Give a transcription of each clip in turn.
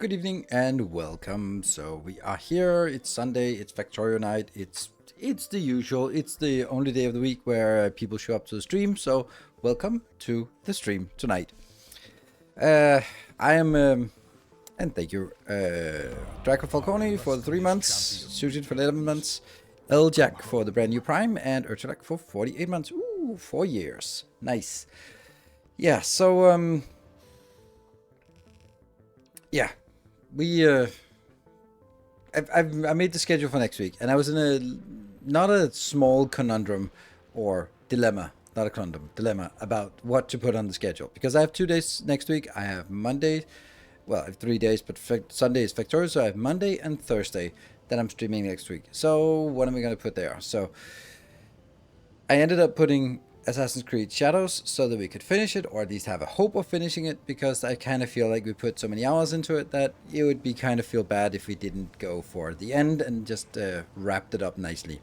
Good evening and welcome. So we are here. It's Sunday. It's Factorio night. It's the usual. It's the only day of the week where people show up to the stream. So welcome to the stream tonight. I am and thank you, Draco Falcone for the 3 months, Suited for 11 months, Jack for the brand new Prime, and Urchalak for 48 months. Ooh, 4 years. Nice. Yeah. So yeah. I made the schedule for next week, and I was in not a small conundrum or dilemma, not a conundrum, dilemma about what to put on the schedule, because I have 2 days next week. I have Monday, well, I have 3 days, but Sunday is Factorio, so I have Monday and Thursday that I'm streaming next week. So what am I going to put there? So I ended up putting Assassin's Creed Shadows so that we could finish it, or at least have a hope of finishing it, because I kind of feel like we put so many hours into it that it would be kind of feel bad if we didn't go for the end and just wrapped it up nicely.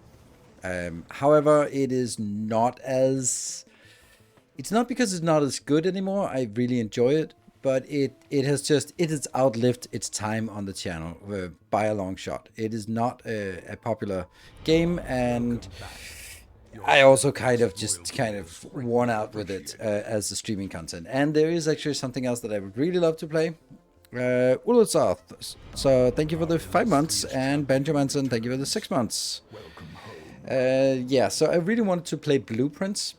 However, it is not as... It's not because it's not as good anymore. I really enjoy it, but it has outlived its time on the channel by a long shot. It is not a popular game, and I also kind of worn out with it as the streaming content. And there is actually something else that I would really love to play. Ulutsath. So thank you for the 5 months, and Benjaminson, thank you for the 6 months. Yeah, so I really wanted to play Blueprints,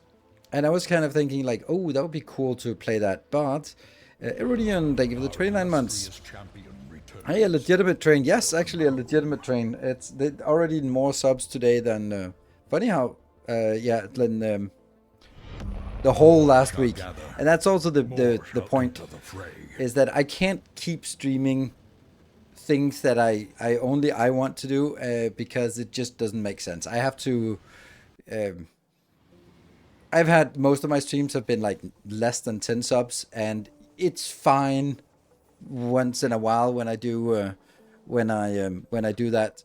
and I was kind of thinking like, oh, that would be cool to play that. But Erudian, thank you for the 29 months. Hey, a legitimate train. Yes, actually a legitimate train. It's already more subs today than funny how than the whole last week. And that's also the point, is that I can't keep streaming things that I want to do because it just doesn't make sense. I have to I've had most of my streams have been like less than 10 subs, and it's fine once in a while when I do when I do that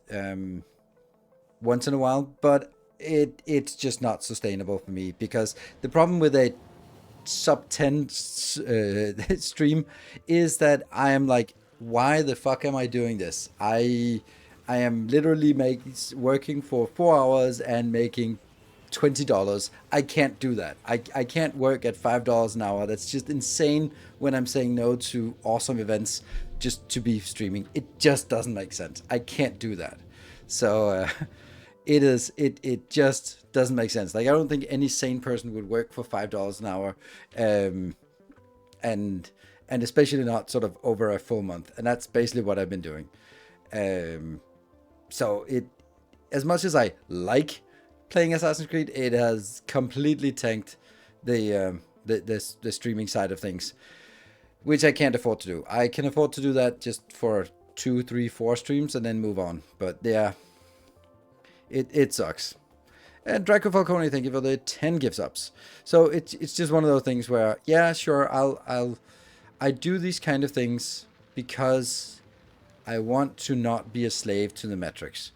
once in a while, but it's just not sustainable for me, because the problem with a sub 10 stream is that I am like, why the fuck am I doing this? I am literally working for 4 hours and making $20. I can't do that. I can't work at $5 an hour. That's just insane when I'm saying no to awesome events just to be streaming. It just doesn't make sense. I can't do that. So it just doesn't make sense. Like, I don't think any sane person would work for $5 an hour, and especially not sort of over a full month. And that's basically what I've been doing. So as much as I like playing Assassin's Creed, it has completely tanked the streaming side of things, which I can't afford to do. I can afford to do that just for 2, 3, 4 streams and then move on. But yeah, it sucks. And Draco Falcone, thank you for the 10 gift subs. So it's just one of those things where, yeah, sure, I do these kind of things because I want to not be a slave to the metrics.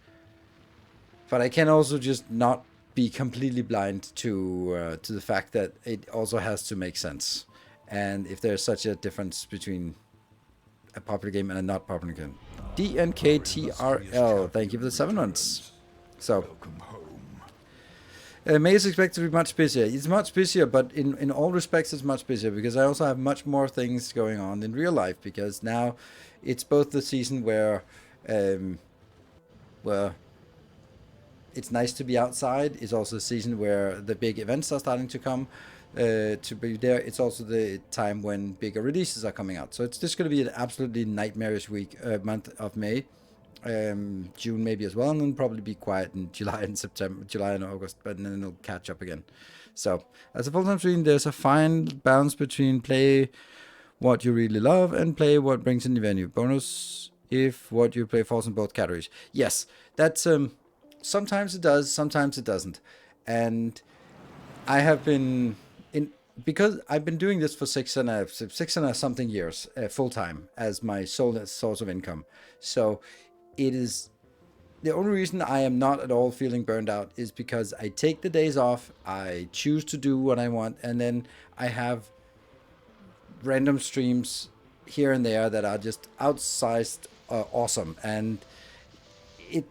But I can also just not be completely blind to the fact that it also has to make sense. And if there's such a difference between a popular game and a not popular game. DNKTRL, thank you for the 7 months. So, May is expected to be much busier. It's much busier, but in all respects it's much busier, because I also have much more things going on in real life, because now it's both the season where it's nice to be outside. It's also the season where the big events are starting to come to be there. It's also the time when bigger releases are coming out. So it's just going to be an absolutely nightmarish month of May. June maybe as well, and then probably be quiet in July and August, but then it'll catch up again. So as a full-time stream, there's a fine balance between play what you really love and play what brings in the venue. Bonus if what you play falls in both categories. Yes, that's sometimes it does, sometimes it doesn't. And I have been because I've been doing this for six and a something years full-time as my sole source of income. So it is the only reason I am not at all feeling burned out is because I take the days off, I choose to do what I want, and then I have random streams here and there that are just outsized awesome. And it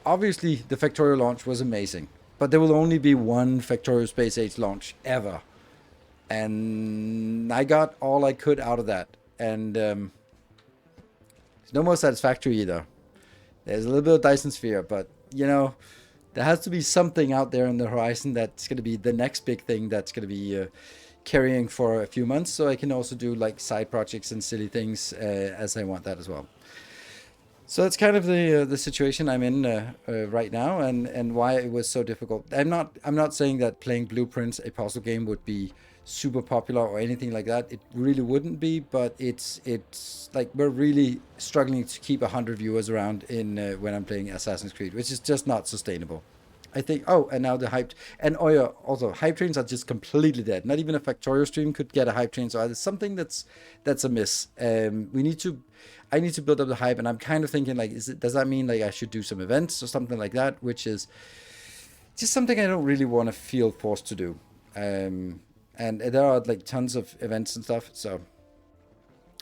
obviously the Factorio launch was amazing, but there will only be one Factorio Space Age launch ever, and I got all I could out of that. And it's no more satisfactory either. There's a little bit of Dyson Sphere, but you know, there has to be something out there on the horizon that's going to be the next big thing that's going to be carrying for a few months, so I can also do like side projects and silly things as I want that as well. So that's kind of the situation I'm in right now, and why it was so difficult. I'm not saying that playing Blueprints, a puzzle game, would be super popular or anything like that. It really wouldn't be, but it's like we're really struggling to keep 100 viewers around in when I'm playing Assassin's Creed, which is just not sustainable. I think. Oh, and now the hype, and oh yeah, also hype trains are just completely dead. Not even a Factorio stream could get a hype train. So there's something that's amiss. I need to build up the hype, and I'm kind of thinking like, does that mean like I should do some events or something like that, which is just something I don't really want to feel forced to do. And there are like tons of events and stuff. So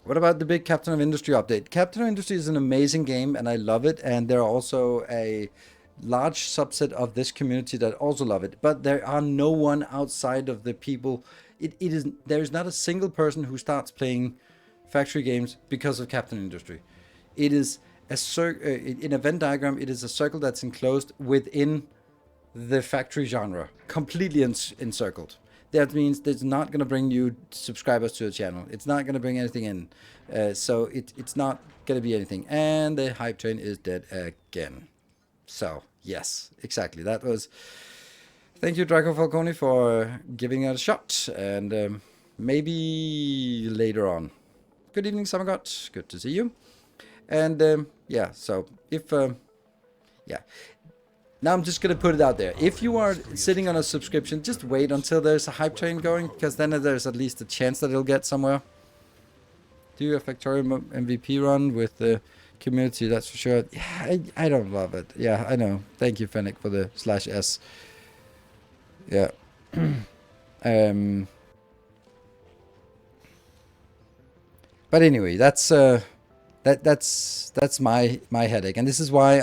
what about the big Captain of Industry update? Captain of Industry is an amazing game, and I love it. And there are also a large subset of this community that also love it. But there are no one outside of the people. There is not a single person who starts playing factory games because of Captain Industry. It is in a Venn diagram. It is a circle that's enclosed within the factory genre, completely encircled. That means it's not going to bring new subscribers to the channel. It's not going to bring anything in. So it's not going to be anything. And the hype train is dead again. So, yes, exactly. That was... Thank you, Draco Falcone, for giving it a shot. And maybe later on. Good evening, Summergot. Good to see you. And, yeah, so if... yeah. Now I'm just going to put it out there. If you are sitting on a subscription, just wait until there's a hype train going, because then there's at least a chance that it'll get somewhere. Do a Factorio MVP run with the community, that's for sure. Yeah, I don't love it. Yeah, I know. Thank you, Fennec, for the /S. Yeah. But anyway, that's my headache, and this is why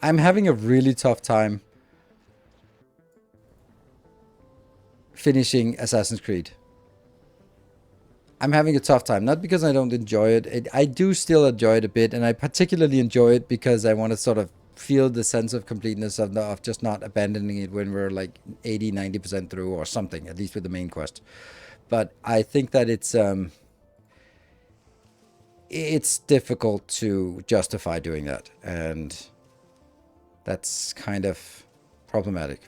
I'm having a really tough time finishing Assassin's Creed. I'm having a tough time, not because I don't enjoy it. I do still enjoy it a bit, and I particularly enjoy it because I want to sort of feel the sense of completeness of just not abandoning it when we're like 80-90% through or something, at least with the main quest. But I think that it's difficult to justify doing that, and that's kind of problematic.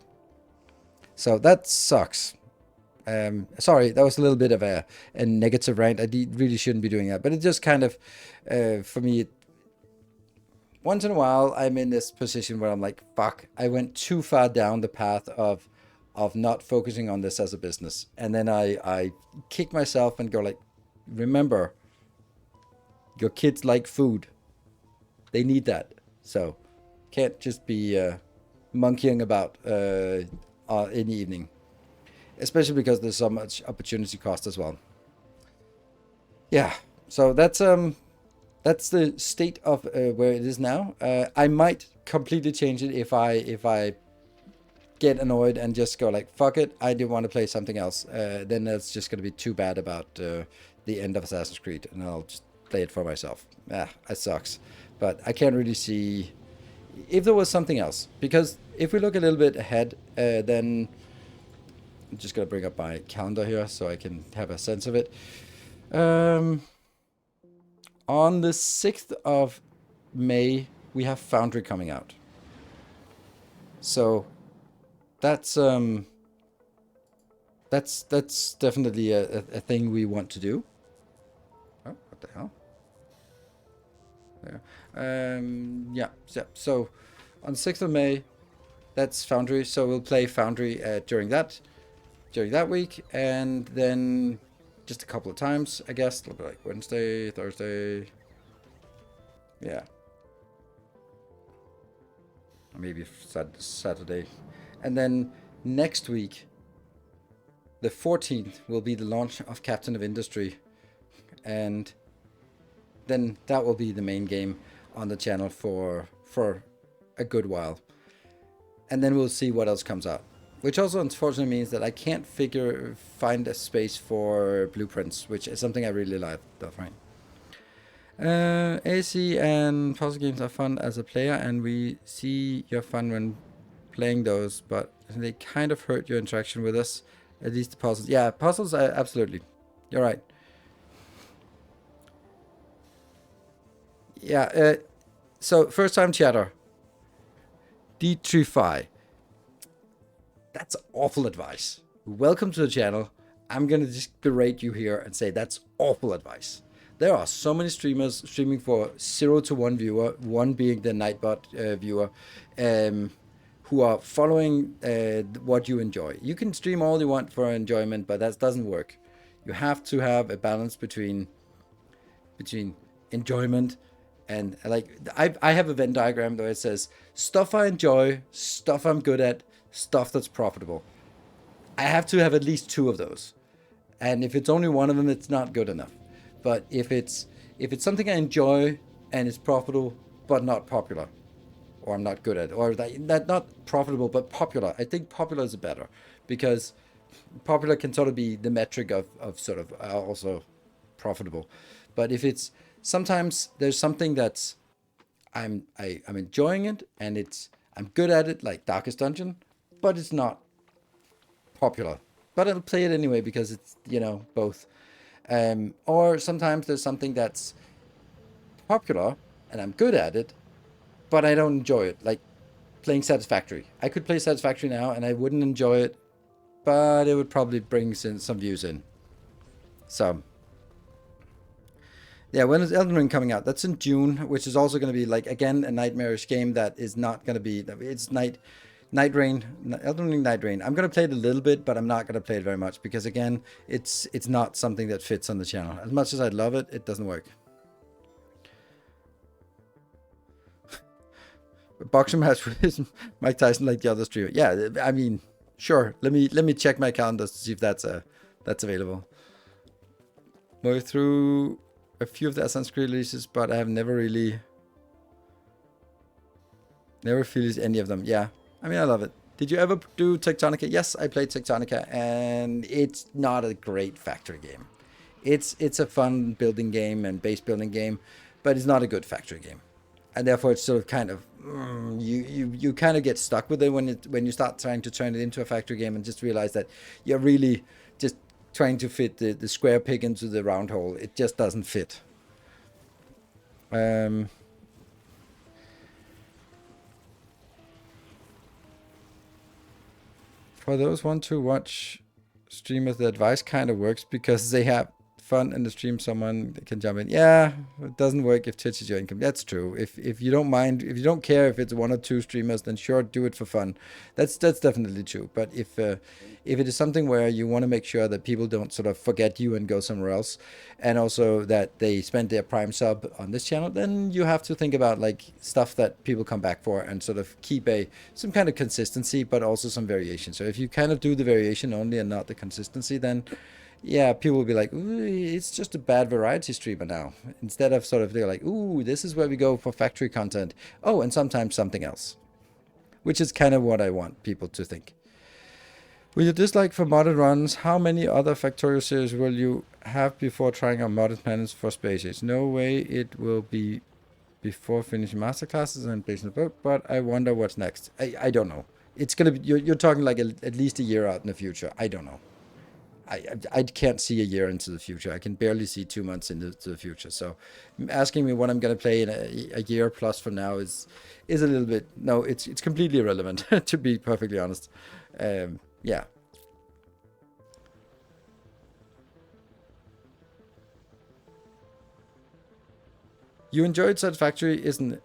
So that sucks. Sorry, that was a little bit of a negative rant. I really shouldn't be doing that. But it just kind of, for me, once in a while, I'm in this position where I'm like, fuck, I went too far down the path of not focusing on this as a business. And then I kick myself and go like, remember, your kids like food. They need that. So can't just be monkeying about in the evening, especially because there's so much opportunity cost as well. Yeah, so that's the state of where it is now. I might completely change it if I get annoyed and just go like, fuck it, I do want to play something else. Then that's just going to be too bad about the end of Assassin's Creed, and I'll just play it for myself. It sucks, but I can't really see if there was something else, because if we look a little bit ahead, then I'm just gonna bring up my calendar here so I can have a sense of it. On the 6th of May, we have Foundry coming out. So that's definitely a thing we want to do. Oh, what the hell? There. Yeah. So on 6th of May, that's Foundry. So we'll play Foundry during that week, and then just a couple of times, I guess. It'll be like Wednesday, Thursday. Yeah. Or maybe Saturday. And then next week, the 14th, will be the launch of Captain of Industry and then that will be the main game on the channel for a good while. And then we'll see what else comes out. Which also unfortunately means that I can't find a space for blueprints, which is something I really like, right? AC and puzzle games are fun as a player, and we see your fun when playing those, but they kind of hurt your interaction with us. At least the puzzles. Yeah, puzzles, absolutely. You're right. Yeah, so first time chatter. D35. That's awful advice. Welcome to the channel. I'm going to just berate you here and say that's awful advice. There are so many streamers streaming for 0 to 1 viewer, 1 being the Nightbot viewer, who are following what you enjoy. You can stream all you want for enjoyment, but that doesn't work. You have to have a balance between enjoyment and, like, I have a Venn diagram where it says stuff I enjoy, stuff I'm good at, stuff that's profitable. I have to have at least 2 of those. And if it's only one of them, it's not good enough. But if it's something I enjoy and it's profitable but not popular, or I'm not good at, or that not profitable but popular, I think popular is better, because popular can sort of be the metric of sort of also profitable. But if it's sometimes there's something that's I'm enjoying it and I'm good at it, like Darkest Dungeon, but it's not popular. But I'll play it anyway because it's, both. Or sometimes there's something that's popular and I'm good at it, but I don't enjoy it, like playing Satisfactory. I could play Satisfactory now and I wouldn't enjoy it, but it would probably bring some views in. So, yeah, when is Elden Ring coming out? That's in June, which is also going to be, like, again, a nightmarish game that is not going to be... It's Night Rain, Elden Ring Night Rain. I'm going to play it a little bit, but I'm not going to play it very much because, again, it's not something that fits on the channel. As much as I'd love it, it doesn't work. Boxing match with Mike Tyson like the other streamer. Yeah, I mean, sure. Let me check my calendar to see if that's available. We're through a few of the Assassin's Creed releases, but I have never finished any of them. Yeah, I mean, I love it. Did you ever do Tectonica? Yes, I played Tectonica, and it's not a great factory game. It's a fun building game and base building game, but it's not a good factory game, and therefore it's sort of kind of you kind of get stuck with it when you start trying to turn it into a factory game and just realize that you're really just trying to fit the square peg into the round hole. It just doesn't fit. For those want to watch streamers, the advice kind of works because they have fun in the stream. Someone can jump in. Yeah, it doesn't work if Twitch is your income. That's true. If you don't mind, if you don't care if it's 1 or 2 streamers, then sure, do it for fun. That's definitely true. But if it is something where you want to make sure that people don't sort of forget you and go somewhere else, and also that they spend their Prime sub on this channel, then you have to think about, like, stuff that people come back for and sort of keep some kind of consistency, but also some variation. So if you kind of do the variation only and not the consistency, then yeah, people will be like, ooh, it's just a bad variety streamer now. Instead of sort of, they're like, ooh, this is where we go for factory content. Oh, and sometimes something else. Which is kind of what I want people to think. With your dislike for modded runs, how many other Factorio series will you have before trying out modded planets for Space Age? No way it will be before finishing masterclasses and based on the book, but I wonder what's next. I don't know. It's going to be, you're talking like at least a year out in the future. I don't know. I can't see a year into the future. I can barely see 2 months into the future. So asking me what I'm going to play in a year plus from now is a little bit, no, it's completely irrelevant, to be perfectly honest. Yeah. You enjoyed Satisfactory, isn't it?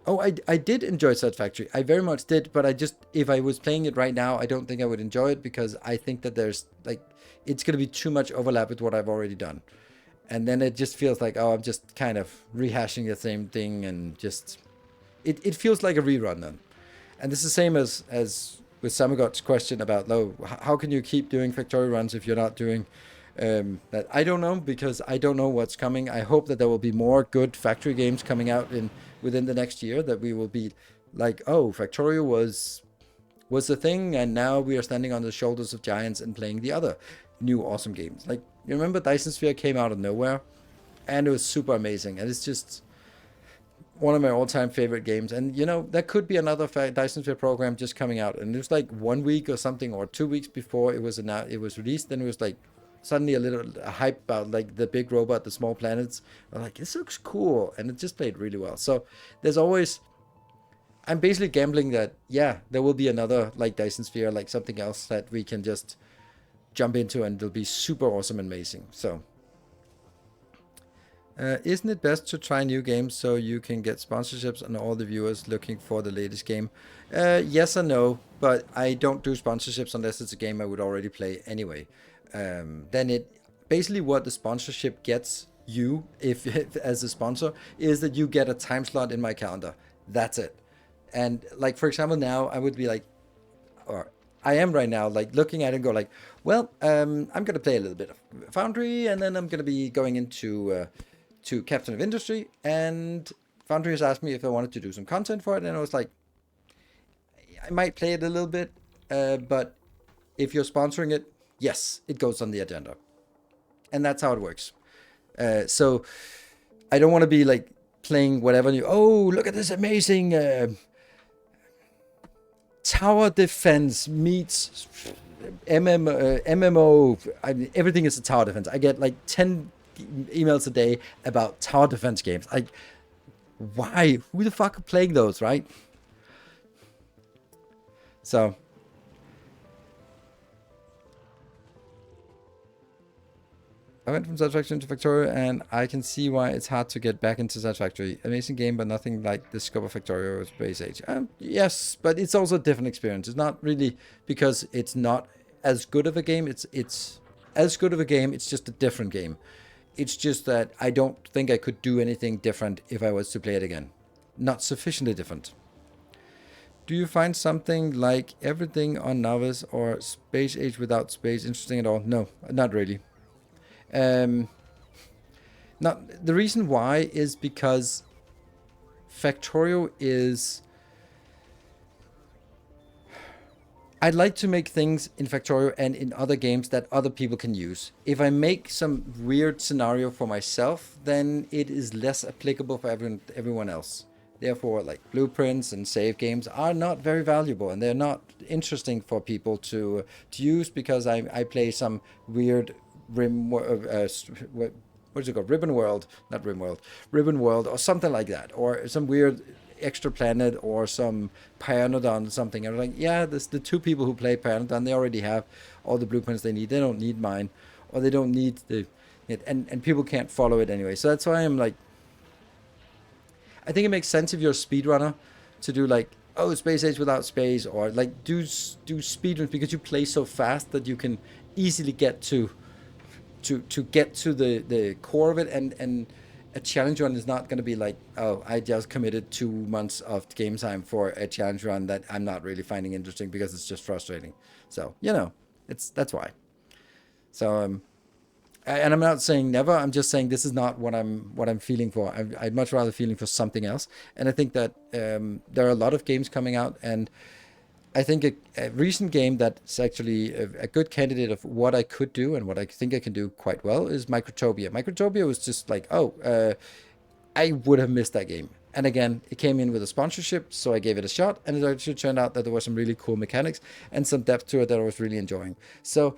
Oh, I did enjoy Satisfactory. I very much did, but if I was playing it right now, I don't think I would enjoy it because I think that there's, like, it's going to be too much overlap with what I've already done. And then it just feels like, oh, I'm just kind of rehashing the same thing and just, it feels like a rerun then. And this is the same as with Samagot's question about, how can you keep doing Factorio runs if you're not doing That I don't know because I don't know what's coming. I hope that there will be more good factory games coming out within the next year. That we will be like, oh, Factorio was the thing, and now we are standing on the shoulders of giants and playing the other new awesome games. Like, you remember Dyson Sphere came out of nowhere, and it was super amazing, and it's just one of my all-time favorite games. And that could be another Dyson Sphere program just coming out, and it was like 1 week or something, or 2 weeks before it was released. Then it was like suddenly a hype about like the big robot, the small planets. I'm like, this looks cool, and it just played really well. So there's always, I'm basically gambling that, yeah, there will be another like Dyson Sphere, like something else that we can just jump into, and it'll be super awesome and amazing. So isn't it best to try new games so you can get sponsorships and all the viewers looking for the latest game? Yes and no, but I don't do sponsorships unless it's a game I would already play anyway. Then it basically, what the sponsorship gets you, if as a sponsor, is that you get a time slot in my calendar. That's it. And like, for example, now I would be like, or I am right now, like looking at it and go like, well, I'm gonna play a little bit of Foundry, and then I'm gonna be going into to Captain of Industry, and Foundry has asked me if I wanted to do some content for it, and I was like, I might play it a little bit, but if you're sponsoring it, yes, it goes on the agenda, and that's how it works. So I don't want to be like playing whatever new. Oh, look at this amazing tower defense meets MMO. I mean, everything is a tower defense. I get like 10 emails a day about tower defense games. Like, why? Who the fuck are playing those, right? So I went from Satisfactory to Factorio, and I can see why it's hard to get back into Satisfactory. Amazing game, but nothing like the scope of Factorio or Space Age. Yes, but it's also a different experience. It's not really because it's not as good of a game. It's as good of a game. It's just a different game. It's just that I don't think I could do anything different if I was to play it again. Not sufficiently different. Do you find something like everything on Novice or Space Age without space interesting at all? No, not really. Not the reason why is because Factorio is. I'd like to make things in Factorio and in other games that other people can use. If I make some weird scenario for myself, then it is less applicable for everyone else. Therefore, like blueprints and save games are not very valuable, and they're not interesting for people to use, because I play some weird what is it called? Ribbon World, not Rim World, Ribbon World, or something like that, or some weird extra planet, or some Pyanodon or something. I'm like, yeah, the two people who play Pyanodon, they already have all the blueprints they need. They don't need mine, or they don't need and people can't follow it anyway. So that's why I'm like, I think it makes sense if you're a speedrunner to do like, oh, Space Age without space, or like do speedruns, because you play so fast that you can easily get to get to the core of it, and a challenge run is not going to be like, oh, I just committed 2 months of game time for a challenge run that I'm not really finding interesting because it's just frustrating. So that's why. So and I'm not saying never. I'm just saying this is not what I'm feeling for. I'd much rather feeling for something else. And I think that there are a lot of games coming out, and I think a recent game that's actually a good candidate of what I could do and what I think I can do quite well is Microtopia. Microtopia was just like, I would have missed that game. And again, it came in with a sponsorship, so I gave it a shot, and it actually turned out that there were some really cool mechanics and some depth to it that I was really enjoying. So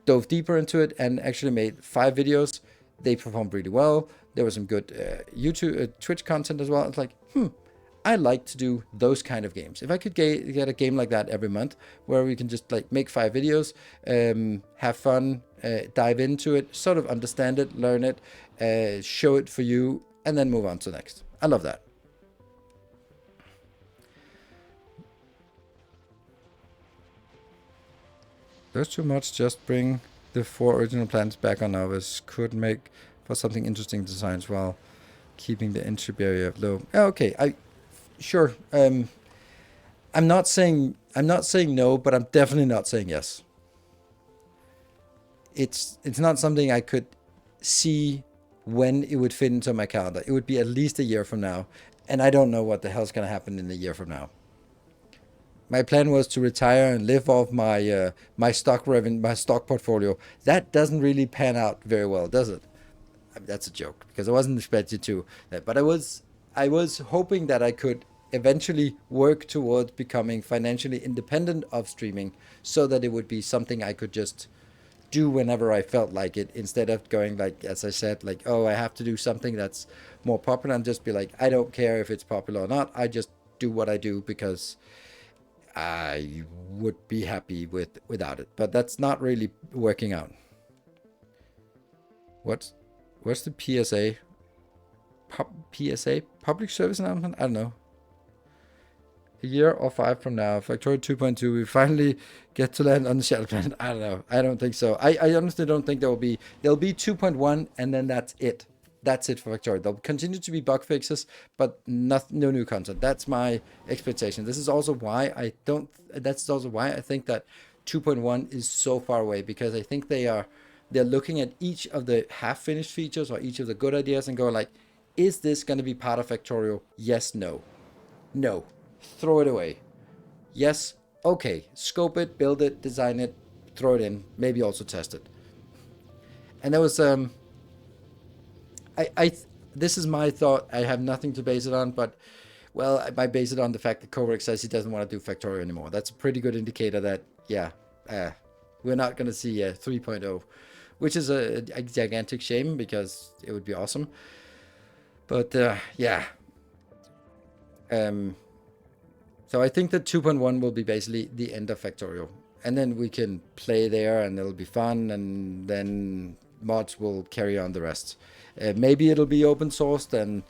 dove deeper into it and actually made 5 videos. They performed really well. There was some good YouTube, Twitch content as well. It's like, I like to do those kind of games. If I could get a game like that every month, where we can just like make 5 videos, have fun, dive into it, sort of understand it, learn it, show it for you, and then move on to the next. I love that. There's too much. Just bring the 4 original planets back on Novice. Could make for something interesting designs while keeping the entry barrier low. Okay, sure. I'm not saying no, but I'm definitely not saying yes. it's not something I could see when it would fit into my calendar. It would be at least a year from now, and I don't know what the hell's gonna happen in a year from now. My plan was to retire and live off my my stock revenue, my stock portfolio. That doesn't really pan out very well, does it? I mean, that's a joke because I wasn't expected to. But I was hoping that I could eventually work towards becoming financially independent of streaming, so that it would be something I could just do whenever I felt like it, instead of going like, as I said, like, oh, I have to do something that's more popular, and just be like, I don't care if it's popular or not. I just do what I do because I would be happy without it. But that's not really working out. What's the PSA? PSA? Public service announcement? I don't know. A year or 5 from now, Factorio 2.2, we finally get to land on the Shadow Planet. I don't know. I don't think so. I honestly don't think there'll be 2.1, and then that's it. That's it for Factorio. There'll continue to be bug fixes, but no new content. That's my expectation. This is also why I don't. That's also why I think that 2.1 is so far away, because I think they're looking at each of the half-finished features or each of the good ideas and going like, is this going to be part of Factorio? Yes, no. No. Throw it away. Yes, okay. Scope it, build it, design it, throw it in, maybe also test it. And that was this is my thought. I have nothing to base it on, but well, I might base it on the fact that Kovac says he doesn't want to do Factorio anymore. That's a pretty good indicator that we're not going to see a 3.0, which is a gigantic shame because it would be awesome. But yeah. So I think that 2.1 will be basically the end of Factorio. And then we can play there and it'll be fun, and then mods will carry on the rest. Maybe it'll be open sourced and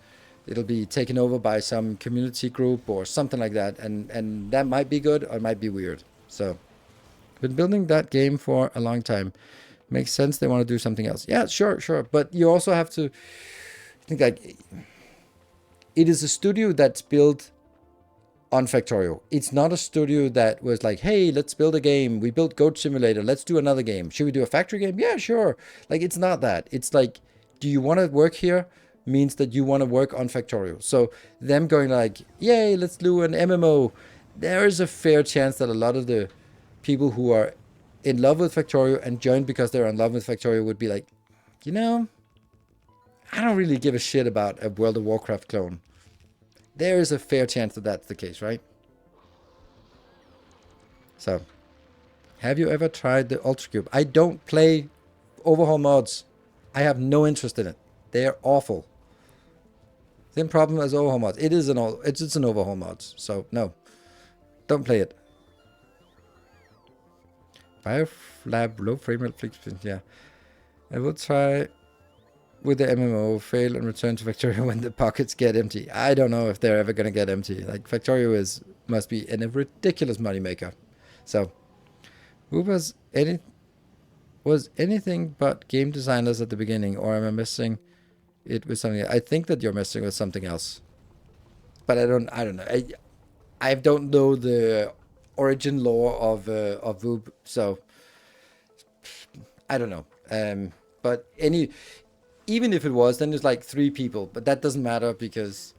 it'll be taken over by some community group or something like that. And that might be good or it might be weird. So been building that game for a long time. Makes sense they want to do something else. Yeah, sure. But you also have to think like, it is a studio that's built on Factorio. It's not a studio that was like, hey, let's build a game. We built Goat Simulator. Let's do another game. Should we do a factory game? Yeah, sure. Like, it's not that. It's like, do you want to work here? Means that you want to work on Factorio. So them going like, yay, let's do an MMO. There is a fair chance that a lot of the people who are in love with Factorio and joined because they're in love with Factorio would be like, you know, I don't really give a shit about a World of Warcraft clone. There is a fair chance that that's the case, right? So, have you ever tried the Ultra Cube? I don't play overhaul mods. I have no interest in it. They are awful. Same problem as overhaul mods. It's an overhaul mods. So no, don't play it. Biolab low frame rate flicks. Yeah, I will try with the MMO, fail and return to Factorio when the pockets get empty. I don't know if they're ever gonna get empty. Like, Factorio must be a ridiculous moneymaker. So, who was anything but game designers at the beginning, or am I missing it with something? I think that you're missing with something else, but I don't know. I don't know the origin lore of Voob, so I don't know. But even if it was, then it's like 3 people, but that doesn't matter because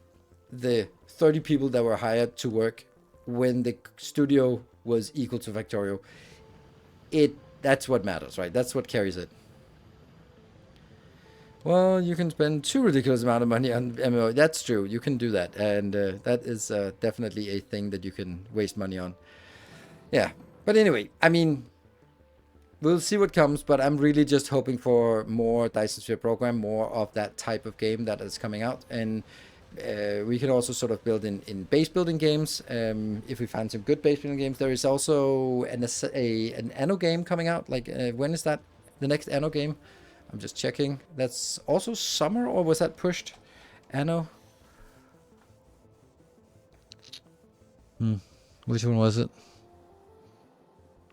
the 30 people that were hired to work when the studio was equal to Factorio, that's what matters, right? That's what carries it. Well, you can spend too ridiculous amount of money on MMO. That's true. You can do that, and that is definitely a thing that you can waste money on. Yeah, but anyway, I mean, we'll see what comes, but I'm really just hoping for more Dyson Sphere program, more of that type of game that is coming out. And we can also sort of build in base building games. If we find some good base building games, there is also an Anno game coming out. Like, when is that? The next Anno game? I'm just checking. That's also summer, or was that pushed? Anno? Which one was it?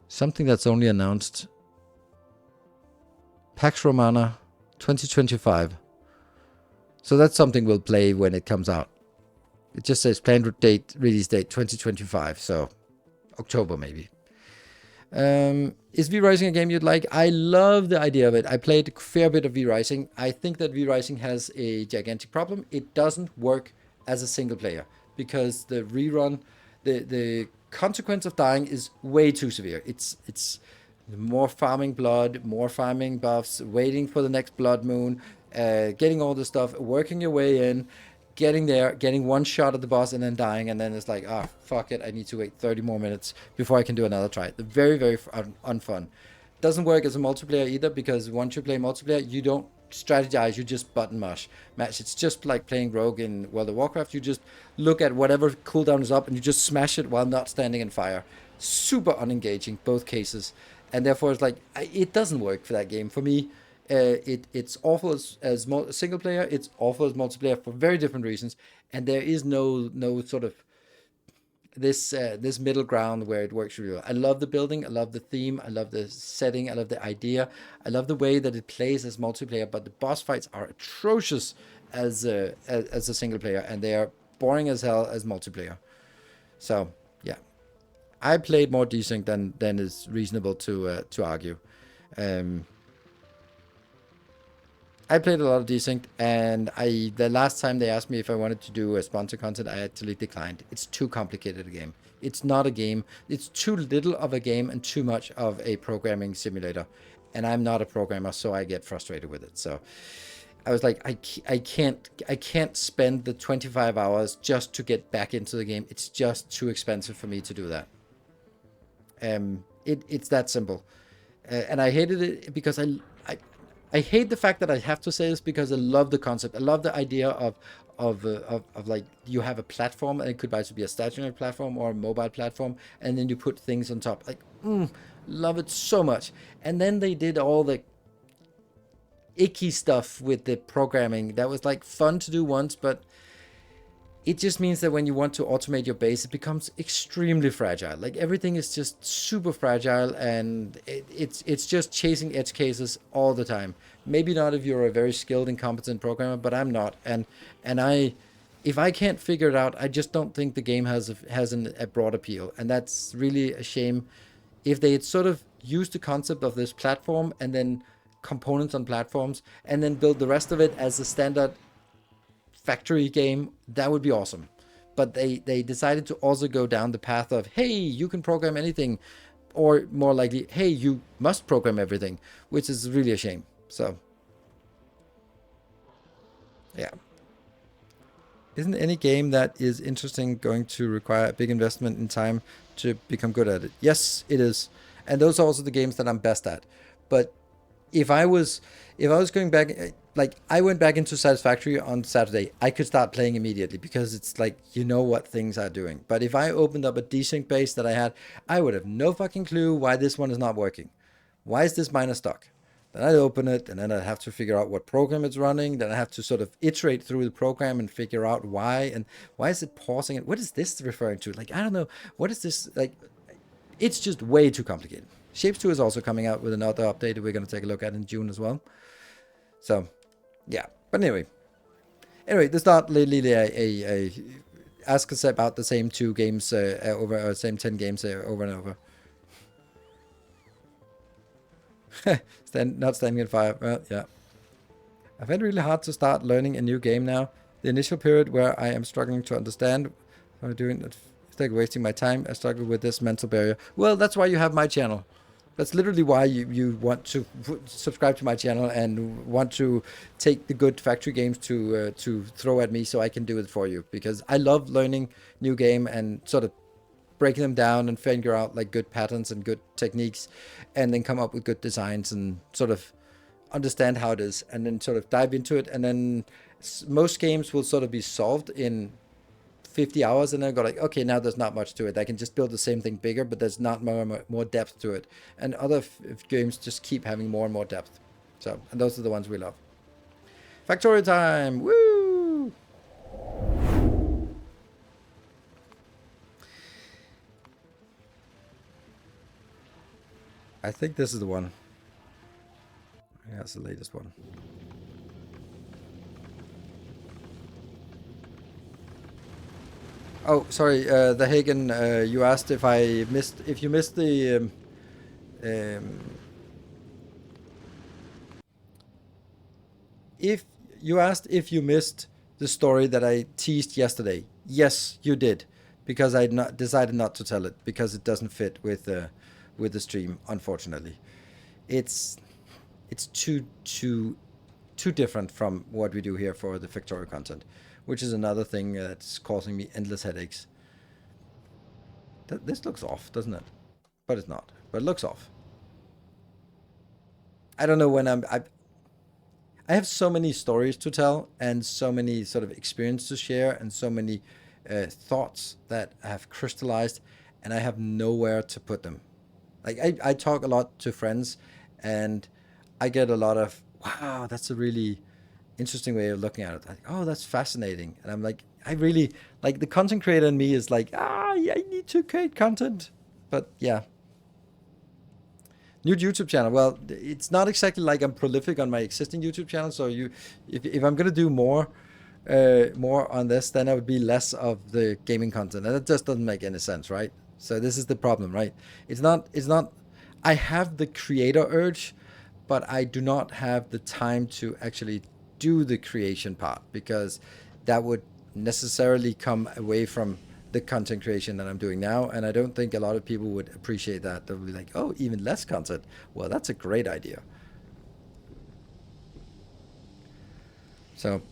Something that's only announced. Pax Romana 2025. So that's something we'll play when it comes out. It just says planned release date 2025, so October maybe. Is V-Rising a game you'd like? I love the idea of it. I played a fair bit of V-Rising. I think that V-Rising has a gigantic problem. It doesn't work as a single player because the rerun, the consequence of dying is way too severe. It's more farming blood, more farming buffs, waiting for the next blood moon, getting all the stuff, working your way in, getting there, getting one shot at the boss, and then dying, and then it's like, ah, fuck it, I need to wait 30 more minutes before I can do another try. Very, very unfun. Doesn't work as a multiplayer either, because once you play multiplayer, you don't strategize, you just button mash. It's just like playing Rogue in World of Warcraft. You just look at whatever cooldown is up, and you just smash it while not standing in fire. Super unengaging, both cases. And therefore, it's like, it doesn't work for that game. For me, it's awful as single player. It's awful as multiplayer for very different reasons, and there is no sort of this middle ground where it works really well. I love the building, I love the theme, I love the setting, I love the idea, I love the way that it plays as multiplayer. But the boss fights are atrocious as a single player, and they are boring as hell as multiplayer. So yeah, I played more desync than is reasonable to argue. I played a lot of desync, and the last time they asked me if I wanted to do a sponsor content, I actually declined. It's too complicated a game. It's not a game. It's too little of a game and too much of a programming simulator. And I'm not a programmer, so I get frustrated with it. So I was like, I can't spend the 25 hours just to get back into the game. It's just too expensive for me to do that. It's that simple. And I hated it because I hate the fact that I have to say this, because I love the concept. I love the idea of like, you have a platform, and it could either be a stationary platform or a mobile platform, and then you put things on top. Like, love it so much. And then they did all the icky stuff with the programming that was like fun to do once, but it just means that when you want to automate your base, it becomes extremely fragile. Like, everything is just super fragile, and it's just chasing edge cases all the time. Maybe not if you're a very skilled and competent programmer, but I'm not. And if I can't figure it out, I just don't think the game has a broad appeal. And that's really a shame. If they had sort of used the concept of this platform and then components on platforms, and then build the rest of it as a standard factory game, that would be awesome. But they decided to also go down the path of, hey, you can program anything, or more likely, hey, you must program everything, which is really a shame. So yeah, isn't any game that is interesting going to require a big investment in time to become good at it? Yes, it is. And those are also the games that I'm best at. But if I was going back, like, I went back into Satisfactory on Saturday, I could start playing immediately, because it's like, you know what things are doing. But if I opened up a desync base that I had, I would have no fucking clue why this one is not working. Why is this miner stuck? Then I'd open it, and then I'd have to figure out what program it's running. Then I have to sort of iterate through the program and figure out why, and why is it pausing, and what is this referring to? Like, I don't know. What is this? Like, it's just way too complicated. Shapes 2 is also coming out with another update that we're going to take a look at in June as well. So, yeah. But anyway, there's not literally a ask us about the same 2 games over, or same 10 games over and over. Not standing in fire. Well, yeah. I find it really hard to start learning a new game now. The initial period where I am struggling to understand what I'm doing, it's like wasting my time. I struggle with this mental barrier. Well, that's why you have my channel. That's literally why you want to subscribe to my channel and want to take the good factory games to throw at me, so I can do it for you. Because I love learning new game and sort of breaking them down and figure out like good patterns and good techniques, and then come up with good designs and sort of understand how it is, and then sort of dive into it. And then most games will sort of be solved in 50 hours, and then go like, okay, now there's not much to it. I can just build the same thing bigger, but there's not more depth to it. And other games just keep having more and more depth. So, and those are the ones we love. Factorio time! Woo! I think this is the one. Yeah, that's the latest one. Oh, sorry, the Hagen, you asked if you missed the If you asked if you missed the story that I teased yesterday, yes, you did, because I decided not to tell it because it doesn't fit with the stream. Unfortunately, it's it's too different from what we do here for the Factorio content, which is another thing that's causing me endless headaches. This looks off, doesn't it? But it's not. But it looks off. I don't know when I have so many stories to tell and so many sort of experience to share and so many thoughts that have crystallized, and I have nowhere to put them. Like I talk a lot to friends, and I get a lot of wow, that's a really interesting way of looking at it. Like, oh, that's fascinating, and I'm like, I really like the content creator in me is like, yeah, I need to create content, but yeah, new YouTube channel. Well, it's not exactly like I'm prolific on my existing YouTube channel. So if I'm gonna do more on this, then I would be less of the gaming content, and it just doesn't make any sense, right? So this is the problem, right? It's not. I have the creator urge, but I do not have the time to actually do the creation part because that would necessarily come away from the content creation that I'm doing now. And I don't think a lot of people would appreciate that. They'll be like, oh, even less content. Well, that's a great idea. So,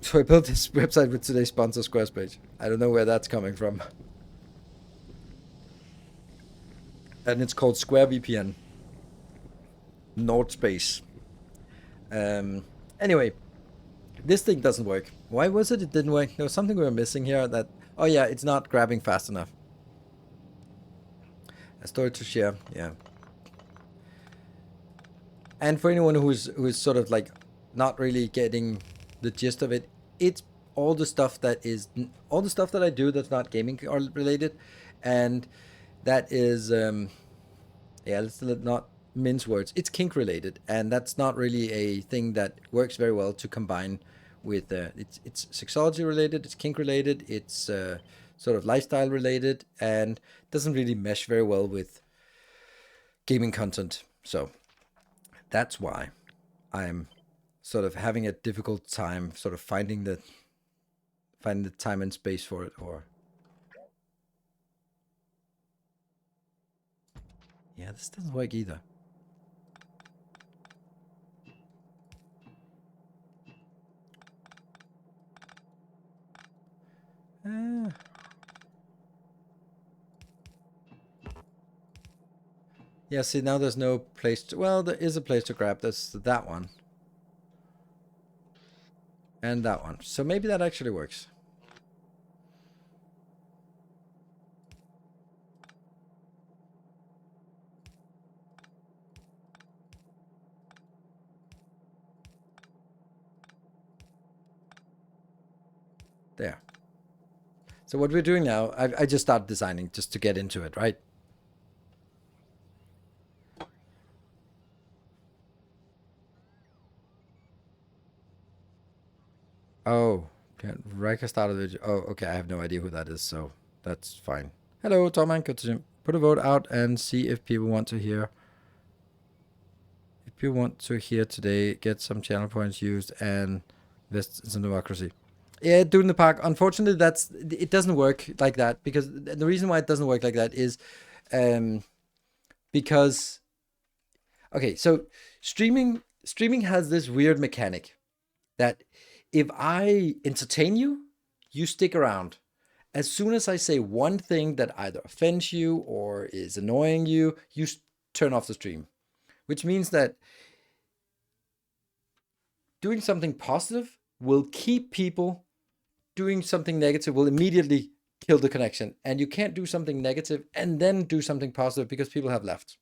so I built this website with today's sponsor, Squarespace. I don't know where that's coming from. And it's called Square VPN. Nord Space. Anyway, this thing doesn't work. Why was it didn't work? There was something we were missing here that, oh yeah, it's not grabbing fast enough. A story to share, yeah. And for anyone who's sort of like not really getting the gist of it, it's all the stuff that I do that's not gaming related, and that is yeah, let's not mince words. It's kink related, and that's not really a thing that works very well to combine with. It's sexology related, it's kink related, it's sort of lifestyle related, and doesn't really mesh very well with gaming content. So that's why I'm sort of having a difficult time sort of finding the time and space for it. Or yeah, this doesn't work either. Yeah, see, now there's no place to, well, there is a place to grab. There's that one. And that one. So maybe that actually works. There. So what we're doing now, I just started designing just to get into it, right? Oh, Riker started it. Oh, okay. I have no idea who that is, so that's fine. Hello, Tom. Good to put a vote out and see if people want to hear. If people want to hear today, get some channel points used and invest in some democracy. Yeah, doing the park. Unfortunately, it doesn't work like that, because the reason why it doesn't work like that is because okay, so streaming has this weird mechanic that if I entertain you, you stick around. As soon as I say one thing that either offends you or is annoying you, you turn off the stream, which means that doing something positive will keep people, doing something negative will immediately kill the connection. And you can't do something negative and then do something positive because people have left.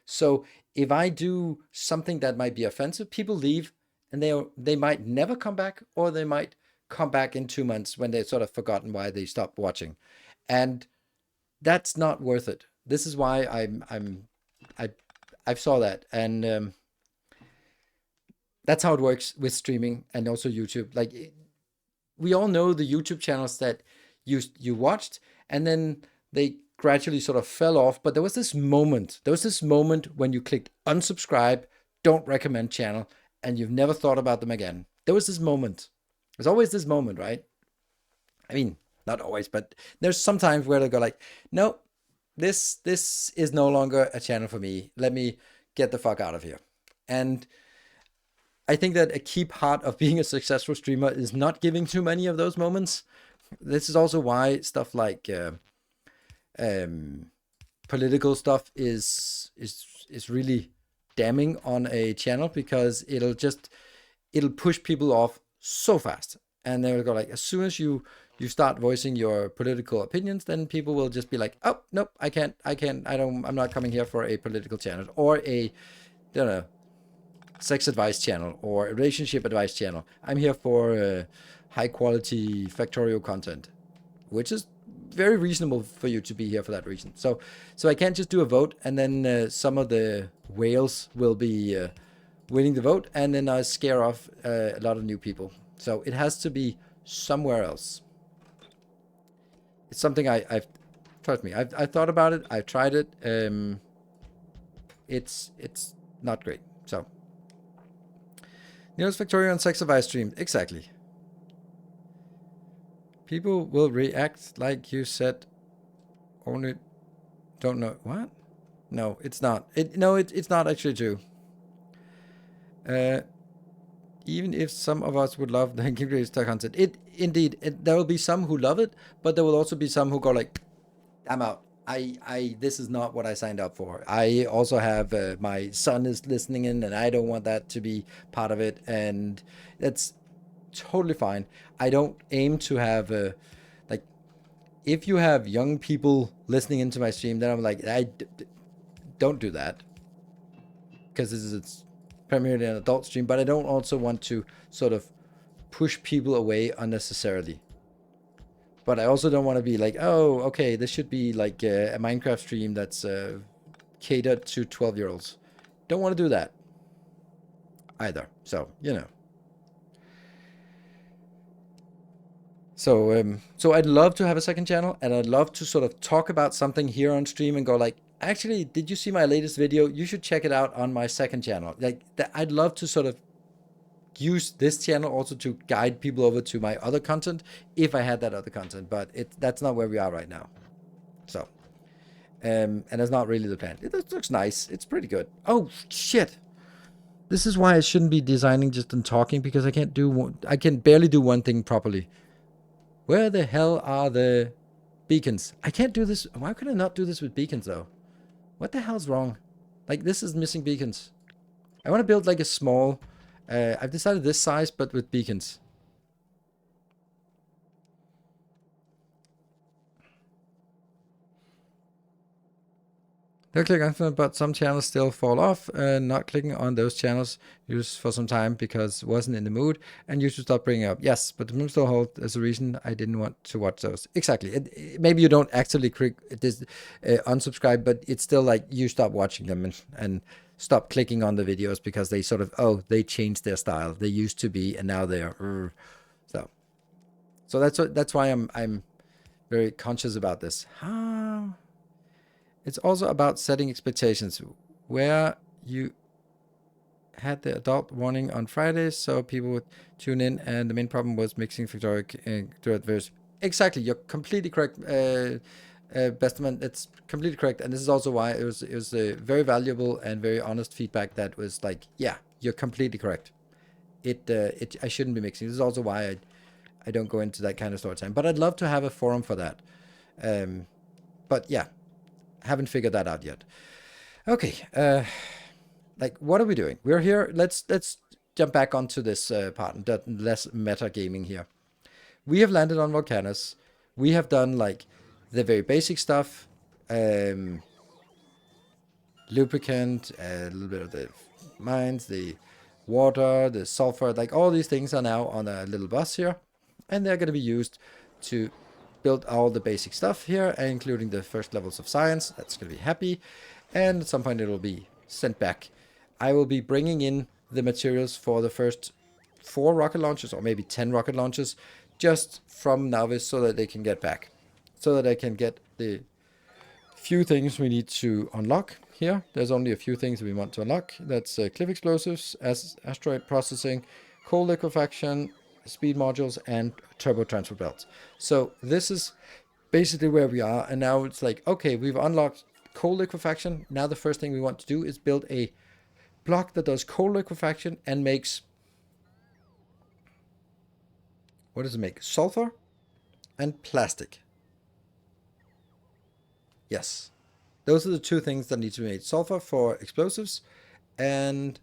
So if I do something that might be offensive, people leave, and they might never come back, or they might come back in 2 months when they've sort of forgotten why they stopped watching. And that's not worth it. This is why I saw that. And that's how it works with streaming and also YouTube. Like, we all know the YouTube channels that you watched, and then they gradually sort of fell off. But there was this moment. There was this moment when you clicked unsubscribe, don't recommend channel, and you've never thought about them again. There was this moment. There's always this moment, right? I mean, not always, but there's sometimes where they go like, no, this is no longer a channel for me. Let me get the fuck out of here. And I think that a key part of being a successful streamer is not giving too many of those moments. This is also why stuff like political stuff is really damning on a channel, because it'll push people off so fast, and they'll go like, as soon as you start voicing your political opinions, then people will just be like, oh nope, I'm not coming here for a political channel, or a, I don't know, sex advice channel, or a relationship advice channel. I'm here for high quality Factorio content, which is very reasonable for you to be here for that reason. So I can't just do a vote and then some of the whales will be winning the vote, and then I scare off a lot of new people. So it has to be somewhere else. It's something I've trust me, I've thought about it. I've tried it. It's not great. So Neil's Factorio on sex advice stream. Exactly. People will react like you said. Only don't know what. No, it's not. It's not actually true. Even if some of us would love the Game content, there will be some who love it, but there will also be some who go like, I'm out. This is not what I signed up for. I also have my son is listening in, and I don't want that to be part of it, and that's totally fine. I don't aim to have like, if you have young people listening into my stream, then I'm like, don't do that, because it's primarily an adult stream. But I don't also want to sort of push people away unnecessarily. But I also don't want to be like, oh, okay, this should be like a Minecraft stream that's catered to 12-year-olds. Don't want to do that either. So, you know. So I'd love to have a second channel, and I'd love to sort of talk about something here on stream and go like, actually, did you see my latest video? You should check it out on my second channel. Like, I'd love to sort of use this channel also to guide people over to my other content if I had that other content, but that's not where we are right now. So, and that's not really the plan. It looks nice. It's pretty good. Oh shit! This is why I shouldn't be designing just and talking, because I can barely do one thing properly. Where the hell are the beacons? I can't do this. Why could I not do this with beacons though? What the hell's wrong? Like, this is missing beacons. I want to build like a small. I've decided this size, but with beacons. They'll click on them, but some channels still fall off. Not clicking on those channels used for some time because wasn't in the mood, and you should stop bringing up. Yes, but the room still hold as a reason I didn't want to watch those. Exactly. Maybe you don't actively click this unsubscribe, but it's still like you stop watching them and stop clicking on the videos because they sort of, oh, they changed their style. They used to be, and now they're so that's why I'm very conscious about this. It's also about setting expectations, where you had the adult warning on Fridays, so people would tune in, and the main problem was mixing Factorio to adverse. Exactly, you're completely correct, Bestman. It's completely correct, and this is also why it was a very valuable and very honest feedback. That was like, yeah, you're completely correct. I shouldn't be mixing. This is also why I don't go into that kind of story time. But I'd love to have a forum for that. But yeah. Haven't figured that out yet. Okay, like, what are we doing? We're here. Let's jump back onto this part, less meta gaming here. We have landed on Volcanus. We have done like the very basic stuff, lubricant, a little bit of the mines, the water, the sulfur, like all these things are now on a little bus here, and they're going to be used to build all the basic stuff here, including the first levels of science. That's going to be happy, and at some point it will be sent back. I will be bringing in the materials for the first 4 rocket launches, or maybe 10 rocket launches, just from novice so that they can get back. So that I can get the few things we need to unlock here. There's only a few things we want to unlock. That's cliff explosives, asteroid processing, cold liquefaction, speed modules, and turbo transfer belts. So this is basically where we are. And now it's like, okay, we've unlocked cold liquefaction. Now the first thing we want to do is build a block that does cold liquefaction and makes, what does it make? Sulfur and plastic. Yes. Those are the two things that need to be made. Sulfur for explosives and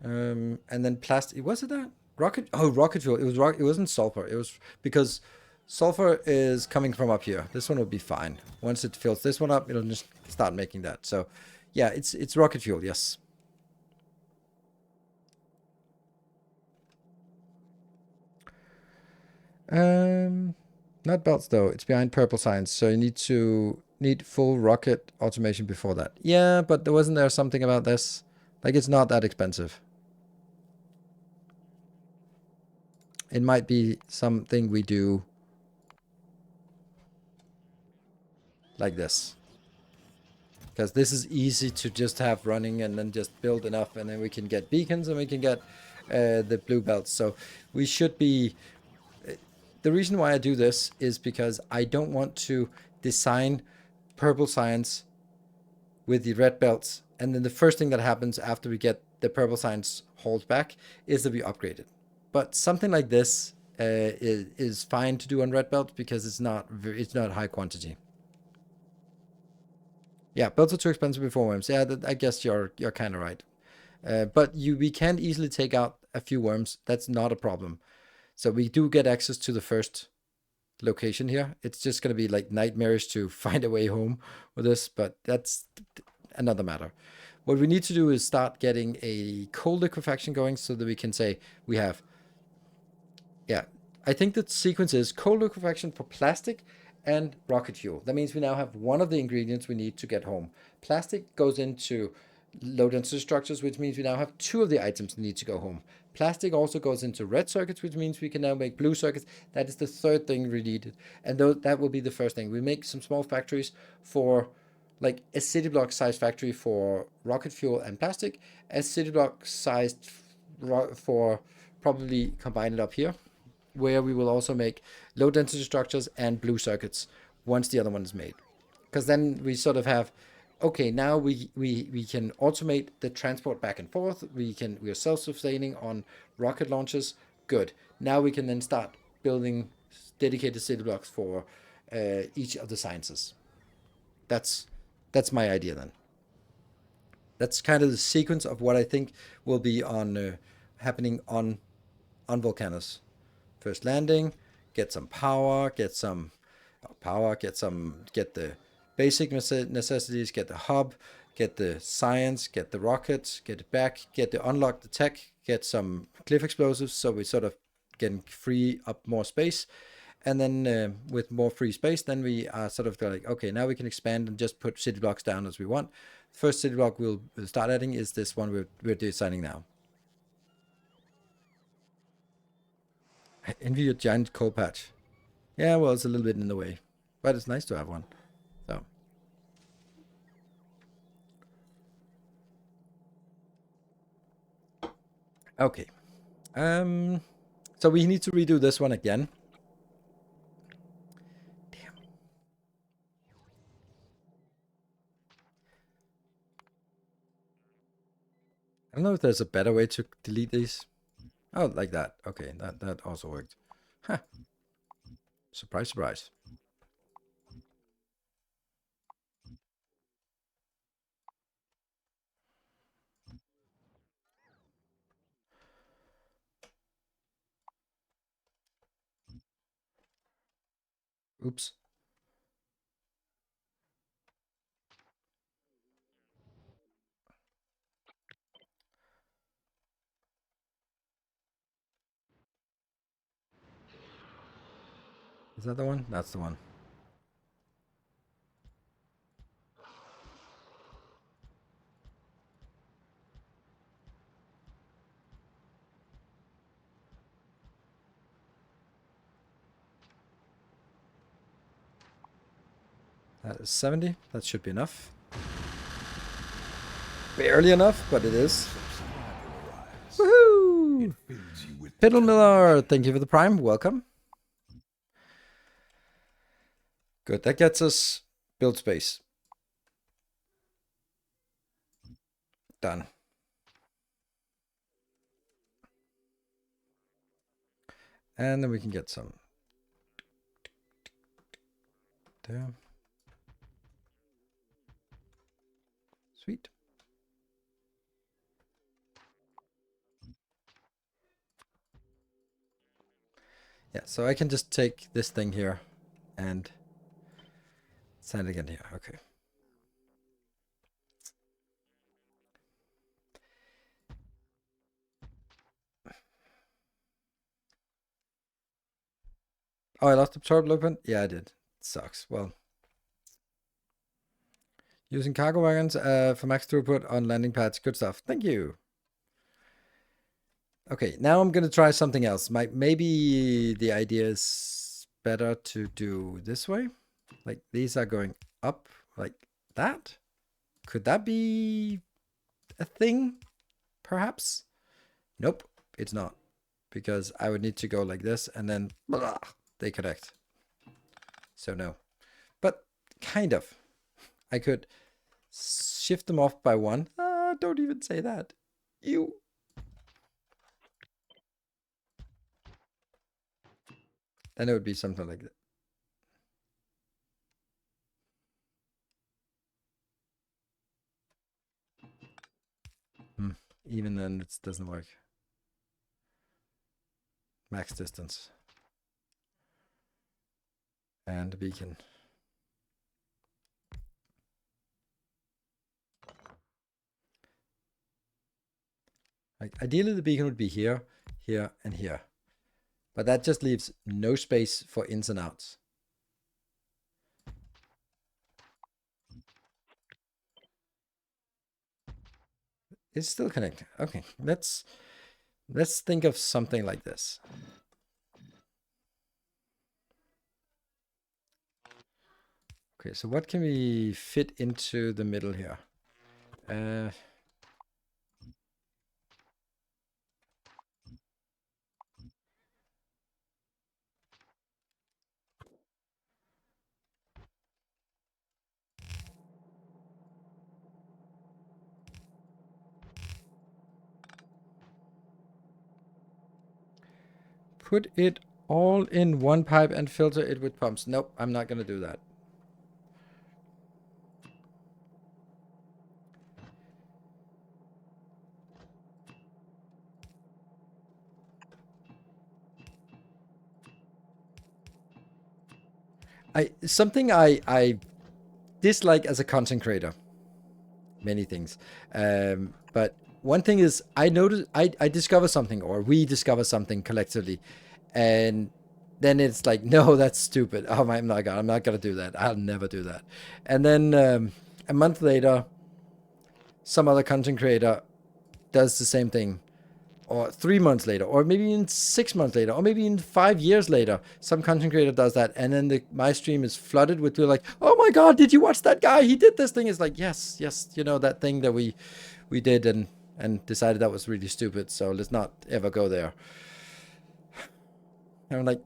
then plastic. Was it that? Rocket? Oh, rocket fuel. It was rock. It wasn't sulfur. It was because sulfur is coming from up here. This one will be fine. Once it fills this one up, it'll just start making that. So, yeah, it's rocket fuel. Yes. Not belts though. It's behind purple signs, so you need full rocket automation before that. Yeah, but wasn't there something about this? Like it's not that expensive. It might be something we do like this. Because this is easy to just have running and then just build enough and then we can get beacons and we can get the blue belts. So we should be... The reason why I do this is because I don't want to design purple science with the red belts and then the first thing that happens after we get the purple science hold back is that we upgrade it. But something like this is fine to do on red belt because it's not high quantity. Yeah, belts are too expensive before worms. Yeah, I guess you're kind of right. But we can easily take out a few worms. That's not a problem. So we do get access to the first location here. It's just going to be like nightmarish to find a way home with this, but that's another matter. What we need to do is start getting a cold liquefaction going so that we can say we have, yeah, I think the sequence is cold liquefaction for plastic and rocket fuel. That means we now have one of the ingredients we need to get home. Plastic goes into low density structures, which means we now have two of the items that need to go home. Plastic also goes into red circuits, which means we can now make blue circuits. That is the third thing we needed. And that will be the first thing. We make some small factories for like a city block sized factory for rocket fuel and plastic, a city block sized for probably combine it up here, where we will also make low density structures and blue circuits once the other one is made. Because then we sort of have, okay, now we can automate the transport back and forth. We are self-sustaining on rocket launches. Good. Now we can then start building dedicated city blocks for each of the sciences. That's my idea then. That's kind of the sequence of what I think will be on happening on Volcanus. First landing, get some power, get the basic necessities, get the hub, get the science, get the rockets, get it back, unlock the tech, get some cliff explosives, so we sort of can free up more space. And then with more free space, then we are sort of like, okay, now we can expand and just put city blocks down as we want. First city block we'll start adding is this one we're designing now. Envy your giant coal patch. Yeah, well, it's a little bit in the way, but it's nice to have one. So, okay. So we need to redo this one again. Damn. I don't know if there's a better way to delete these. Oh, like that. Okay, that also worked. Huh. Surprise, surprise. Oops. Is that the one? That's the one. That is 70. That should be enough. Barely enough, but it is. Woohoo! Piddle Miller, thank you for the prime. Welcome. Good. That gets us build space. Done. And then we can get some. There. Sweet. Yeah, so I can just take this thing here and send it again here. Okay. Oh, I lost absorb open? Yeah, I did. It sucks. Well, using cargo wagons for max throughput on landing pads. Good stuff. Thank you. Okay, now I'm going to try something else. Maybe the idea is better to do this way. Like these are going up like that. Could that be a thing? Perhaps? Nope, it's not. Because I would need to go like this and then blah, they connect. So no. But kind of. I could shift them off by one. Don't even say that. You. Then it would be something like that. Even then it doesn't work. Max distance. And the beacon. Like ideally the beacon would be here, here, and here. But that just leaves no space for ins and outs. It's still connecting. Okay, let's think of something like this. Okay, so what can we fit into the middle here? Put it all in one pipe and filter it with pumps. Nope, I'm not going to do that. Something I dislike as a content creator. Many things. But one thing is I notice I discover something, or we discover something collectively, and then it's like, no, that's stupid. Oh my God, I'm not gonna do that. I'll never do that. And then a month later, some other content creator does the same thing, or 3 months later, or maybe in 6 months later, or maybe in 5 years later, some content creator does that, and then my stream is flooded with people like, oh my God, did you watch that guy? He did this thing. It's like, yes, you know, that thing that we did and decided that was really stupid, so let's not ever go there. And I'm like,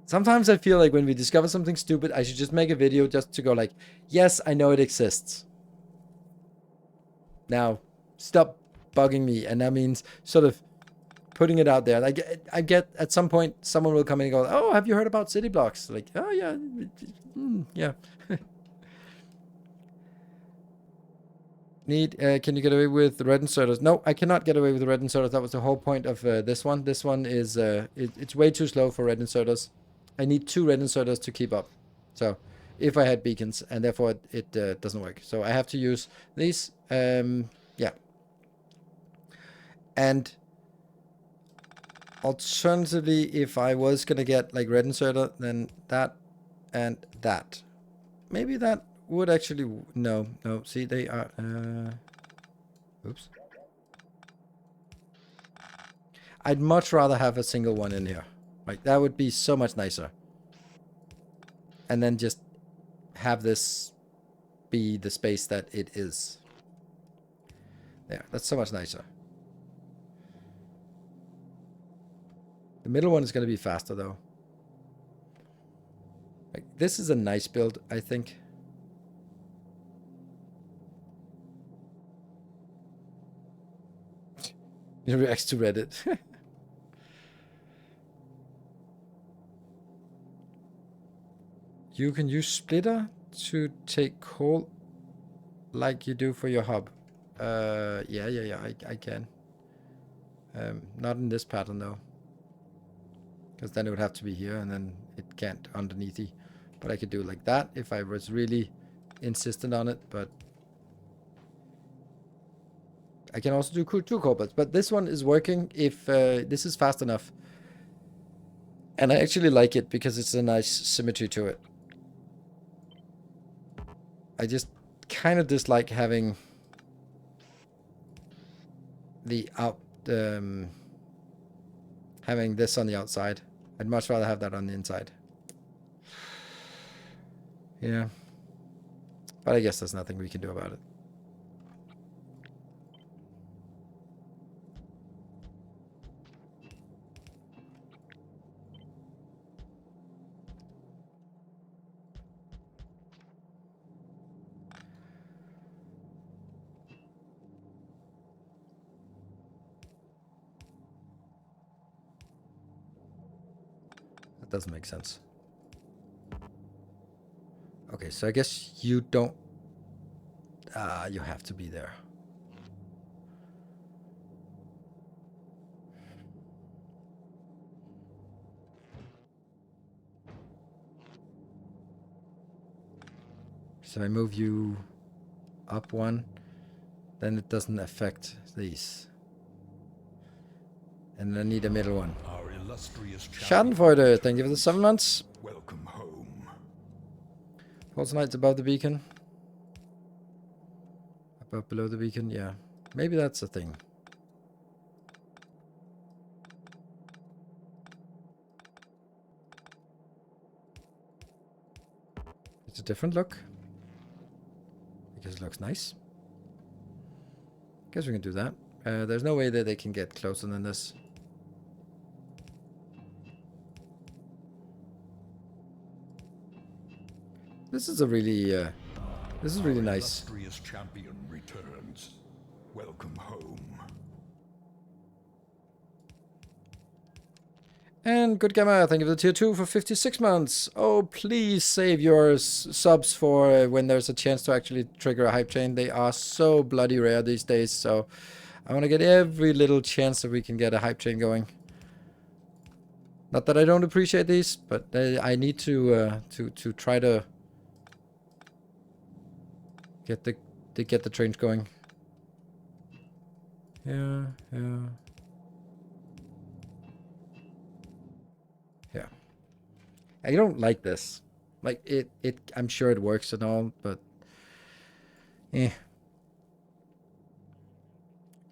sometimes I feel like when we discover something stupid, I should just make a video just to go like, yes, I know it exists. Now, stop bugging me. And that means sort of putting it out there. Like, I get at some point, someone will come in and go, oh, have you heard about city blocks? Like, oh, yeah. Yeah. Can you get away with red inserters? No, I cannot get away with red inserters. That was the whole point of this one. This one is, it's way too slow for red inserters. I need 2 red inserters to keep up. So, if I had beacons, and therefore it doesn't work. So I have to use these. Yeah. And alternatively, if I was gonna get like red inserter, then that and that. Maybe that would actually, no. See, they are, oops. I'd much rather have a single one in here. Like, that would be so much nicer. and then just have this be the space that it is. There, that's so much nicer. The middle one is going to be faster though. Like, this is a nice build, I think. It reacts to Reddit. You can use splitter to take coal like you do for your hub. Yeah, I can. Not in this pattern though. Because then it would have to be here and then it can't underneath it. But I could do it like that if I was really insistent on it. But I can also do two cobalts. But this one is working if this is fast enough. And I actually like it because it's a nice symmetry to it. I just kind of dislike having the having this on the outside. I'd much rather have that on the inside. Yeah. But I guess there's nothing we can do about it. That doesn't make sense. Okay, so I guess you don't... you have to be there. So I move you up one, then it doesn't affect these. And I need a middle one. Schadenfreude, thank you for the 7 months. Welcome home. Pulse Knight's above the beacon. Above below the beacon, yeah. Maybe that's a thing. It's a different look. Because it looks nice. Guess we can do that. There's no way that they can get closer than this. This is a really, this is really nice. Illustrious champion returns. Welcome home. And Good Gamma, thank you for the tier 2 for 56 months. Oh, please save your subs for when there's a chance to actually trigger a hype chain. They are so bloody rare these days, so I want to get every little chance that we can get a hype chain going. Not that I don't appreciate these, but I need to try to get the trains going. Yeah. I don't like this. Like it I'm sure it works and all, but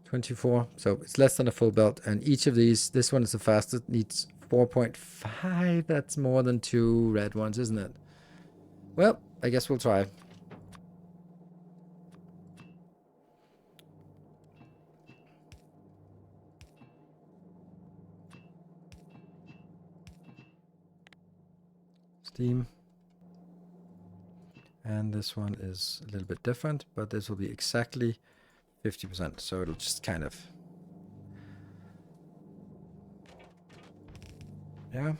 24. So it's less than a full belt, and each of these, this one is the fastest, needs 4.5. That's more than 2 red ones, isn't it? Well, I guess we'll try. Steam. And this one is a little bit different, but this will be exactly 50%. So it'll just kind of... Yeah.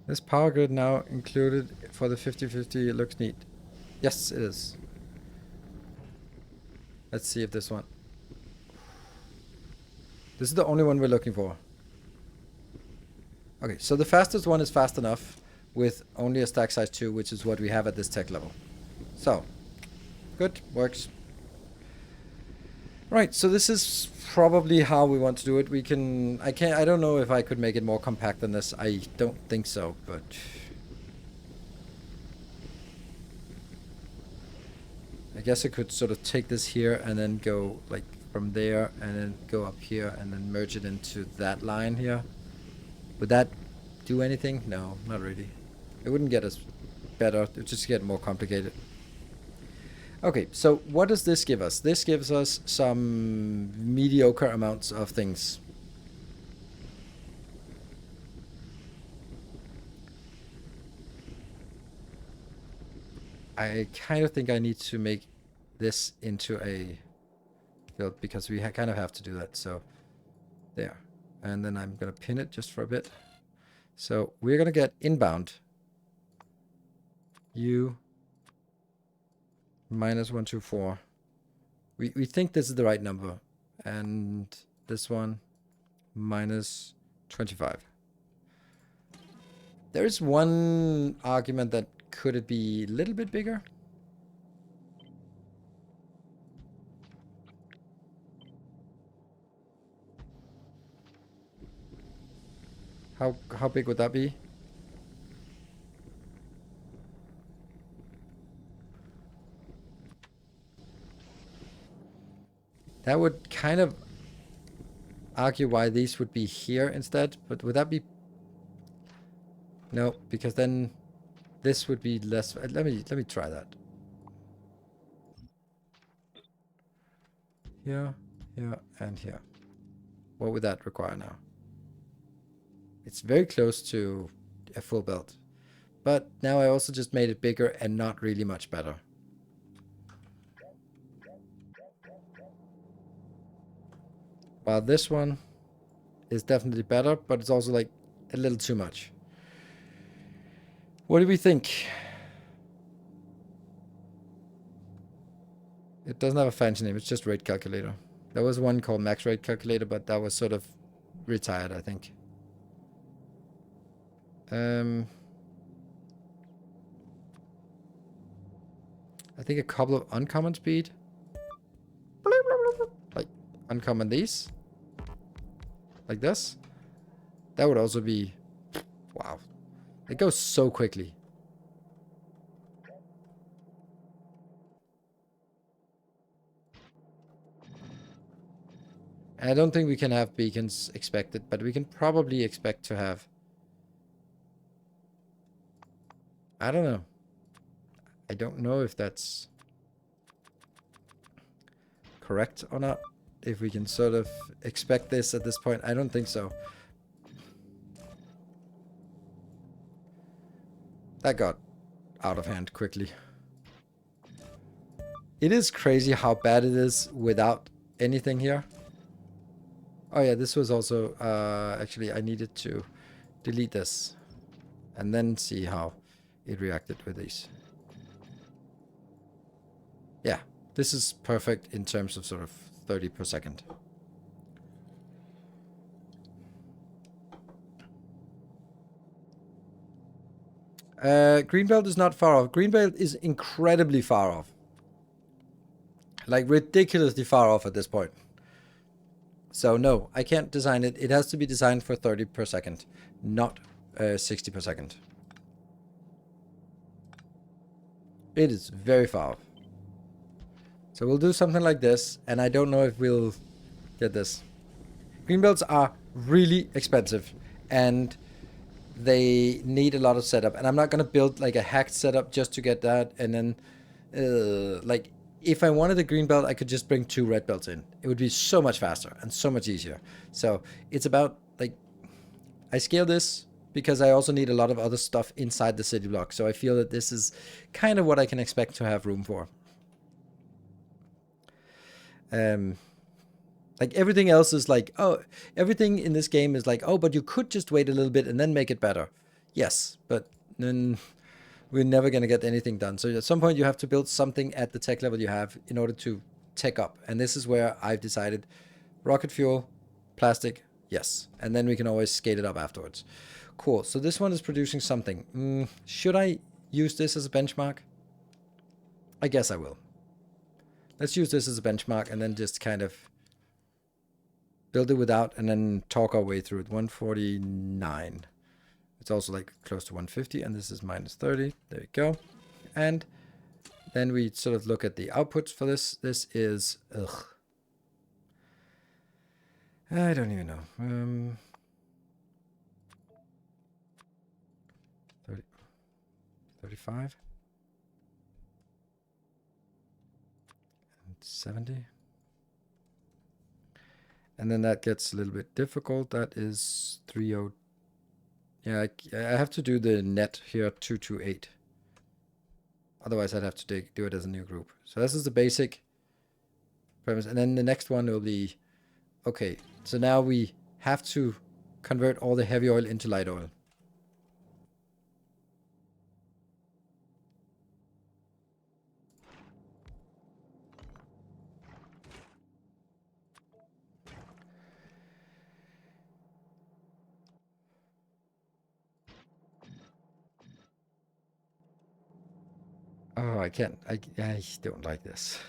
This power grid now included for the 50-50 looks neat. Yes, it is. Let's see if this one... This is the only one we're looking for. Okay, so the fastest one is fast enough with only a stack size 2, which is what we have at this tech level. So, good, works. Right, so this is probably how we want to do it. We can, I don't know if I could make it more compact than this. I don't think so, but... I guess I could sort of take this here and then go like from there and then go up here and then merge it into that line here. Would that do anything? No, not really. It wouldn't get us better. It would just get more complicated. Okay, so what does this give us? This gives us some mediocre amounts of things. I kind of think I need to make this into a build because we kind of have to do that. So there. And then I'm going to pin it just for a bit. So we're going to get inbound U minus 124. We think this is the right number. And this one minus 25. There is one argument that could it be a little bit bigger? How big would that be? That would kind of argue why these would be here instead, but would that be... No, because then this would be less... Let me try that. Here, here, and here. What would that require now? It's very close to a full belt. But now I also just made it bigger and not really much better. While this one is definitely better, but it's also like a little too much. What do we think? It doesn't have a fancy name, it's just rate calculator. There was one called max rate calculator, but that was sort of retired, I think. I think a couple of uncommon speed. Like uncommon these. Like this. That would also be... Wow. It goes so quickly. And I don't think we can have beacons expected, but we can probably expect to have... I don't know. I don't know if that's correct or not. If we can sort of expect this at this point. I don't think so. That got out of hand quickly. It is crazy how bad it is without anything here. Oh yeah, this was also... actually, I needed to delete this. And then see how it reacted with these. Yeah, this is perfect in terms of sort of 30 per second. Greenbelt is not far off. Greenbelt is incredibly far off. Like ridiculously far off at this point. So no, I can't design it. It has to be designed for 30 per second, not 60 per second. It is very far off. So we'll do something like this, and I don't know if we'll get this. Greenbelts are really expensive, and they need a lot of setup. And I'm not going to build like a hacked setup just to get that. And then, like, if I wanted a green belt, I could just bring 2 red belts in. It would be so much faster and so much easier. So it's about, like, I scale this because I also need a lot of other stuff inside the city block. So I feel that this is kind of what I can expect to have room for. Like everything else is like, oh, everything in this game is like, oh, but you could just wait a little bit and then make it better. Yes, but then we're never going to get anything done. So at some point you have to build something at the tech level you have in order to tech up. And this is where I've decided rocket fuel, plastic, yes. And then we can always scale it up afterwards. Cool. So this one is producing something. Should I use this as a benchmark? I guess I will. Let's use this as a benchmark and then just kind of build it without and then talk our way through it. 149. It's also like close to 150 and this is minus 30. There you go. And then we sort of look at the outputs for this. This is, I don't even know. 30, 35 and 70. And then that gets a little bit difficult. That is 30. Yeah, I have to do the net here 228. Otherwise, I'd have to do it as a new group. So this is the basic premise. And then the next one will be, okay, so now we have to convert all the heavy oil into light oil. Oh, I can't. I don't like this.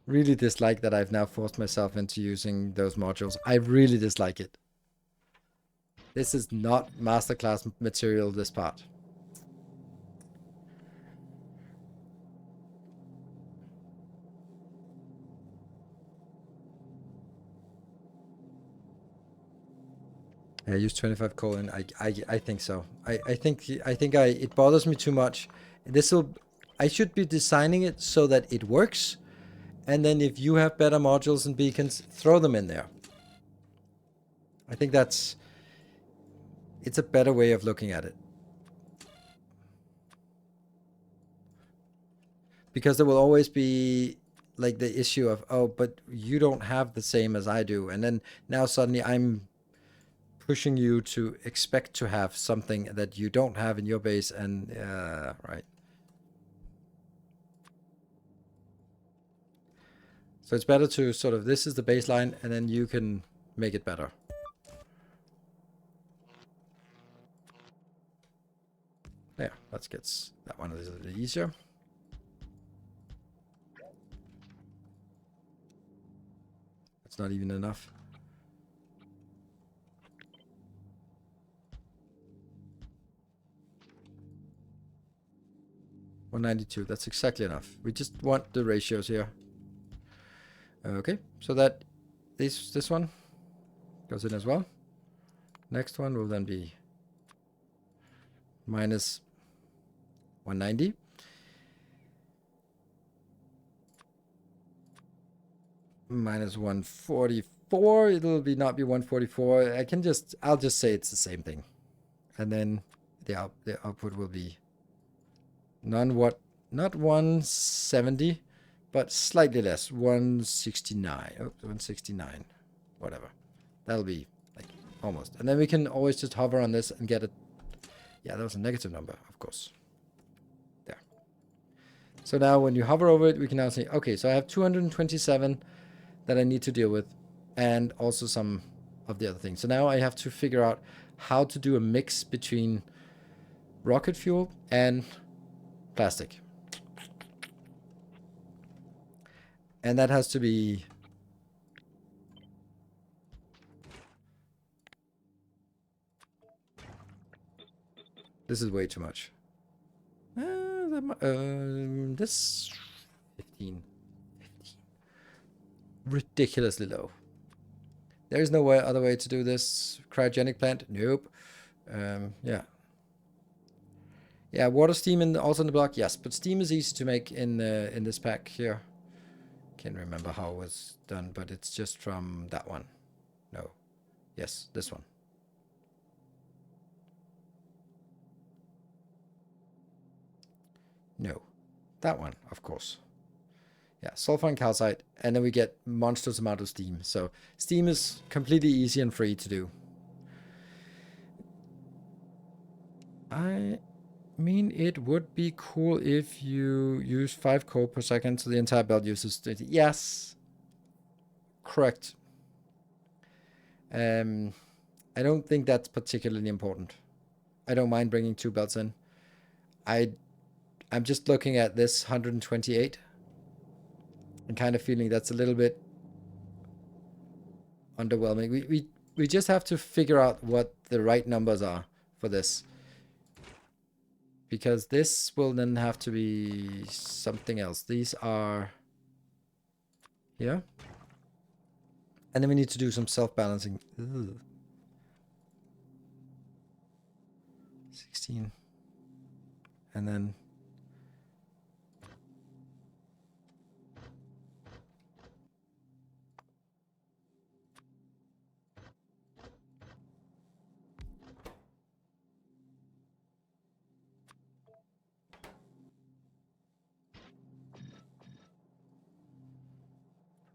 Really dislike that I've now forced myself into using those modules. I really dislike it. This is not masterclass material, this part. I use 25 colon. I think so. I think it bothers me too much. I should be designing it so that it works, and then if you have better modules and beacons, throw them in there. I think it's a better way of looking at it. Because there will always be like the issue of, oh, but you don't have the same as I do, and then now suddenly I'm pushing you to expect to have something that you don't have in your base, and right. So it's better to sort of, this is the baseline, and then you can make it better. There, that gets that one a little bit easier. It's not even enough. $192, that's exactly enough. We just want the ratios here. Okay, so that this one goes in as well. Next one will then be minus 190. Minus 144. It'll not be 144. I'll just say it's the same thing. And then the output will be not 170, but slightly less, 169. Oh, 169, whatever. That'll be like almost. And then we can always just hover on this and get it. Yeah, that was a negative number, of course. There. So now when you hover over it, we can now say, okay, so I have 227 that I need to deal with, and also some of the other things. So now I have to figure out how to do a mix between rocket fuel and plastic. And that has to be this is way too much. This 15. Ridiculously low. There is no other way to do this. Cryogenic plant? Nope. Yeah. Yeah, water, steam, and also in the block. Yes, but steam is easy to make in this pack here. Can't remember how it was done, but it's just from that one. No. Yes, this one. No. That one, of course. Yeah, sulfur and calcite, and then we get monstrous amount of steam. So steam is completely easy and free to do. I mean, it would be cool if you use 5 core per second, so the entire belt uses 30. Yes. Correct. I don't think that's particularly important. I don't mind bringing 2 belts in. I'm just looking at this 128 and kind of feeling that's a little bit underwhelming. We just have to figure out what the right numbers are for this. Because this will then have to be something else. These are here. And then we need to do some self-balancing. 16. And then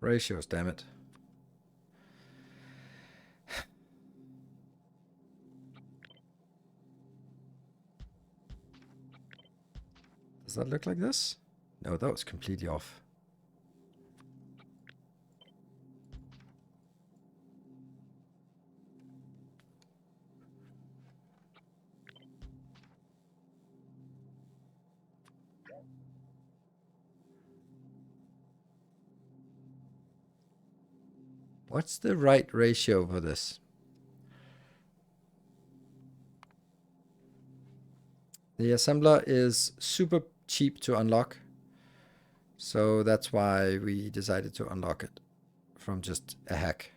ratios, damn it. Does that look like this? No, that was completely off. What's the right ratio for this? The assembler is super cheap to unlock. So that's why we decided to unlock it from just a hack.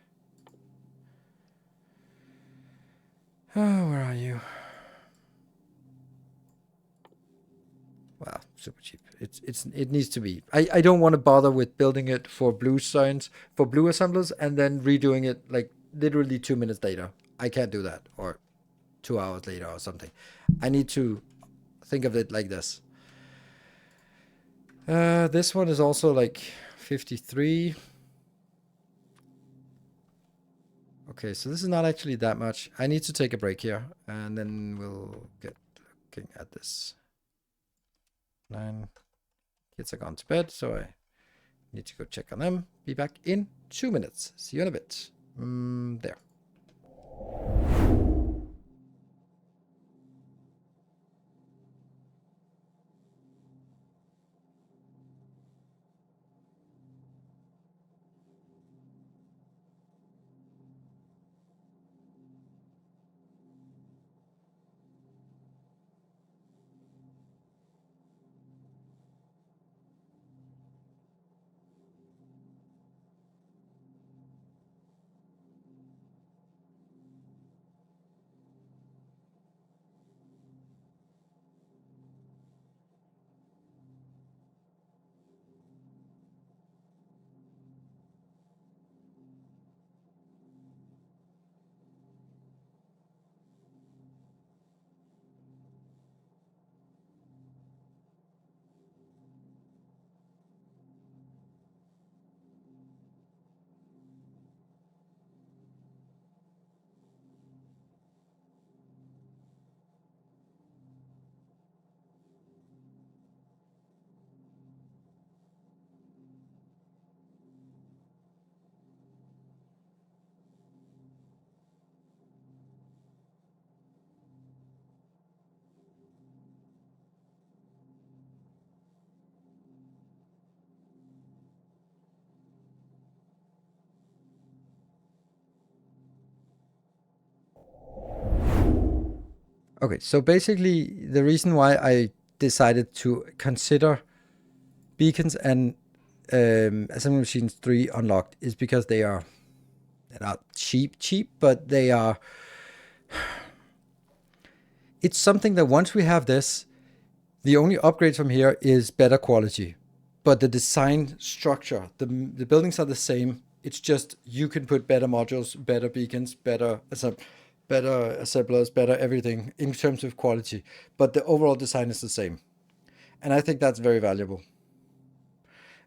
Oh, where are you? Well, super cheap. It needs to be. I don't want to bother with building it for blue signs, for blue assemblers, and then redoing it like literally 2 minutes later. I can't do that, or 2 hours later or something. I need to think of it like this. This one is also like 53. Okay, so this is not actually that much. I need to take a break here, and then we'll get looking at this. 9 kids are gone to bed, so I need to go check on them. Be back in 2 minutes. See you in a bit. There. Okay, so basically the reason why I decided to consider beacons and assembly machines 3 unlocked is because they're not cheap, but they are. It's something that once we have this, the only upgrade from here is better quality. But the design structure, the buildings are the same. It's just you can put better modules, better beacons, better assemblers, better everything in terms of quality. But the overall design is the same. And I think that's very valuable.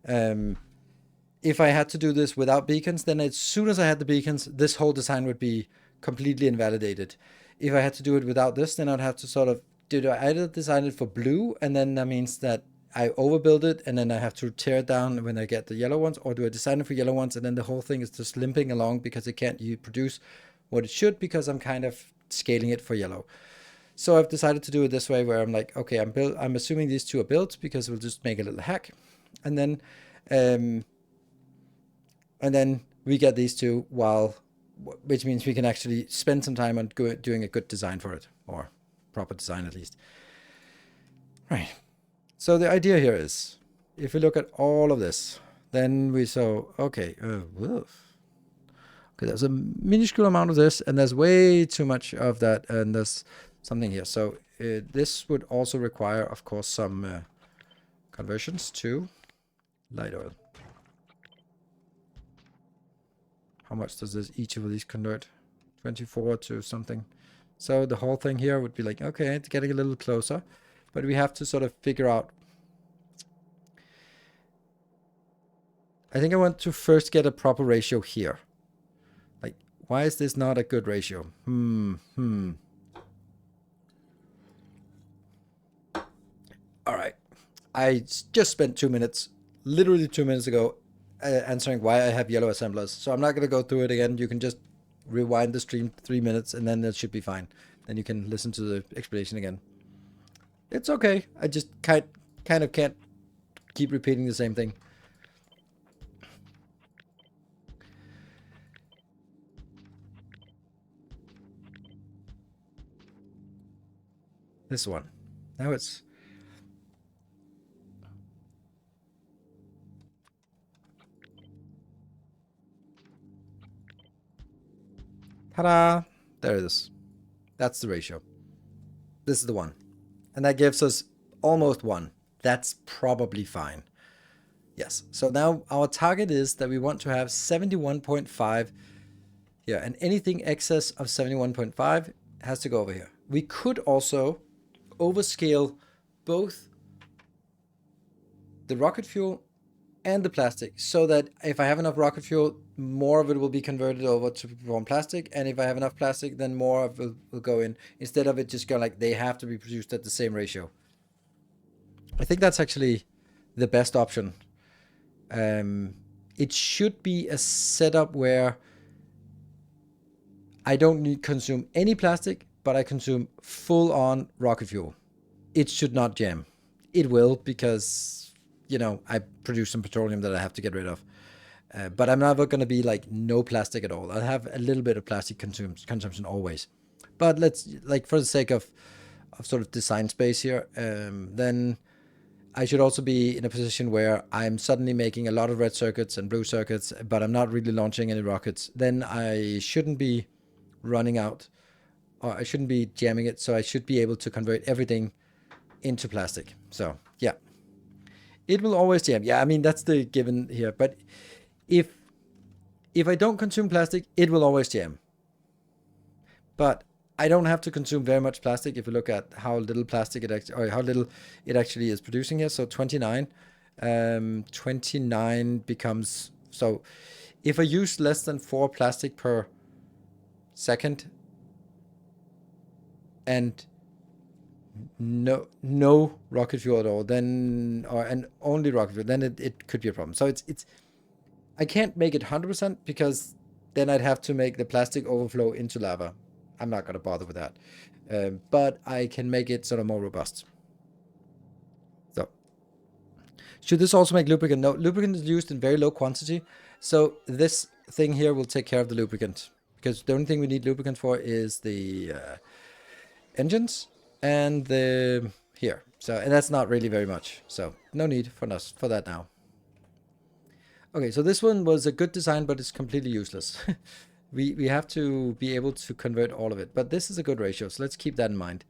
If I had to do this without beacons, then as soon as I had the beacons, this whole design would be completely invalidated. If I had to do it without this, then I'd have to sort of do I either design it for blue, and then that means that I overbuild it, and then I have to tear it down when I get the yellow ones, or do I design it for yellow ones, and then the whole thing is just limping along because it can't produce what it should because I'm kind of scaling it for yellow. So I've decided to do it this way, where I'm like, okay, I'm assuming these 2 are built because we'll just make a little hack, and then we get these 2 which means we can actually spend some time on doing a good design for it, or proper design at least. Right. So the idea here is, if we look at all of this, then we okay, Okay, there's a minuscule amount of this, and there's way too much of that, and there's something here. So this would also require, of course, some conversions to light oil. How much does each of these convert? 24 to something. So the whole thing here would be like, okay, it's getting a little closer, but we have to sort of figure out. I think I want to first get a proper ratio here. Like, why is this not a good ratio? All right. I just spent 2 minutes, literally 2 minutes ago, answering why I have yellow assemblers. So I'm not going to go through it again. You can just rewind the stream 3 minutes and then it should be fine. Then you can listen to the explanation again. It's okay. I just kind of can't keep repeating the same thing. This one. Now it's... Ta-da! There it is. That's the ratio. This is the one. And that gives us almost 1. That's probably fine. Yes. So now our target is that we want to have 71.5 here. And anything excess of 71.5 has to go over here. We could also overscale both the rocket fuel and the plastic, so that if I have enough rocket fuel, more of it will be converted over to form plastic, and if I have enough plastic, then more of it will go in, instead of it just going like they have to be produced at the same ratio. I think that's actually the best option. It should be a setup where I don't need consume any plastic, but I consume full-on rocket fuel. It should not jam. It will, because, you know, I produce some petroleum that I have to get rid of. But I'm never going to be like no plastic at all. I'll have a little bit of plastic consumption always. But let's, like, for the sake of sort of design space here, then I should also be in a position where I'm suddenly making a lot of red circuits and blue circuits, but I'm not really launching any rockets. Then I shouldn't be running out, or I shouldn't be jamming it. So I should be able to convert everything into plastic. So yeah, it will always jam. Yeah, I mean, that's the given here. But if I don't consume plastic, it will always jam. But I don't have to consume very much plastic if you look at how little plastic it actually, or how little it actually is producing here. So 29, 29 becomes, so if I use less than 4 plastic per second and no rocket fuel at all, then, and only rocket fuel, then it could be a problem. So it's I can't make it 100% because then I'd have to make the plastic overflow into lava. I'm not going to bother with that. But I can make it sort of more robust. So, should this also make lubricant? No, lubricant is used in very low quantity. So this thing here will take care of the lubricant. Because the only thing we need lubricant for is the engines and the here. So, and that's not really very much. So no need for us for that now. Okay, so this one was a good design, but it's completely useless. We have to be able to convert all of it. But this is a good ratio, so let's keep that in mind.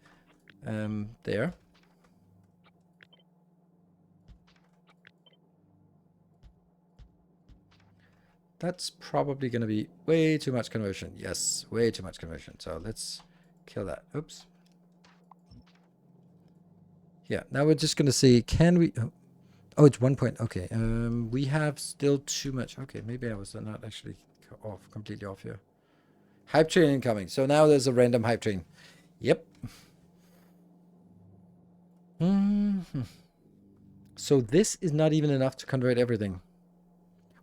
There. That's probably going to be way too much conversion. Yes, way too much conversion. So let's kill that. Oops. Yeah, now we're just going to see, can we... Oh, it's 1 point. Okay, we have still too much. Okay, maybe I was not actually completely off here. Hype train incoming. So now there's a random hype train. Yep. So this is not even enough to convert everything.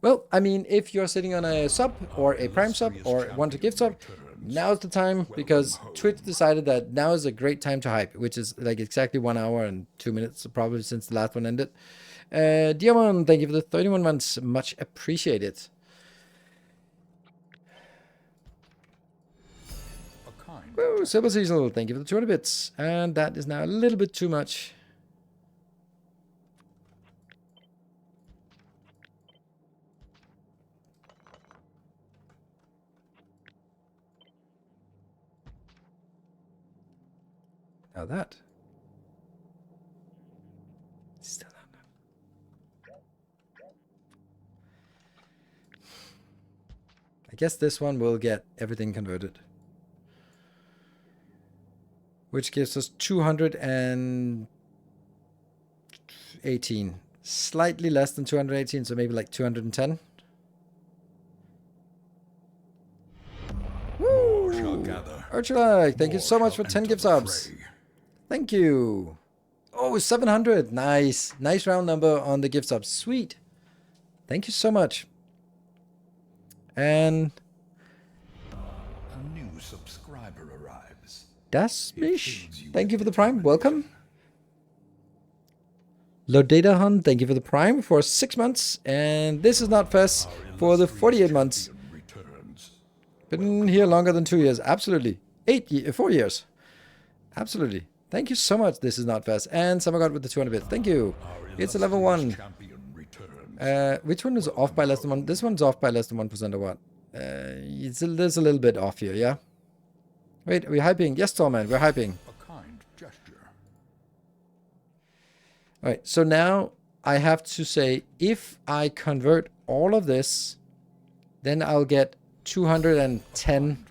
Well, I mean, if you're sitting on a sub or a prime sub or want to gift sub, now's the time, because Twitch decided that now is a great time to hype, which is like exactly 1 hour and 2 minutes, probably since the last one ended. Diamond, thank you for the 31 months. Much appreciated. Whoa, Silver Cecil, thank you for the 200 bits. And that is now a little bit too much. Now that. Still not. I guess this one will get everything converted. Which gives us 218. Slightly less than 218, so maybe like 210. More shall gather. Archulite, thank you More so much shall for 10 enter gift the subs. fray. Thank you. Oh, 700. Nice. Nice round number on the gift subs. Sweet. Thank you so much. And A new subscriber arrives. Dasmish, thank you for the prime. Welcome. Lodatahan, thank you for the prime for 6 months. And this is not Fess for the 48 months. Returns. Been here longer than 2 years. Absolutely. 4 years. Absolutely. Thank you so much. This is not Fess. And Samagot with the 200 bits. Thank you. It's a level 1. Which one is off by less than 1? This one's off by less than 1% or what? There's a little bit off here, yeah? Wait, are we hyping? Yes, Tallman, we're hyping. A kind gesture. Alright, so now I have to say, if I convert all of this, then I'll get 210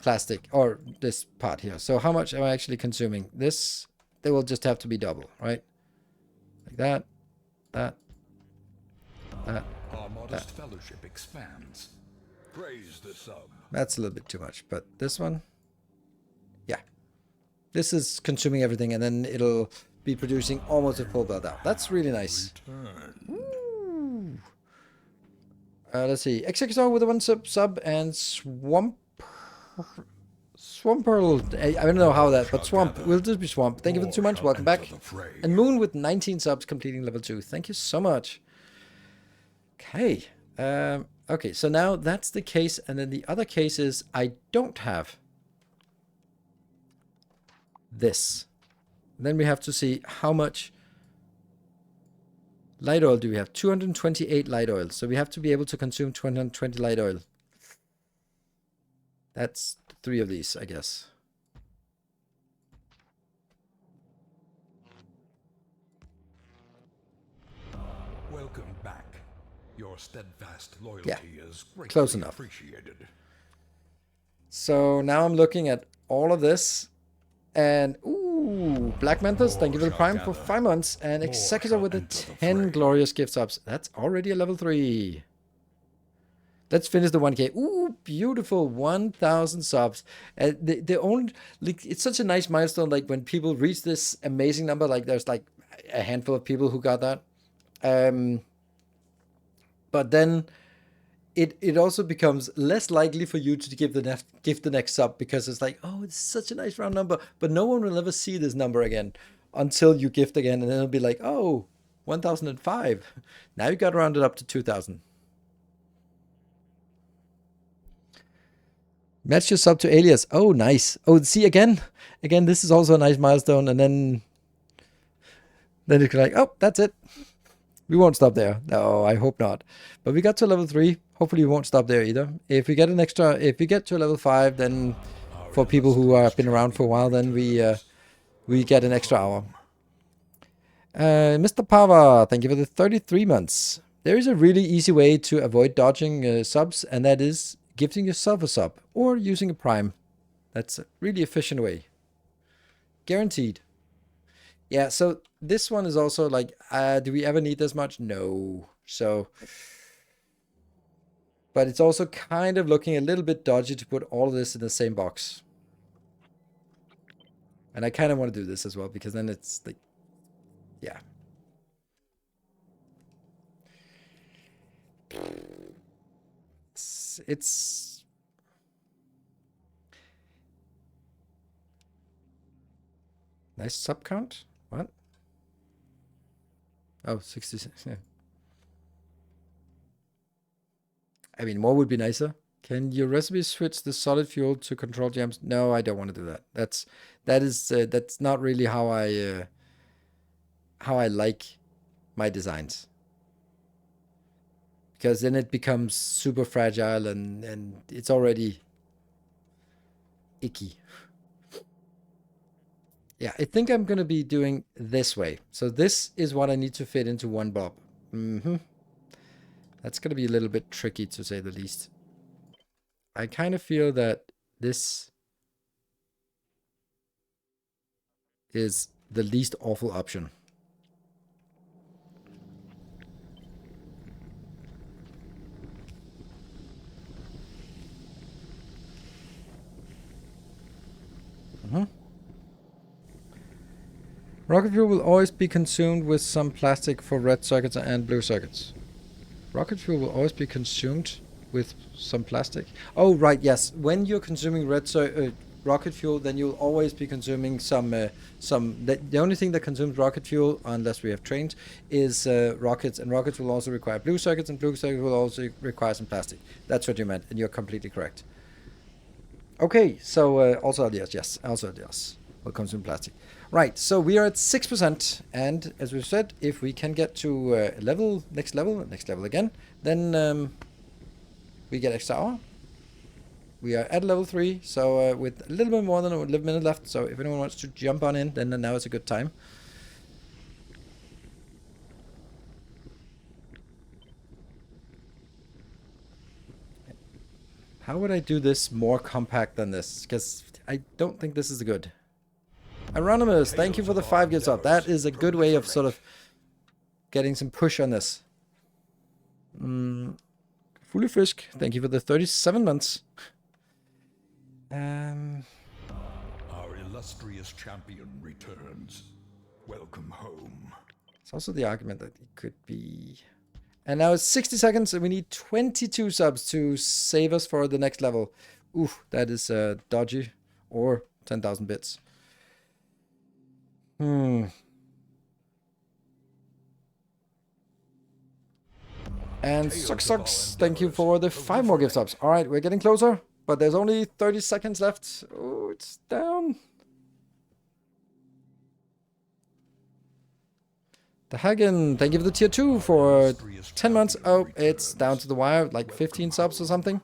plastic, or this part here. So how much am I actually consuming? This, they will just have to be double, right? Like that, that. Our modest fellowship expands. Praise the sub. That's a little bit too much, but this one, yeah. This is consuming everything, and then it'll be producing almost a full build out. That's really nice. Ooh. Let's see. Executor with a 1 sub and Swamperl. I don't know how that, but Swamp. We'll just be Swamp. Thank you for the 2 months. Welcome back. And Moon with 19 subs completing level 2. Thank you so much. Okay. Okay, so now that's the case, and then the other case is I don't have this. Then we have to see how much light oil do we have. 228 light oil. So we have to be able to consume 220 light oil. That's 3 of these, I guess. Welcome back. Your steadfast loyalty is greatly close enough. appreciated. So now I'm looking at all of this. And, ooh, Black Manthus, thank you for the prime for 5 months. And Executor with the 10 glorious gift subs. That's already a level 3. Let's finish the 1K. Ooh, beautiful. 1,000 subs. The only, like, it's such a nice milestone. Like, when people reach this amazing number, like, there's like a handful of people who got that. But then it also becomes less likely for you to give the next sub, because it's like, oh, it's such a nice round number, but no one will ever see this number again until you gift again, and then it'll be like, oh, 1,005. Now you got to round it up to 2,000. Match your sub to Alias. Oh, nice. Oh, see, again, this is also a nice milestone, and then it's like, oh, that's it. We won't stop there. No, I hope not. But we got to level 3. Hopefully we won't stop there either. If we get to level 5, then for people who have been around for a while, then we get an extra hour. Mr. Pava, thank you for the 33 months. There is a really easy way to avoid dodging subs, and that is gifting yourself a sub or using a prime. That's a really efficient way. Guaranteed. Yeah, so this one is also like, do we ever need this much? No. So, but it's also kind of looking a little bit dodgy to put all of this in the same box. And I kind of want to do this as well, because then it's like, yeah. It's nice sub count. What? Oh, 66. Yeah. I mean, more would be nicer. Can your recipe switch the solid fuel to control gems? No, I don't want to do that. That's not really how I like my designs. Because then it becomes super fragile, and it's already icky. Yeah, I think I'm going to be doing this way. So this is what I need to fit into one bob. That's going to be a little bit tricky, to say the least. I kind of feel that this is the least awful option. Rocket fuel will always be consumed with some plastic for red circuits and blue circuits. Rocket fuel will always be consumed with some plastic. Oh, right, yes. When you're consuming rocket fuel, then you'll always be consuming the only thing that consumes rocket fuel, unless we have trains, is rockets. And rockets will also require blue circuits, and blue circuits will also require some plastic. That's what you meant, and you're completely correct. Okay, so also LDS, yes. Also LDS will consume plastic. Right, so we are at 6%, and as we've said, if we can get to next level again, then we get extra hour. We are at level 3, so with a little bit more than a minute left, so if anyone wants to jump on in, then now is a good time. How would I do this more compact than this? Because I don't think this is good. Anonymous, thank you for the 5 gifts up. That is a good way of sort of getting some push on this. Fully Frisk, thank you for the 37 months. Our illustrious champion returns. Welcome home. It's also the argument that it could be... And now it's 60 seconds, and we need 22 subs to save us for the next level. Ooh, that is dodgy. Or 10,000 bits. And Sucks, thank you for the 5 more gift subs. Alright, we're getting closer, but there's only 30 seconds left. Oh, it's down. The Hagen, thank you for the tier 2 for 10 months. Oh, it's down to the wire, like 15 subs or something.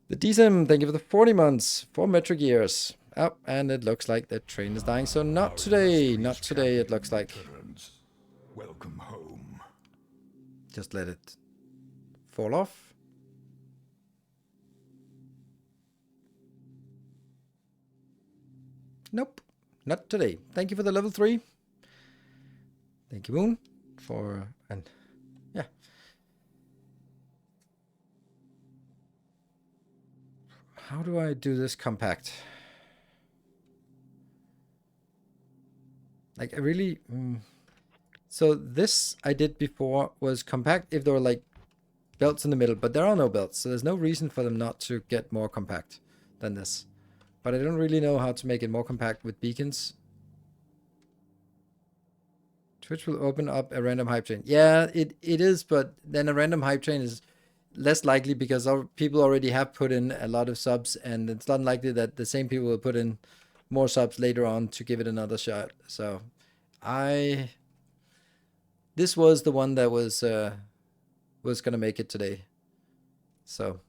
The DSIM, thank you for the 40 months, 4 metric years. Oh, and it looks like the train is dying, so not today. Not today, it looks like. Welcome home. Just let it fall off. Nope, not today. Thank you for the level 3. Thank you, Moon, for... and yeah. How do I do this compact? Like, I really... So this I did before was compact if there were like belts in the middle, but there are no belts, so there's no reason for them not to get more compact than this. But I don't really know how to make it more compact with beacons. Twitch will open up a random hype train. Yeah, it is, but then a random hype train is less likely because our people already have put in a lot of subs, and it's unlikely that the same people will put in more subs later on to give it another shot. So this was the one that was gonna make it today. So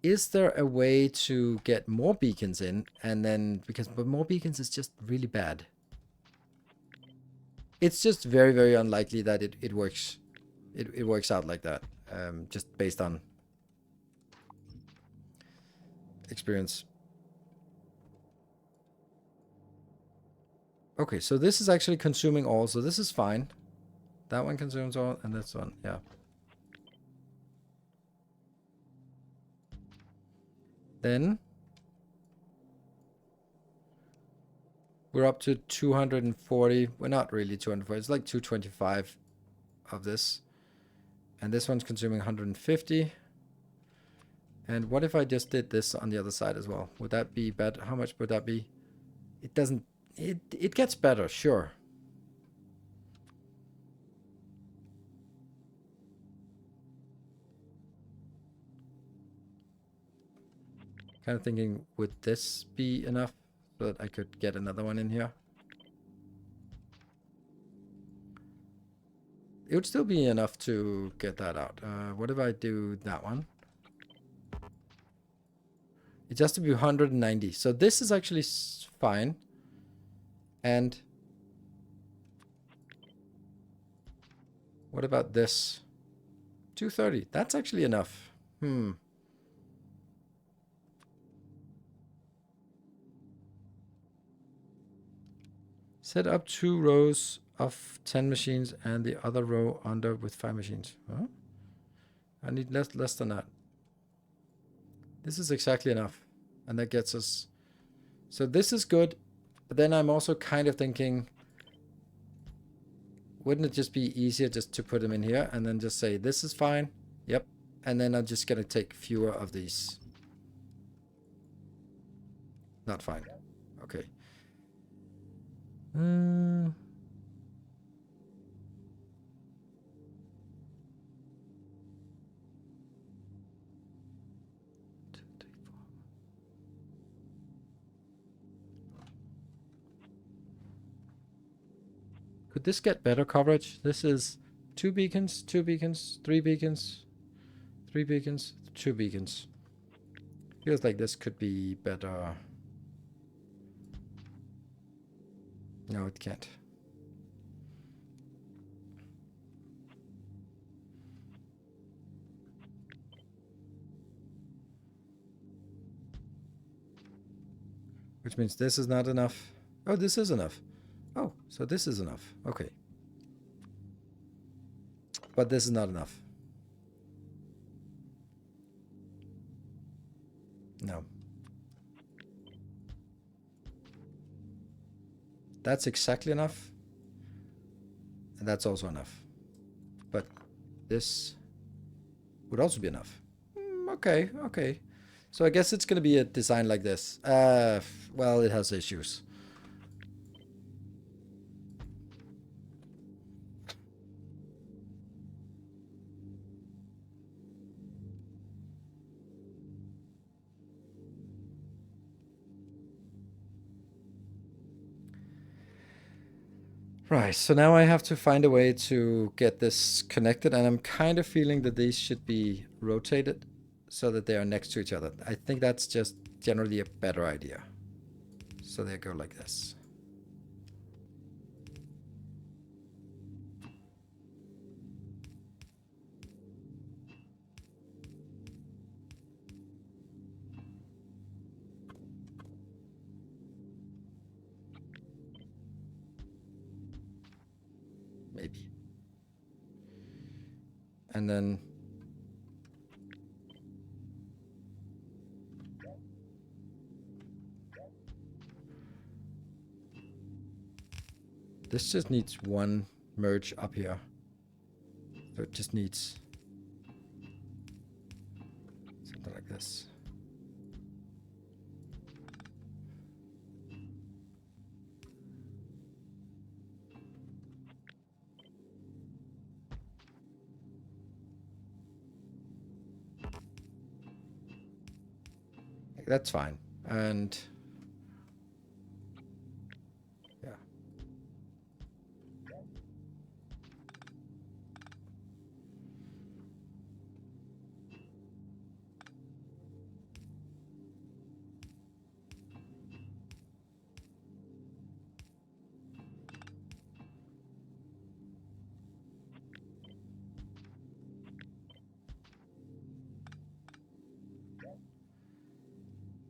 is there a way to get more beacons in, and then but more beacons is just really bad. It's just very, very unlikely that it works. It works out like that, just based on experience. Okay, so this is actually consuming all, so this is fine. That one consumes all, and this one, yeah. Then we're up to 240. We're not really 240. It's like 225 of this. And this one's consuming 150. And what if I just did this on the other side as well? Would that be better? How much would that be? It doesn't... It gets better, sure. Kind of thinking, would this be enough so that I could get another one in here? It would still be enough to get that out. What if I do that one? It has to be 190. So this is actually fine. And what about this? 230. That's actually enough. Set up 2 rows of 10 machines and the other row under with 5 machines. Huh? I need less than that. This is exactly enough. And that gets us... So this is good. But then I'm also kind of thinking... Wouldn't it just be easier just to put them in here and then just say, this is fine? Yep. And then I'm just going to take fewer of these. Not fine. Okay. Could this get better coverage? This is 2 beacons, 2 beacons, 3 beacons, 3 beacons, 2 beacons. Feels like this could be better. No, it can't. Which means this is not enough. Oh, this is enough. Oh, so this is enough. Okay. But this is not enough. No. That's exactly enough. And that's also enough. But this would also be enough. Okay, okay. So I guess it's going to be a design like this. Well, it has issues. Right, so now I have to find a way to get this connected, and I'm kind of feeling that these should be rotated so that they are next to each other. I think that's just generally a better idea. So they go like this. Maybe. And then this just needs one merge up here. So it just needs something like this. That's fine. And yeah.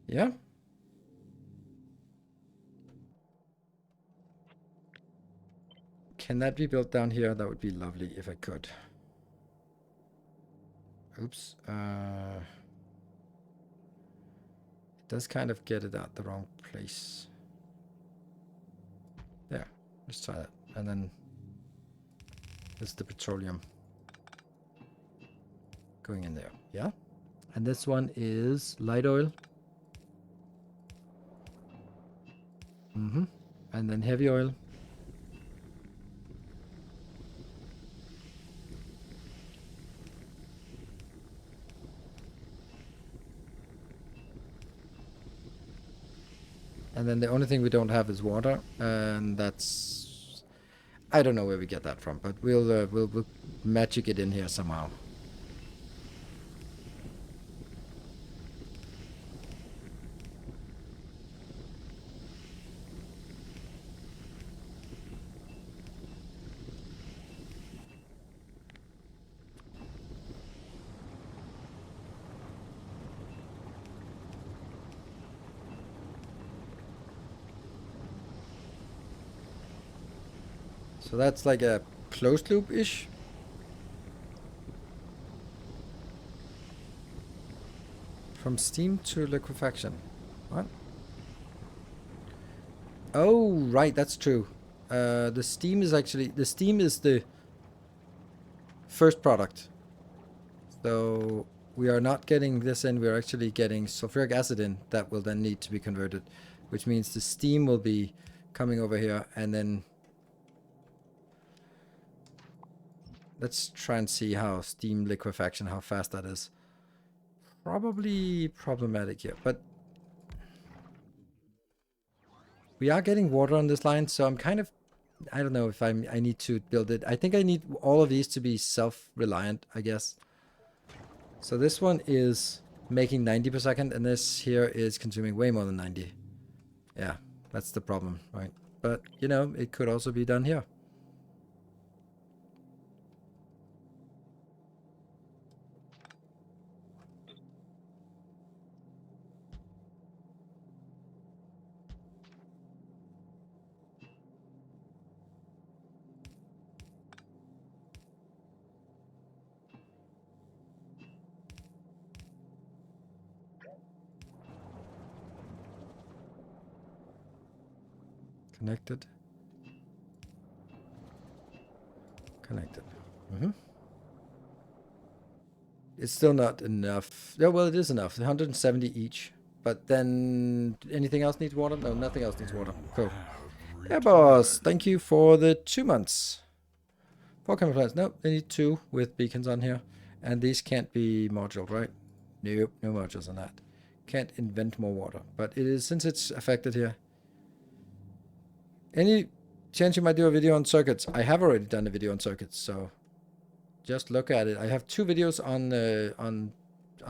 Yeah. Can that be built down here? That would be lovely if I could. Oops. It does kind of get it out the wrong place. There. Let's try that. And then this is the petroleum going in there. Yeah. And this one is light oil. And then heavy oil. And then the only thing we don't have is water, and that's... I don't know where we get that from, but we'll magic it in here somehow. So that's like a closed loop-ish. From steam to liquefaction. What? Oh, right, that's true. The steam is the first product. So we are not getting this in, we are actually getting sulfuric acid in that will then need to be converted, which means the steam will be coming over here, and then let's try and see how steam liquefaction, how fast that is. Probably problematic here, but we are getting water on this line, so I'm kind of, I don't know if I need to build it. I think I need all of these to be self-reliant, I guess. So this one is making 90 per second, and this here is consuming way more than 90. Yeah, that's the problem, right? But, you know, it could also be done here. Connected. Connected. It's still not enough. Yeah, well, it is enough. 170 each. But then anything else needs water? No, nothing else needs water. Cool. Yeah, boss. Thank you for the 2 months. 4 chemical plants. No, they need 2 with beacons on here. And these can't be moduled, right? Nope, no modules on that. Can't invent more water. But it is, since it's affected here. Any chance you might do a video on circuits? I have already done a video on circuits, so just look at it. I have 2 videos on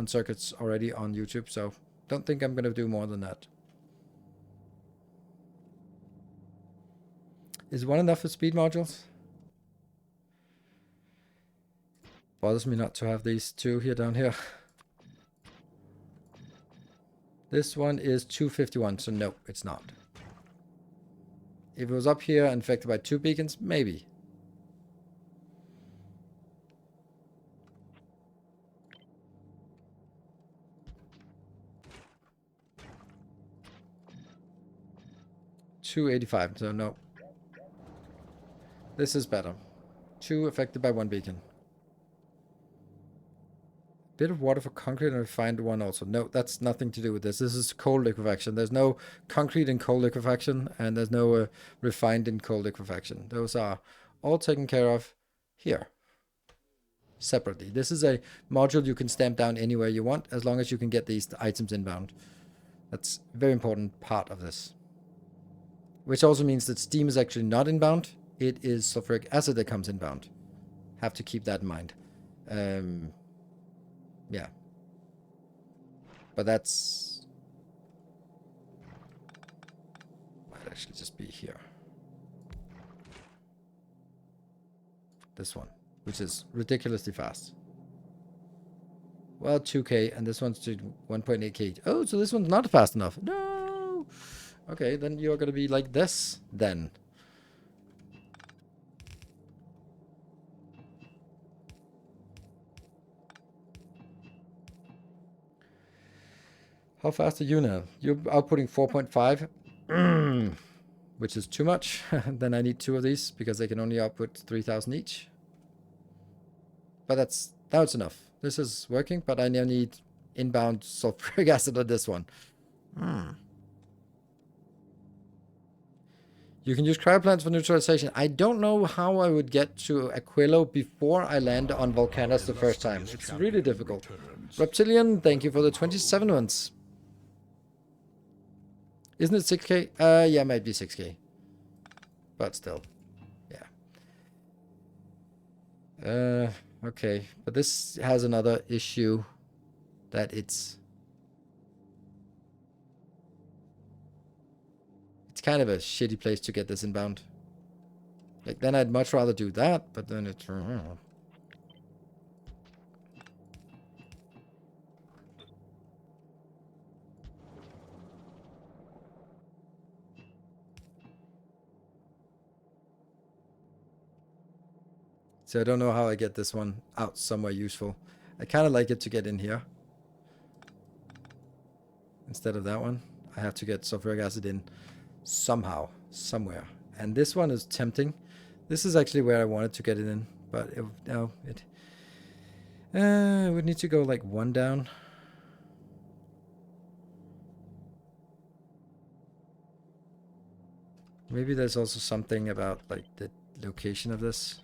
circuits already on YouTube, so don't think I'm gonna do more than that. Is 1 enough for speed modules? Bothers me not to have these 2 here down here. This one is 251, so no, it's not. If it was up here and affected by 2 beacons, maybe. $285, so no. This is better. 2 affected by 1 beacon. Bit of water for concrete and refined one also. No, that's nothing to do with this. This is cold liquefaction. There's no concrete in cold liquefaction, and there's no refined in cold liquefaction. Those are all taken care of here, separately. This is a module you can stamp down anywhere you want, as long as you can get these items inbound. That's a very important part of this. Which also means that steam is actually not inbound. It is sulfuric acid that comes inbound. Have to keep that in mind. Yeah. But that's... might actually just be here. This one, which is ridiculously fast. Well, 2K, and this one's to 1.8K. Oh, so this one's not fast enough. No! Okay, then you're gonna be like this, then. How fast are you now? You're outputting 4.5, which is too much. Then I need 2 of these because they can only output 3,000 each. But now it's enough. This is working, but I now need inbound sulfuric acid on this one. You can use cryoplants for neutralization. I don't know how I would get to Aquilo before I land on Volcanus the first time. It's really difficult. Reptilian, thank you for the 27 months. Isn't it 6K? Yeah, it might be 6K. But still. Yeah. Okay. But this has another issue that it's kind of a shitty place to get this inbound. Like, then I'd much rather do that, but then it's... So I don't know how I get this one out somewhere useful. I kind of like it to get in here. Instead of that one, I have to get sulfuric acid in somehow, somewhere. And this one is tempting. This is actually where I wanted to get it in, but no, it would need to go like one down. Maybe there's also something about like the location of this.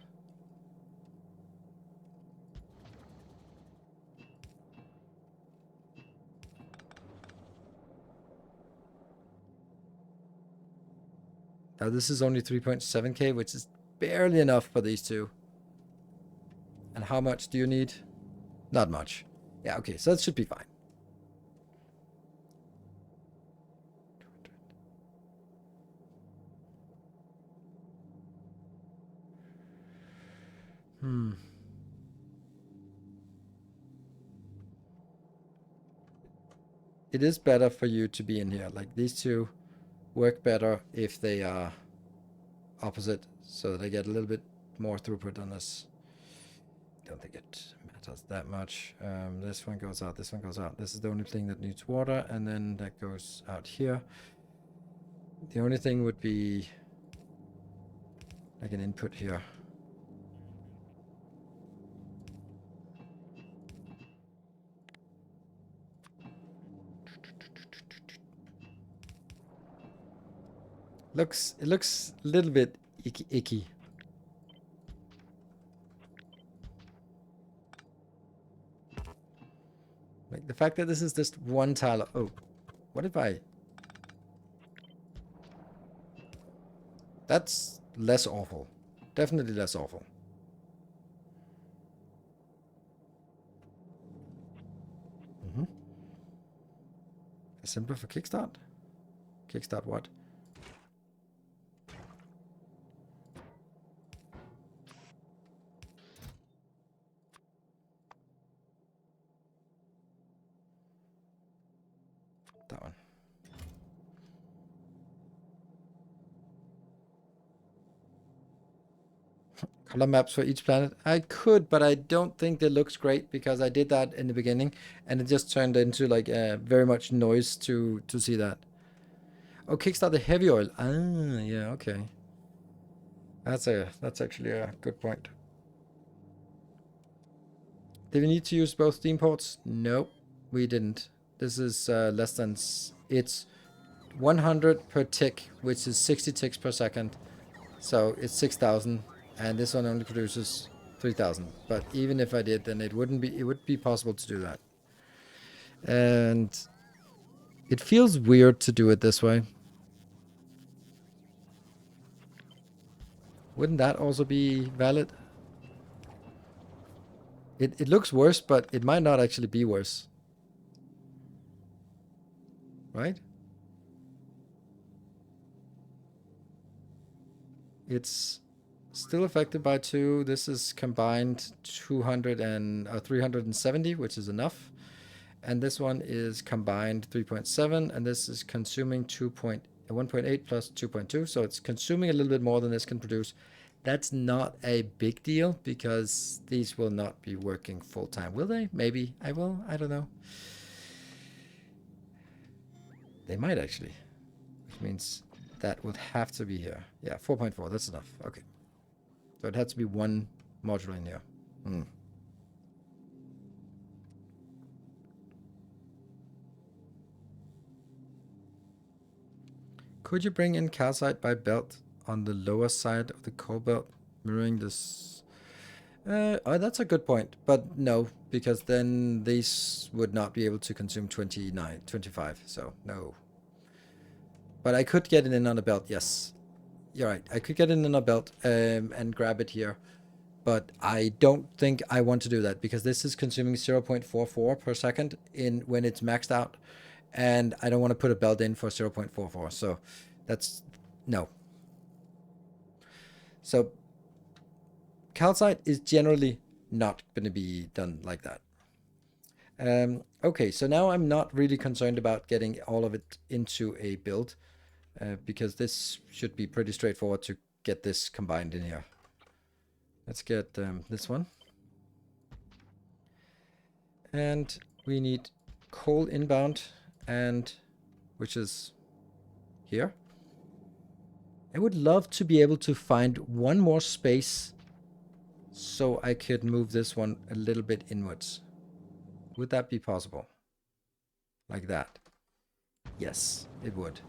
Now this is only 3.7k, which is barely enough for these two. And how much do you need? Not much. Yeah, okay, so that should be fine. It is better for you to be in here. Like these two work better if they are opposite, so they get a little bit more throughput on this. Don't think it matters that much. This one goes out, this one goes out. This is the only thing that needs water, and then that goes out here. The only thing would be like an input here. It looks a little bit icky. Like the fact that this is just one tile. Oh, what if I... That's less awful. Definitely less awful. Assembler for kickstart? Kickstart what? That one. Color maps for each planet. I could, but I don't think that looks great because I did that in the beginning and it just turned into like very much noise to see that. Oh, kickstart the heavy oil. Ah, yeah, okay. That's actually a good point. Did we need to use both steam ports? Nope, we didn't. This is less than... It's 100 per tick, which is 60 ticks per second. So it's 6,000, and this one only produces 3,000. But even if I did, then it would be possible to do that. And it feels weird to do it this way. Wouldn't that also be valid? It looks worse, but it might not actually be worse. Right? It's still affected by 2. This is combined 200 and 370, which is enough. And this one is combined 3.7, and this is consuming 1.8 plus 2.2. So it's consuming a little bit more than this can produce. That's not a big deal because these will not be working full time. Will they? Maybe I will. I don't know. They might actually, which means that would have to be here. Yeah, 4.4. That's enough. Okay. So it has to be one module in here. Could you bring in calcite by belt on the lower side of the core belt, mirroring this? Oh, that's a good point. But no, because then these would not be able to consume 25. So no. But I could get it in on a belt. Yes, you're right. I could get it in on a belt and grab it here. But I don't think I want to do that because this is consuming 0.44 per second when it's maxed out. And I don't want to put a belt in for 0.44. So that's no. So calcite is generally not going to be done like that. Okay, so now I'm not really concerned about getting all of it into a build because this should be pretty straightforward to get this combined in here. Let's get this one. And we need coal inbound, and which is here. I would love to be able to find one more space so I could move this one a little bit inwards. Would that be possible? Like that? Yes, it would.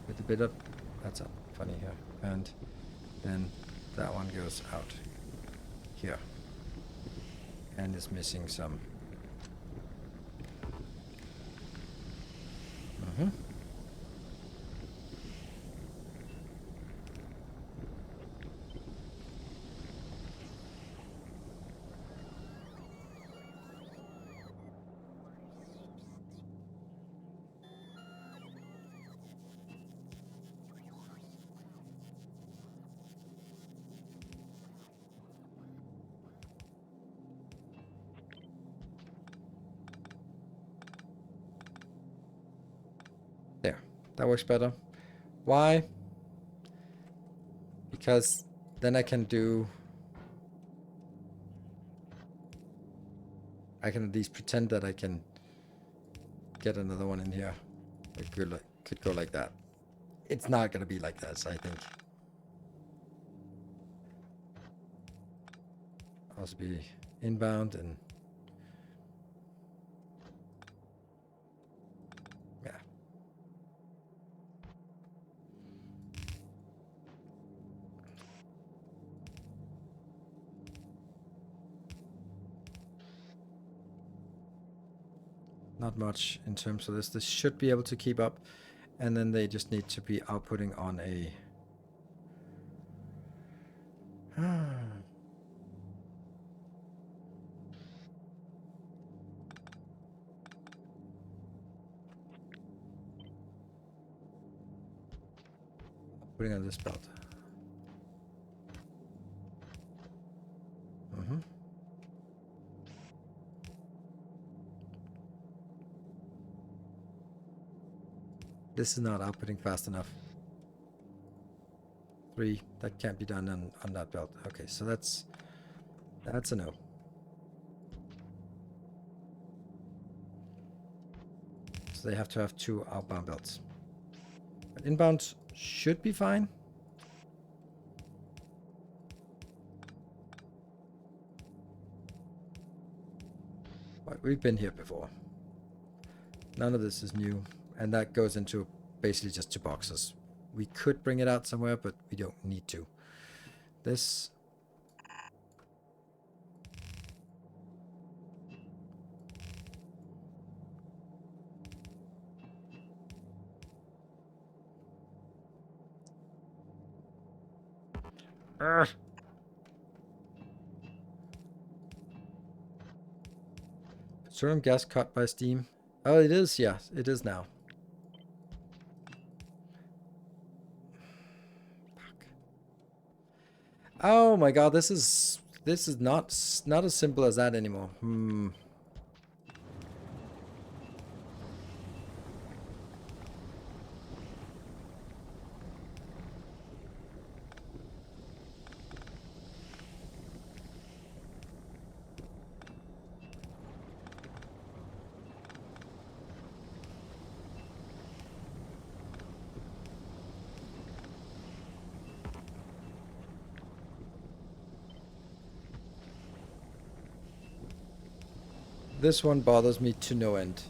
With a bit of... That's funny here. And then that one goes out here. And is missing some. There, that works better. Why? Because then I can at least pretend that I can get another one in here. It could go like that. It's not gonna be like this, I think. Also be inbound and yeah. Not much in terms of this. This should be able to keep up, and then they just need to be outputting on a putting on this belt. This is not outputting fast enough. 3, that can't be done on that belt. Okay, so that's a no. So they have to have 2 outbound belts. But inbound should be fine. But we've been here before. None of this is new. And that goes into basically just 2 boxes. We could bring it out somewhere, but we don't need to. This... Petroleum gas cut by steam. Oh, it is, yeah, it is now. Fuck. Oh my god, this is not as simple as that anymore. This one bothers me to no end.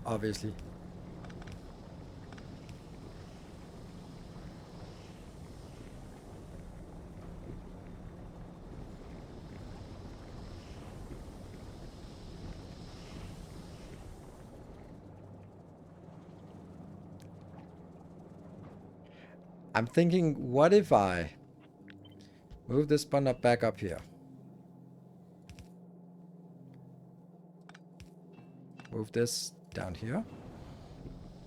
Obviously. I'm thinking, what if I move this button up back up here? Move this down here.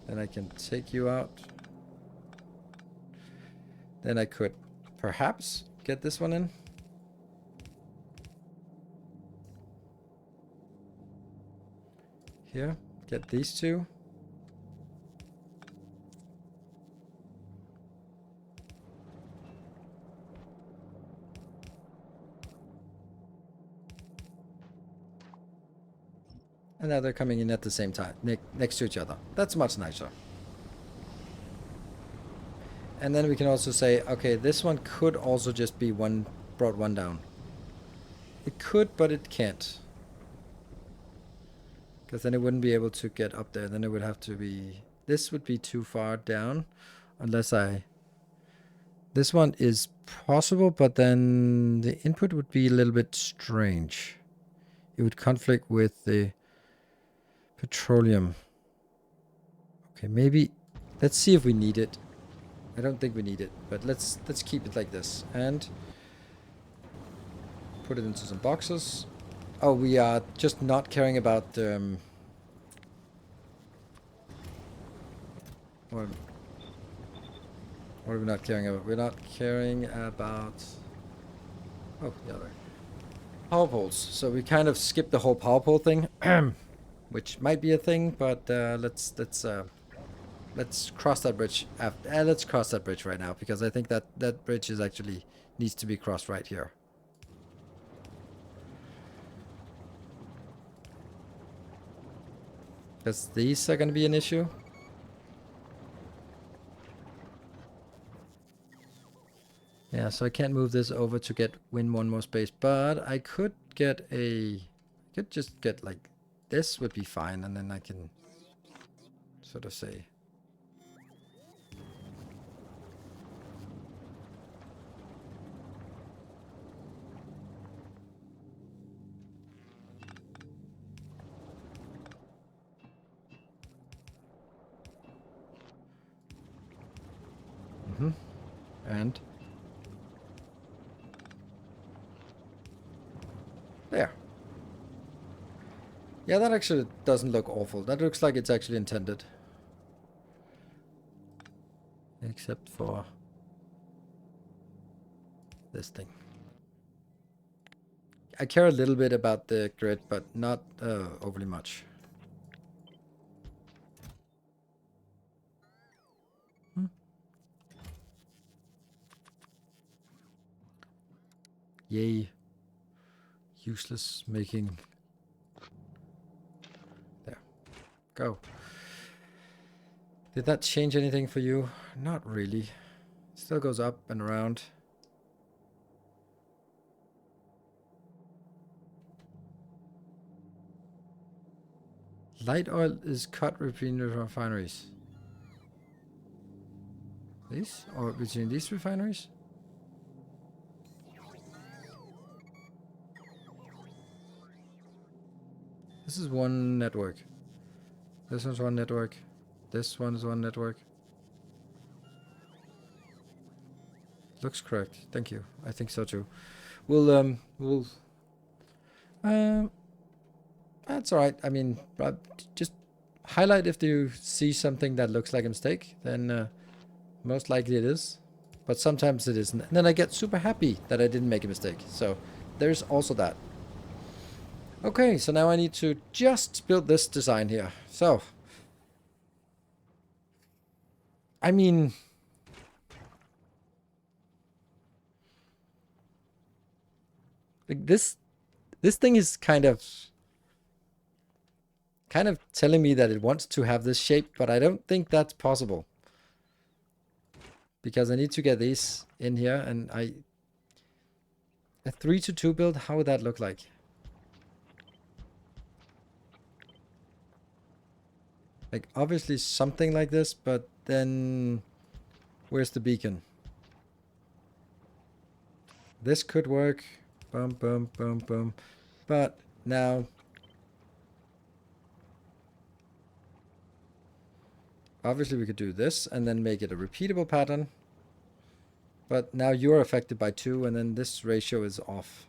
Then I can take you out. Then I could perhaps get this one in. Here, get these 2. And now they're coming in at the same time, next to each other. That's much nicer. And then we can also say, okay, this one could also just be brought one down. It could, but it can't. Because then it wouldn't be able to get up there. Then it would have to be... This would be too far down. Unless I... This one is possible, but then the input would be a little bit strange. It would conflict with the petroleum. Okay, maybe... Let's see if we need it. I don't think we need it, but let's keep it like this. And... put it into some boxes. Oh, we are just not caring about what are we not caring about? We're not caring about oh, the other way. Power poles. So we kind of skipped the whole power pole thing, which might be a thing, but let's cross that bridge. Let's cross that bridge right now, because I think that bridge is actually needs to be crossed right here. Because these are going to be an issue. Yeah, so I can't move this over to win one more space, but I could just get like this would be fine, and then I can sort of say. And there. Yeah, that actually doesn't look awful. That looks like it's actually intended. Except for this thing. I care a little bit about the grid, but not overly much. Yay. Useless making. There. Go. Did that change anything for you? Not really. Still goes up and around. Light oil is cut between the refineries. These? Or between these refineries? This is one network. This one's one network. This one's one network. Looks correct. Thank you. I think so too. We'll that's alright. I mean, just highlight if you see something that looks like a mistake, then most likely it is. But sometimes it isn't. And then I get super happy that I didn't make a mistake. So there's also that. Okay, so now I need to just build this design here. So, I mean, like this thing is kind of telling me that it wants to have this shape, but I don't think that's possible. Because I need to get these in here, and a 3-2 build, how would that look like? Like, obviously something like this, but then where's the beacon? This could work. Boom, boom, boom, boom. But now, obviously we could do this and then make it a repeatable pattern. But now you're affected by 2, and then this ratio is off.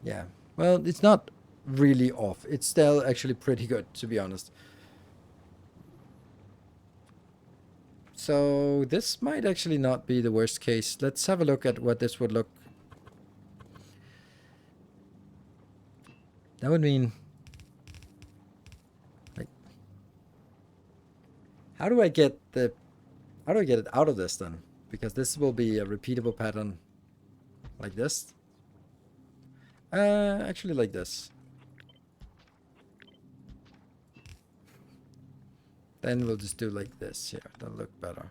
Yeah. Well, it's not really off. It's still actually pretty good, to be honest. So this might actually not be the worst case. Let's have a look at what this would look. That would mean, like, how do I get it out of this then? Because this will be a repeatable pattern like this. Actually like this. Then we'll just do like this here. That'll look better.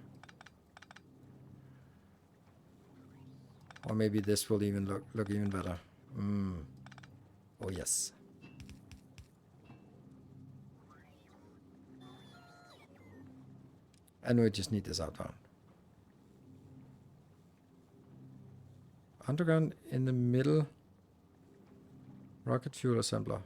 Or maybe this will even look even better. Oh yes. And we just need this outbound. Underground in the middle. Rocket fuel assembler.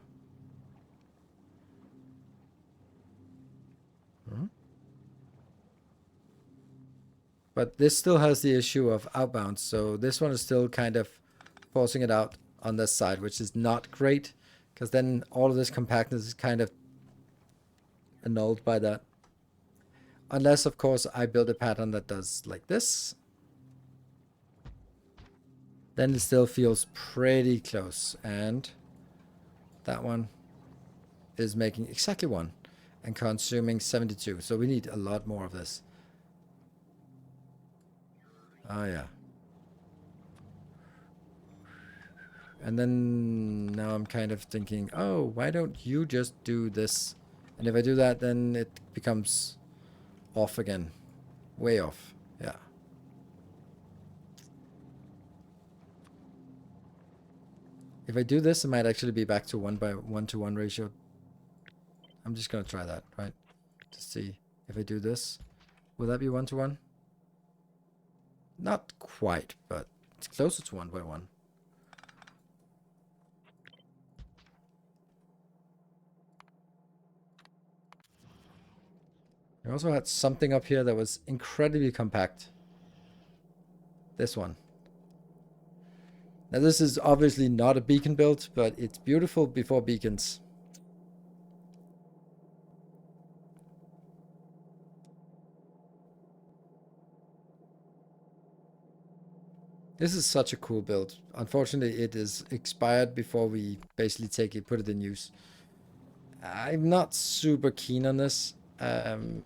But this still has the issue of outbound, so this one is still kind of forcing it out on this side, which is not great, because then all of this compactness is kind of annulled by that. Unless, of course, I build a pattern that does like this. Then it still feels pretty close, and that one is making exactly 1 and consuming 72, so we need a lot more of this. Oh yeah. And then now I'm kind of thinking, oh, why don't you just do this? And if I do that, then it becomes off again. Way off. Yeah. If I do this, it might actually be back to 1:1 ratio. I'm just going to try that, right? To see if I do this. Will that be 1:1? Not quite, but it's closer to 1:1. I also had something up here that was incredibly compact. This one. Now this is obviously not a beacon build, but it's beautiful before beacons. This is such a cool build. Unfortunately, it is expired before we basically put it in use. I'm not super keen on this. Then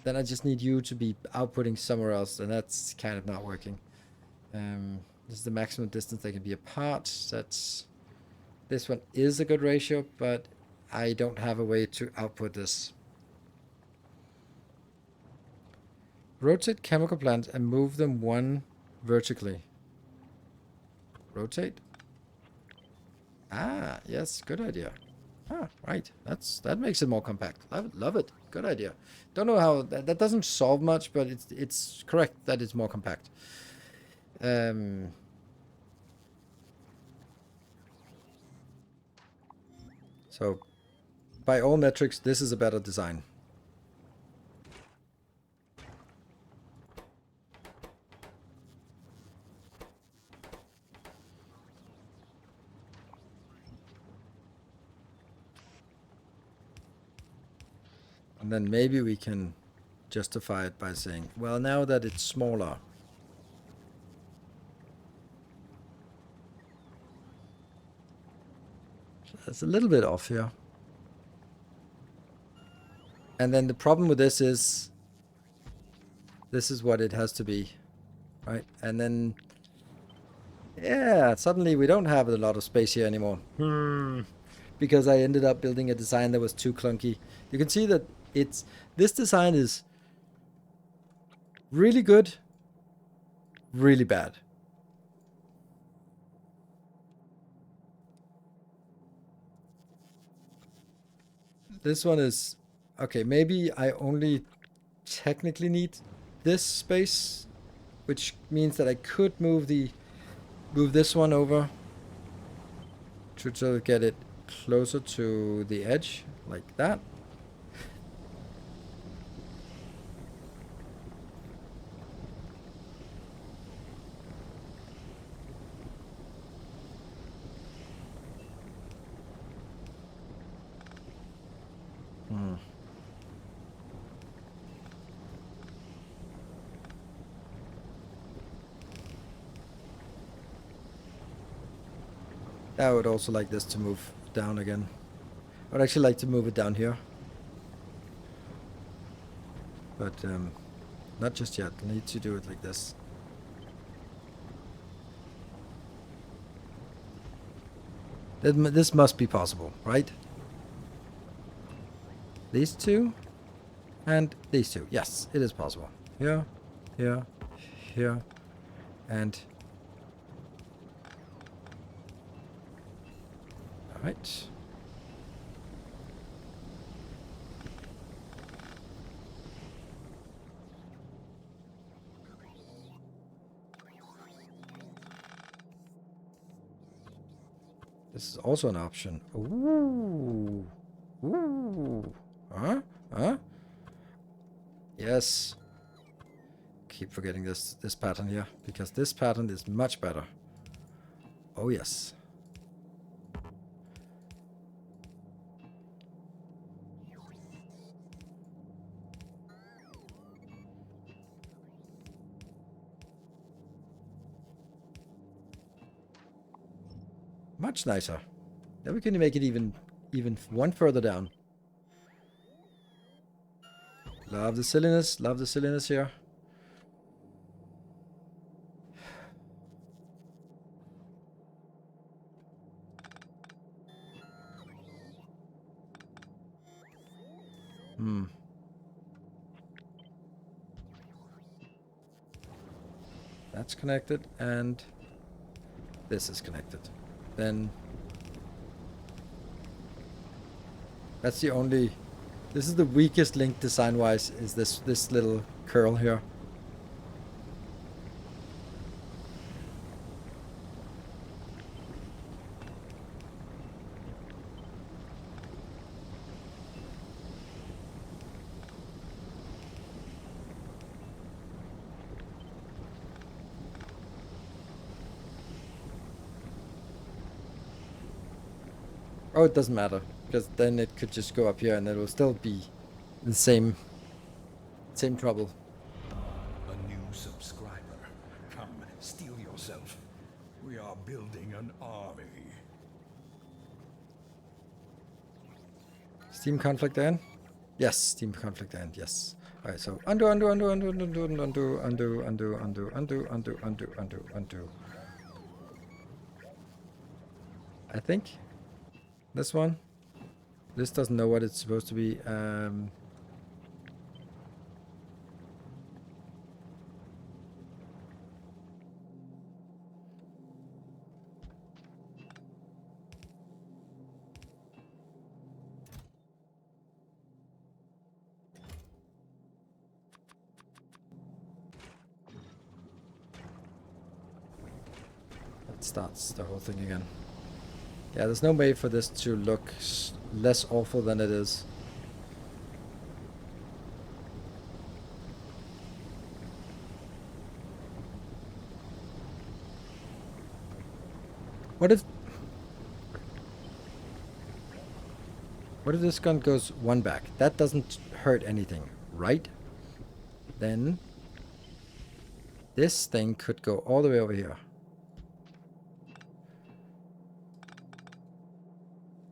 I just need you to be outputting somewhere else, and that's kind of not working. This is the maximum distance they can be apart. This one is a good ratio, but I don't have a way to output this. Rotate chemical plants and move them 1 vertically. Rotate. Ah, yes, good idea. Ah, right. That makes it more compact. Love it. Good idea. Don't know how that doesn't solve much, but it's correct that it's more compact. So by all metrics, this is a better design. And then maybe we can justify it by saying, well, now that it's smaller. It's a little bit off here. And then the problem with this is what it has to be, right? And then, yeah, suddenly we don't have a lot of space here anymore. Because I ended up building a design that was too clunky. You can see that this design is really good, really bad. This one is, okay, maybe I only technically need this space, which means that I could move this one over to sort of get it closer to the edge, like that. I would also like this to move down again. I would actually like to move it down here. But not just yet. I need to do it like this. This must be possible, right? These two and these two. Yes, it is possible. Here, here, here, and... Alright. This is also an option. Ooh. Ooh. Huh? Huh? Yes. Keep forgetting this pattern here, because this pattern is much better. Oh yes. Much nicer. Then we can make it even one further down. Love the silliness. Love the silliness here. That's connected, and this is connected. Then that's the only... This is the weakest link design-wise, is this little curl here. Oh, it doesn't matter, because then it could just go up here and it will still be the same trouble. A new subscriber. Come, steel yourself. We are building an army. Steam conflict end? Yes, Steam conflict end, yes. Alright, so undo. I think this one. This doesn't know what it's supposed to be. It starts the whole thing again. Yeah, there's no way for this to look less awful than it is. What if this gun goes one back? That doesn't hurt anything, right? Then this thing could go all the way over here.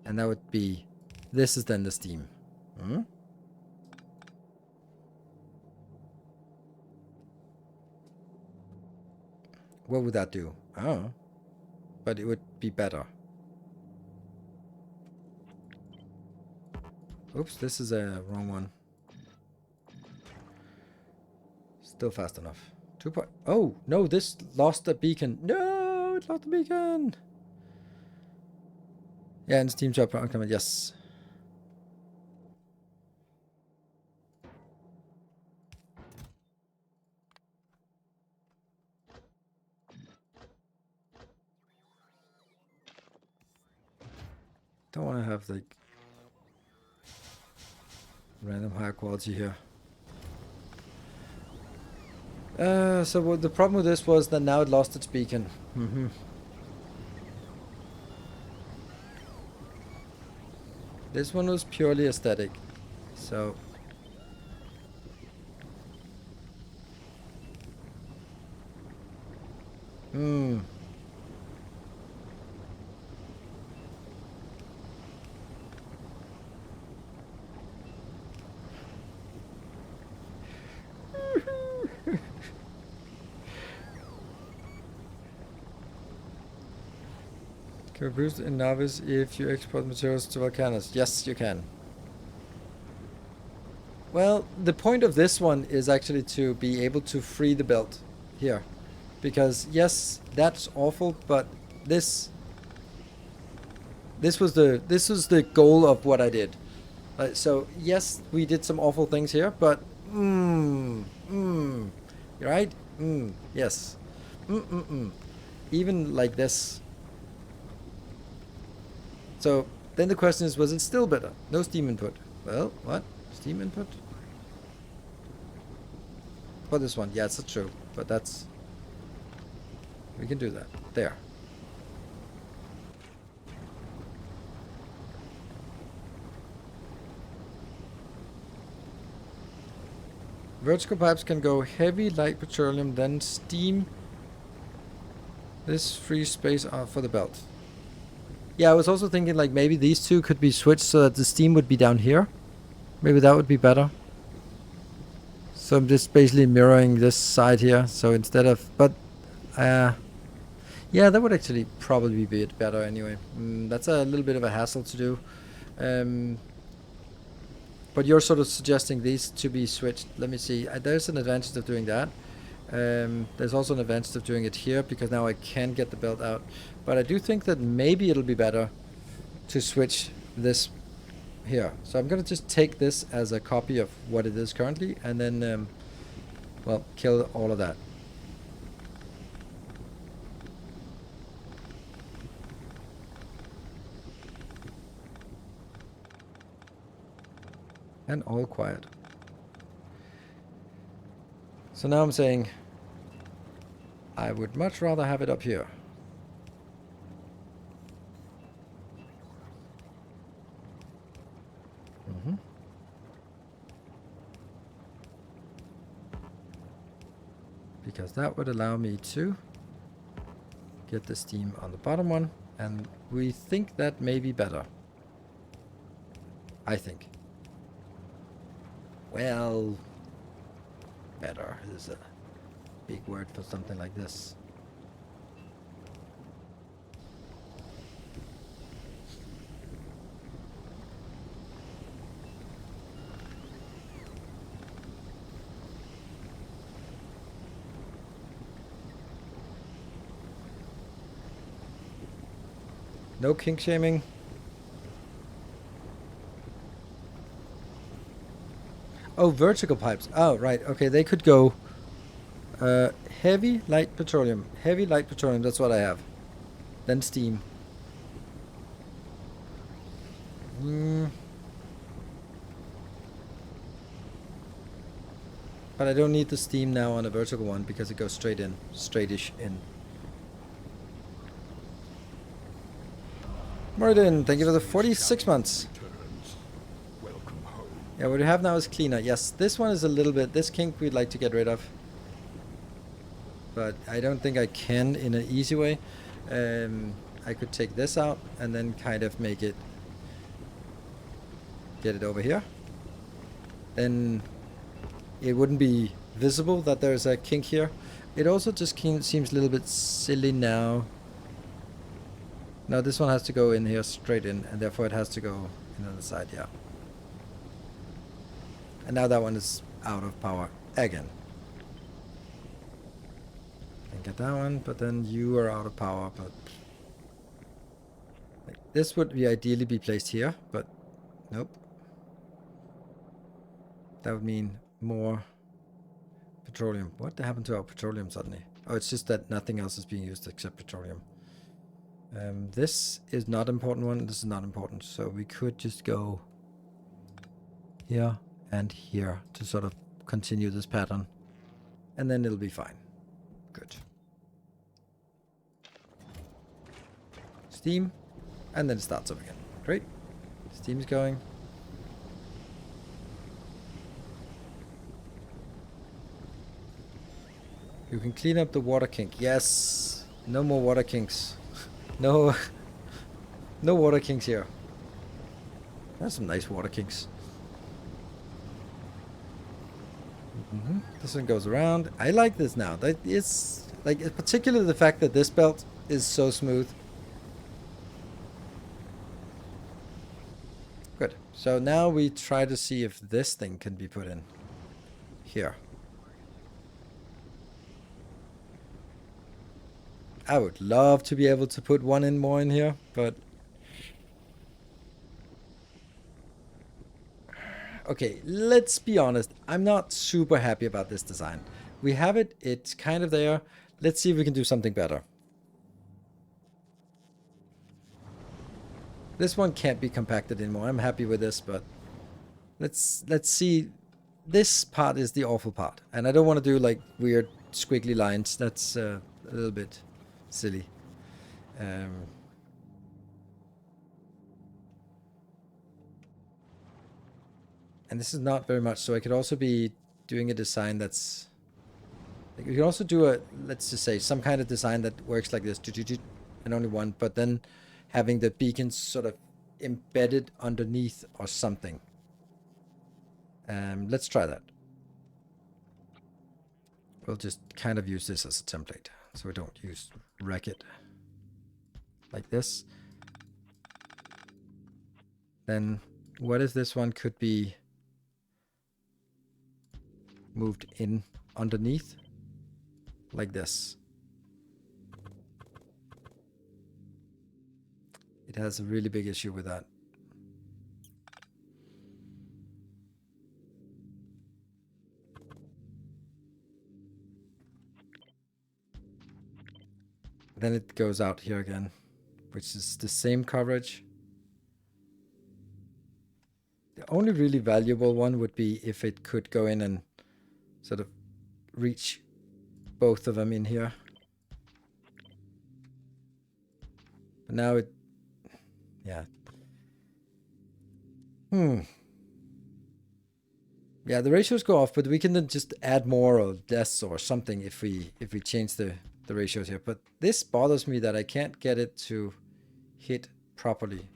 And that would be... This is then the steam. Hmm? What would that do? Oh. But it would be better. Oops, this is a wrong one. Still fast enough. 2 point... Oh, no, this lost the beacon. No, it lost the beacon. Yeah, and Steam job increment, yes. Don't want to have like random higher quality here. So what the problem with this was that now it lost its beacon. This one was purely aesthetic, so Can we boost in Novice if you export materials to Volcanus? Yes, you can. Well, the point of this one is actually to be able to free the belt here. Because, yes, that's awful, but this was the goal of what I did. So, yes, we did some awful things here, but, right? Yes. Even like this. So, then the question is, was it still better? No steam input. Well, what? Steam input? For this one, yeah, it's true, but that's... We can do that. There. Vertical pipes can go heavy, light petroleum, then steam. This free space for the belt. Yeah, I was also thinking like maybe these two could be switched so that the steam would be down here. Maybe that would be better. So I'm just basically mirroring this side here. So instead of... But... yeah, that would actually probably be it better anyway. That's a little bit of a hassle to do. But you're sort of suggesting these to be switched. Let me see. There's an advantage of doing that. There's also an advantage of doing it here because now I can get the belt out. But I do think that maybe it'll be better to switch this here. So I'm going to just take this as a copy of what it is currently and then, well, kill all of that. And all quiet. So now I'm saying I would much rather have it up here. Because that would allow me to get the steam on the bottom one, and we think that may be better. I think. Well, better is a big word for something like this. No kink shaming. Oh, vertical pipes. Oh, right. Okay, they could go heavy, light petroleum. Heavy, light petroleum. That's what I have. Then steam. But I don't need the steam now on a vertical one because it goes straight in. Straightish in. Morden, thank you for the 46 months. Yeah, what we have now is cleaner. Yes, this one is a little bit... This kink we'd like to get rid of. But I don't think I can in an easy way. I could take this out and then kind of make it... Get it over here. Then it wouldn't be visible that there's a kink here. It also just seems a little bit silly now. Now this one has to go in here straight in, and therefore it has to go in on the side, yeah. And now that one is out of power again. And get that one, but then you are out of power, but... Like, this would be ideally be placed here, but nope. That would mean more petroleum. What happened to our petroleum suddenly? Oh, it's just that nothing else is being used except petroleum. This is not important one. This is not important. So we could just go here and here to sort of continue this pattern. And then it'll be fine. Good. Steam. And then it starts up again. Great. Steam's going. You can clean up the water kink. Yes. No more water kinks. No. No water kinks here. That's some nice water kinks. This one goes around. I like this now. That is like, particularly the fact that this belt is so smooth. Good. So now we try to see if this thing can be put in here. I would love to be able to put one in more in here, but... Okay, let's be honest. I'm not super happy about this design. We have it. It's kind of there. Let's see if we can do something better. This one can't be compacted anymore. I'm happy with this, but let's see. This part is the awful part, and I don't want to do like weird squiggly lines. That's a little bit silly. And this is not very much, so I could also be doing a design that's... Like, you can also do a, let's just say, some kind of design that works like this, and only one, but then having the beacons sort of embedded underneath or something. Let's try that. We'll just kind of use this as a template, so we don't use Racket like this. Then what if this one could be moved in underneath like this? It has a really big issue with that. Then it goes out here again, which is the same coverage. The only really valuable one would be if it could go in and sort of reach both of them in here. But now it, yeah. Yeah, the ratios go off, but we can then just add more or less or something if we change the ratios here. But this bothers me that I can't get it to hit properly.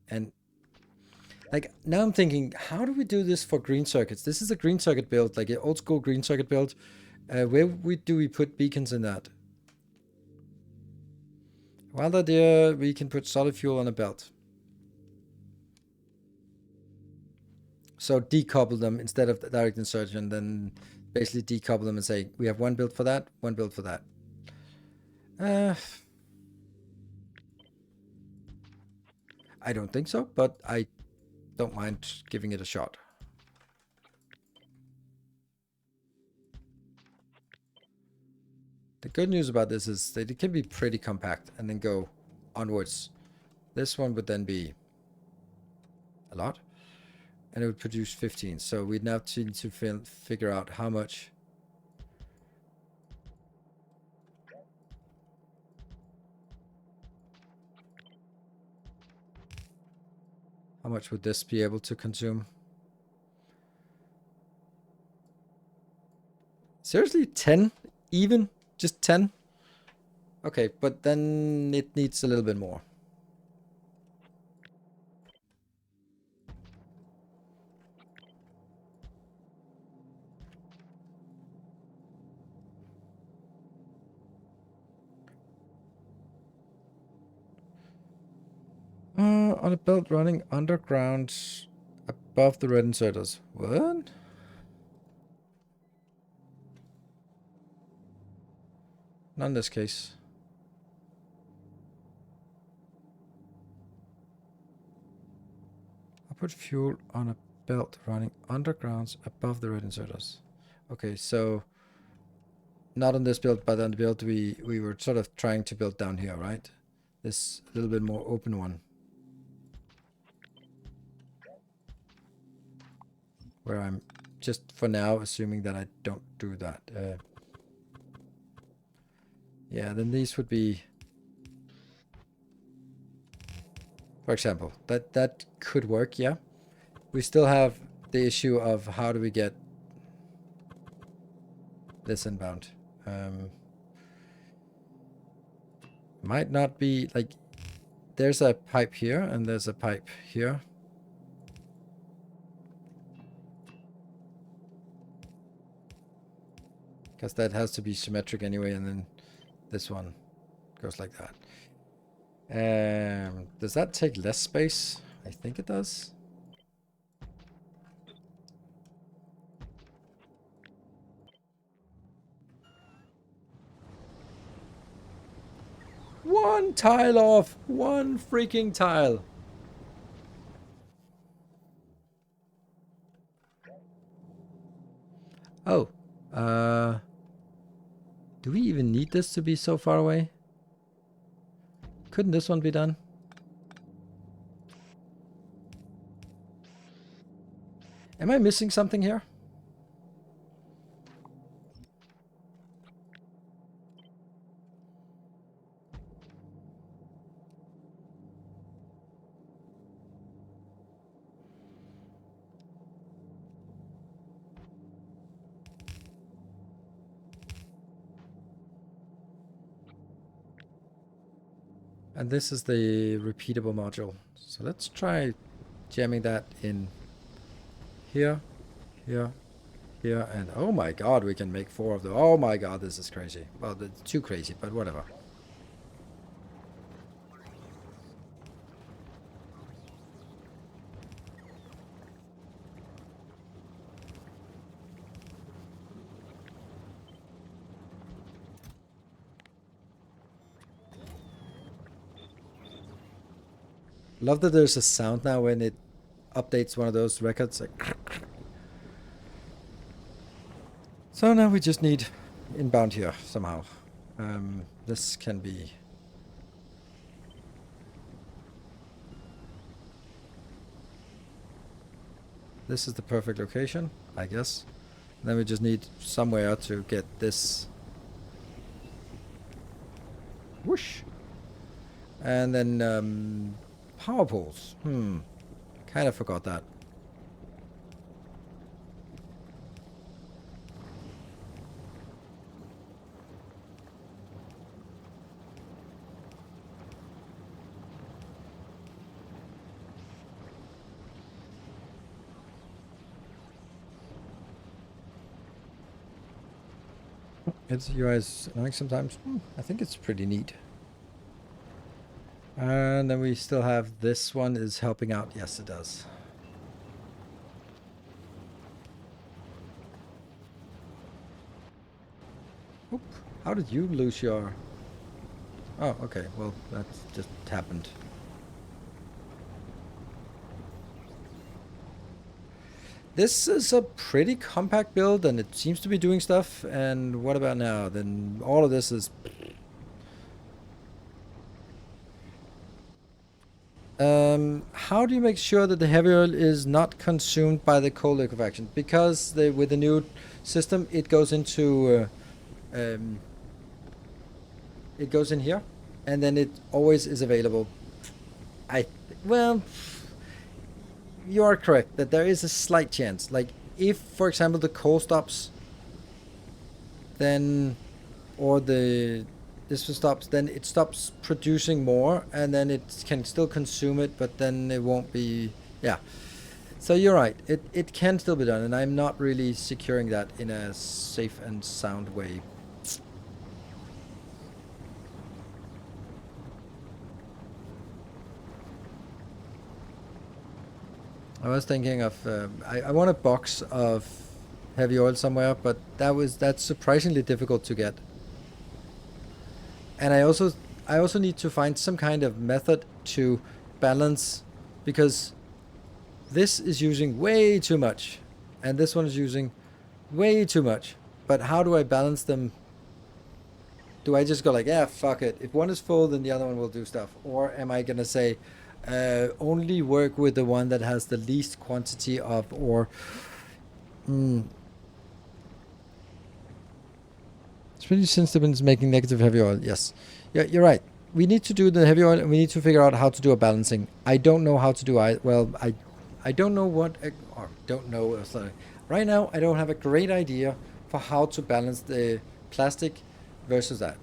And like now I'm thinking, how do we do this for green circuits? This is a green circuit build, like an old school green circuit build. Where do we put beacons in that? Wild idea, we can put solid fuel on a belt. So decouple them instead of the direct insertion, then basically decouple them and say, we have one build for that, one build for that. I don't think so, but I don't mind giving it a shot. The good news about this is that it can be pretty compact and then go onwards. This one would then be a lot, and it would produce 15. So we'd now need to figure out how much. How much would this be able to consume? Seriously, 10 even? Just 10? Okay, but then it needs a little bit more. On a belt running underground above the red inserters. What? Not in this case. I put fuel on a belt running undergrounds above the red inserters. Okay, so not on this build, but on the build we were sort of trying to build down here, right? This little bit more open one. Where I'm just for now assuming that I don't do that. Yeah, then these would be, for example, that could work. Yeah, we still have the issue of how do we get this inbound. Might not be like there's a pipe here and there's a pipe here. Because that has to be symmetric anyway, and then this one goes like that. Does that take less space? I think it does. One tile off. One freaking tile. Oh. Do we even need this to be so far away? Couldn't this one be done? Am I missing something here? And this is the repeatable module. So let's try jamming that in here, here, here, and oh my god, we can make 4 of them. Oh my god, this is crazy. Well, it's too crazy, but whatever. Love that there's a sound now when it updates one of those records. Like so now we just need inbound here somehow. This can be... This is the perfect location, I guess. Then we just need somewhere to get this. Whoosh! And then power poles. Kind of forgot that. It's UI is annoying sometimes. I think it's pretty neat. And then we still have this one is helping out. Yes, it does. Oop. How did you lose your... Oh, okay. Well, that just happened. This is a pretty compact build, and it seems to be doing stuff. And what about now? Then all of this is... how do you make sure that the heavy oil is not consumed by the coal liquefaction? Because with the new system, it goes into... it goes in here, and then it always is available. Well... You are correct that there is a slight chance. Like, if, for example, the coal stops, then, or this one stops, then it stops producing more, and then it can still consume it, but then it won't be, yeah. So you're right, it can still be done, and I'm not really securing that in a safe and sound way. I was thinking of I want a box of heavy oil somewhere, but that's surprisingly difficult to get. And I also need to find some kind of method to balance, because this is using way too much, and this one is using way too much. But how do I balance them? Do I just go like, yeah, fuck it. If one is full, then the other one will do stuff, or am I gonna say? Only work with the one that has the least quantity of ore. Especially since they've been making negative heavy oil. Yes. Yeah, you're right. We need to do the heavy oil, and we need to figure out how to do a balancing. I don't know how to do I don't know what, or don't know. Sorry. Right now, I don't have a great idea for how to balance the plastic versus that.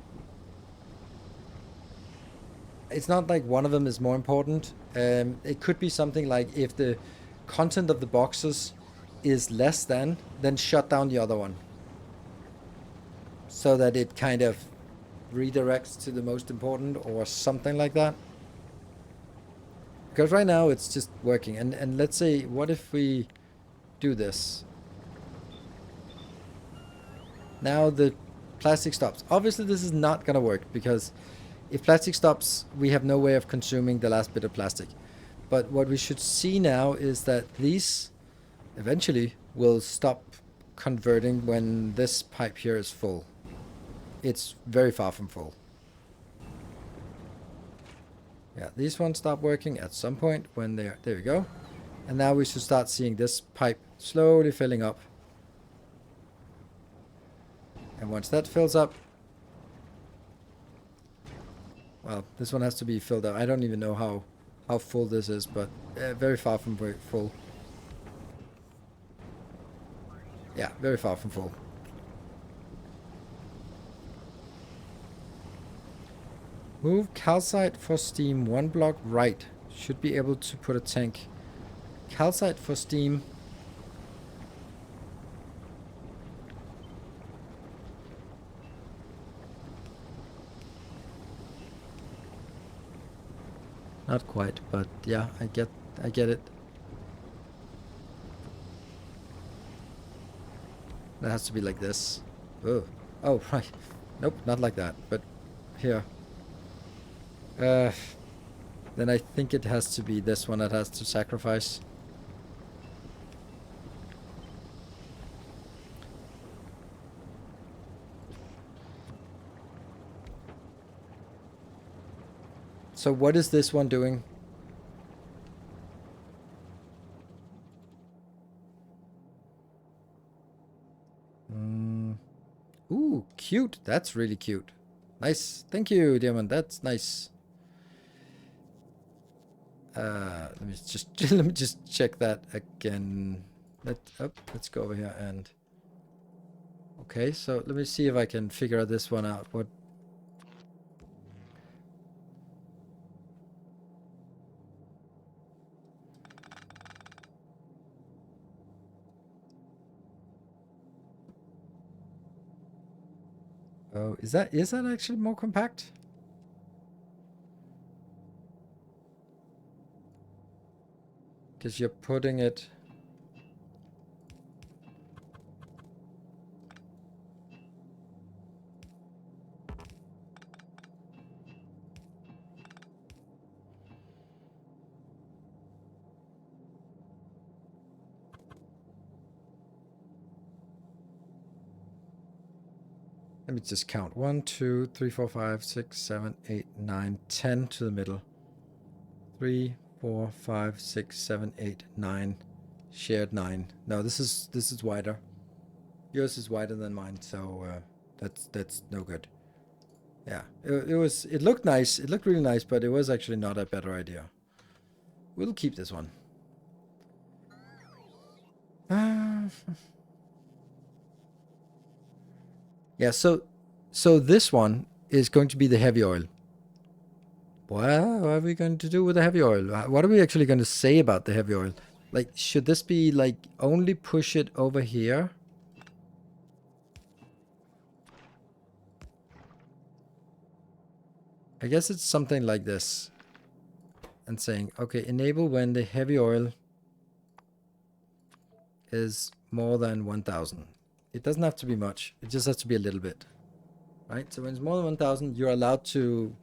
It's not like one of them is more important. It could be something like if the content of the boxes is less than, then shut down the other one, so that it kind of redirects to the most important, or something like that. Because right now it's just working. And let's say, what if we do this? Now the plastic stops. Obviously this is not gonna work, because If plastic stops, we have no way of consuming the last bit of plastic. But what we should see now is that these eventually will stop converting when this pipe here is full. It's very far from full. Yeah, these ones stop working at some point when they're... There we go. And now we should start seeing this pipe slowly filling up. And once that fills up... Well, this one has to be filled up. I don't even know how full this is, but very far from full. Yeah, very far from full. Move calcite for steam 1 block right. Should be able to put a tank. Calcite for steam. Not quite, but yeah, I get it. That has to be like this. Oh, right. Nope, not like that, but here. Then I think it has to be this one that has to sacrifice. So what is this one doing? Ooh, cute. That's really cute. Nice. Thank you, Diamond. That's nice. Let me just check that again. Let's go over here and... Okay, so let me see if I can figure this one out. What... Oh, is that actually more compact? Because you're putting it... Let me just count. 1, 2, 3, 4, 5, 6, 7, 8, 9, 10 to the middle. 3, 4, 5, 6, 7, 8, 9. Shared 9. No, this is wider. Yours is wider than mine, so that's no good. Yeah, it looked nice. It looked really nice, but it was actually not a better idea. We'll keep this one. Yeah, so this one is going to be the heavy oil. What are we going to do with the heavy oil? What are we actually going to say about the heavy oil? Like, should this be like only push it over here? I guess it's something like this. And saying, okay, enable when the heavy oil is more than 1000. It doesn't have to be much. It just has to be a little bit. Right? So when it's more than 1000, you're allowed to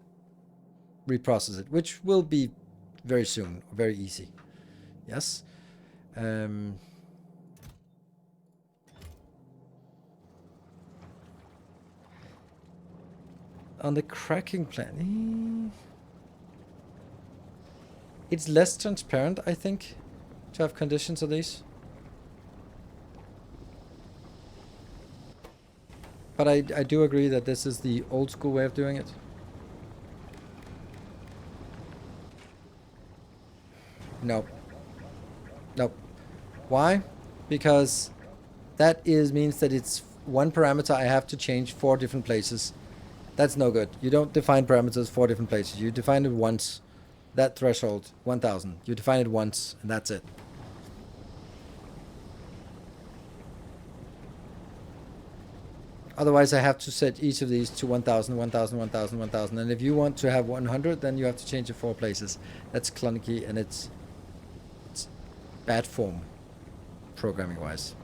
reprocess it, which will be very soon, very easy. Yes. On the cracking plan, it's less transparent, I think, to have conditions of these. But I do agree that this is the old school way of doing it. Nope. Nope. Why? Because that means that it's one parameter I have to change 4 different places. That's no good. You don't define parameters 4 different places. You define it once. That threshold, 1000. You define it once, and that's it. Otherwise, I have to set each of these to 1000, 1000, 1000, 1000. And if you want to have 100, then you have to change it 4 places. That's clunky, and it's bad form, programming-wise.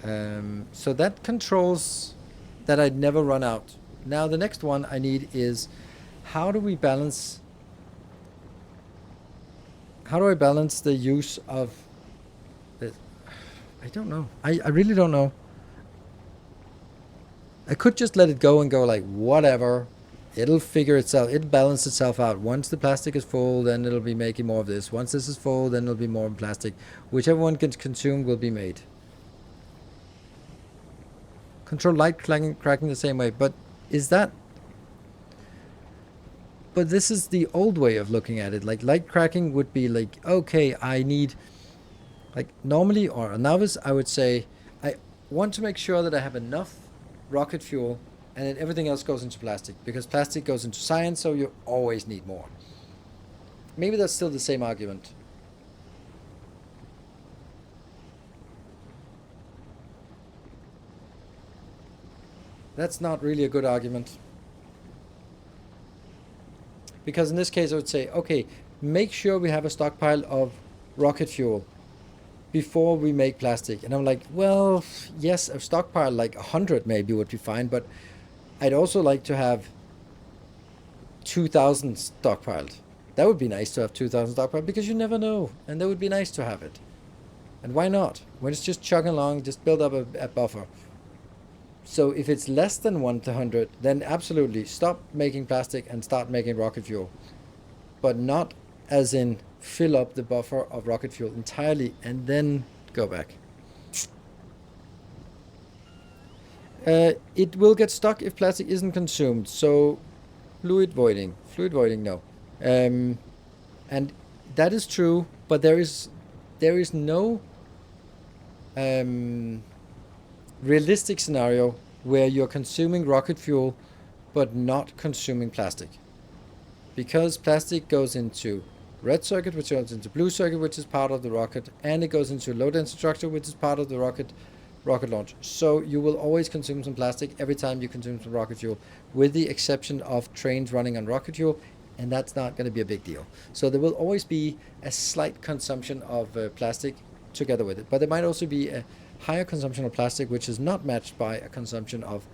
So that controls that I'd never run out. Now the next one I need is how do I balance the use of this? I don't know. I really don't know. I could just let it go and go like whatever. It'll figure itself. It'll balance itself out. Once the plastic is full, then it'll be making more of this. Once this is full, then it'll be more plastic. Whichever one gets consumed will be made. Control light cracking the same way, but is that? But this is the old way of looking at it. Like light cracking would be like, okay, I need, like normally or a novice, I would say, I want to make sure that I have enough rocket fuel and then everything else goes into plastic because plastic goes into science, so you always need more. Maybe that's still the same argument. That's not really a good argument. Because in this case I would say, okay, make sure we have a stockpile of rocket fuel before we make plastic. And I'm like, well, yes, a stockpile like 100 maybe would be fine, but I'd also like to have 2,000 stockpiled. That would be nice to have 2,000 stockpiled because you never know, and that would be nice to have it. And why not? When it's just chugging along, just build up a buffer. So if it's less than 1 to 100, then absolutely stop making plastic and start making rocket fuel. But not as in fill up the buffer of rocket fuel entirely and then go back. It will get stuck if plastic isn't consumed. So fluid voiding, no. And that is true, but there is no realistic scenario where you're consuming rocket fuel but not consuming plastic, because plastic goes into red circuit, which goes into blue circuit, which is part of the rocket, and it goes into low density structure, which is part of the rocket launch. So you will always consume some plastic every time you consume some rocket fuel, with the exception of trains running on rocket fuel, and that's not going to be a big deal. So there will always be a slight consumption of plastic together with it, but there might also be a higher consumption of plastic which is not matched by a consumption of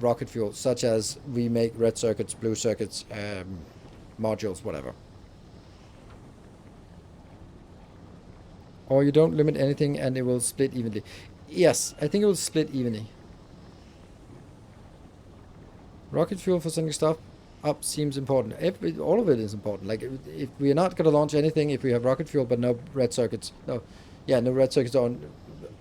rocket fuel, such as we make red circuits, blue circuits, modules, whatever. Or you don't limit anything and it will split evenly. Yes, I think it will split evenly. Rocket fuel for sending stuff up seems important. All of it is important. Like if we are not going to launch anything if we have rocket fuel but no red circuits. No red circuits on.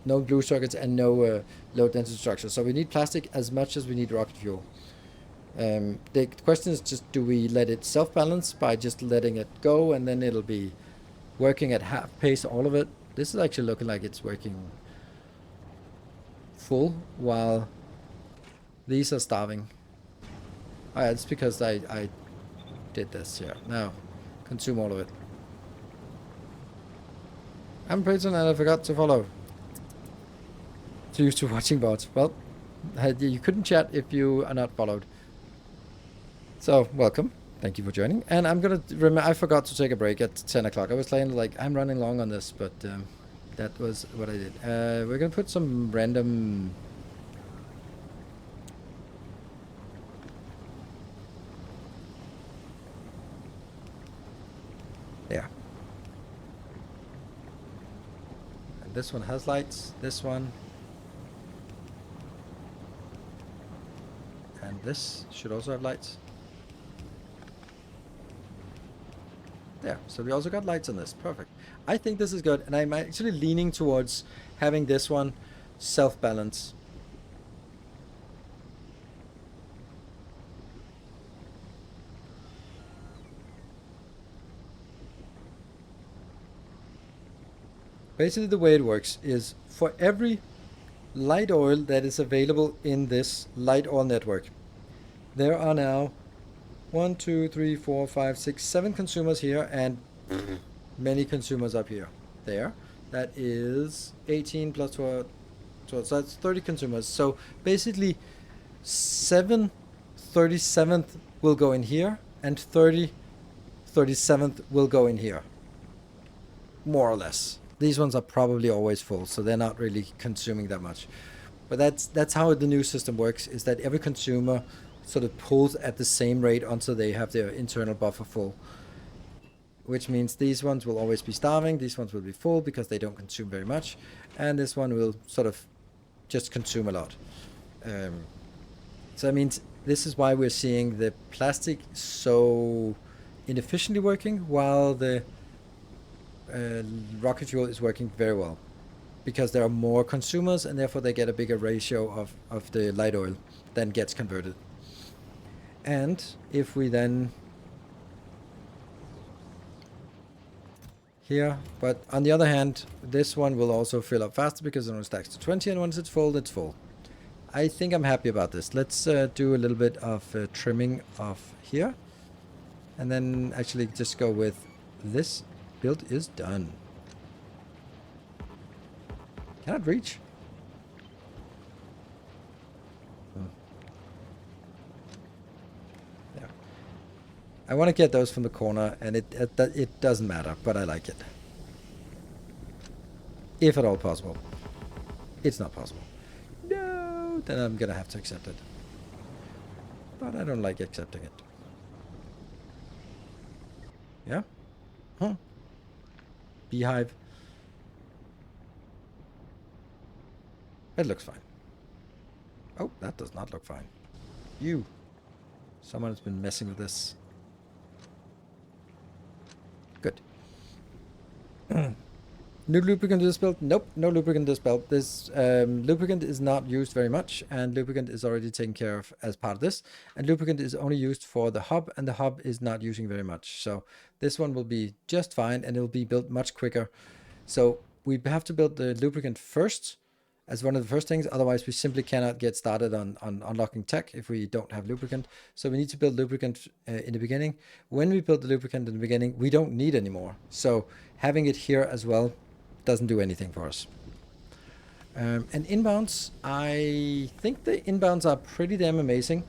No blue circuits and no low density structure. So we need plastic as much as we need rocket fuel. The question is just, do we let it self-balance by just letting it go and then it'll be working at half pace, all of it? This is actually looking like it's working full while these are starving. Alright, it's because I did this, yeah. Now, consume all of it. I'm a patron and I forgot to follow. Used to watching bots. Well, you couldn't chat if you are not followed. So, welcome. Thank you for joining. And I'm gonna I forgot to take a break at 10 o'clock. I was saying like I'm running long on this, but that was what I did. We're gonna put some random. There. And this one has lights. This one. And this should also have lights. There, so we also got lights on this. Perfect. I think this is good, and I'm actually leaning towards having this one self-balance. Basically the way it works is for every light oil that is available in this light oil network, there are now 1, 2, 3, 4, 5, 6, 7 consumers here and many consumers up here. There. That is 18 plus 12, so that's 30 consumers. So basically 7 37th will go in here and 30 37th will go in here. More or less. These ones are probably always full, so they're not really consuming that much. But that's how the new system works, is that every consumer sort of pulls at the same rate until they have their internal buffer full. Which means these ones will always be starving, these ones will be full because they don't consume very much, and this one will sort of just consume a lot. So that means this is why we're seeing the plastic so inefficiently working, while the rocket fuel is working very well, because there are more consumers and therefore they get a bigger ratio of the light oil than gets converted. And if we then here, but on the other hand, this one will also fill up faster because it only stacks to 20, and once it's full, it's full. I think I'm happy about this. Let's do a little bit of trimming off here, and then actually just go with this build is done. Cannot reach. Yeah. I want to get those from the corner, and it doesn't matter, but I like it. If at all possible. It's not possible. No, then I'm gonna have to accept it. But I don't like accepting it. Yeah? Huh. Beehive. It looks fine. Oh, that does not look fine. You. Someone has been messing with this. Good. New lubricant in this build? Nope, no lubricant in this build. This lubricant is not used very much, and lubricant is already taken care of as part of this. And lubricant is only used for the hub, and the hub is not using very much. So this one will be just fine, and it will be built much quicker. So we have to build the lubricant first as one of the first things. Otherwise, we simply cannot get started on unlocking tech if we don't have lubricant. So we need to build lubricant in the beginning. When we build the lubricant in the beginning, we don't need anymore. So having it here as well doesn't do anything for us. And inbounds, I think the inbounds are pretty damn amazing.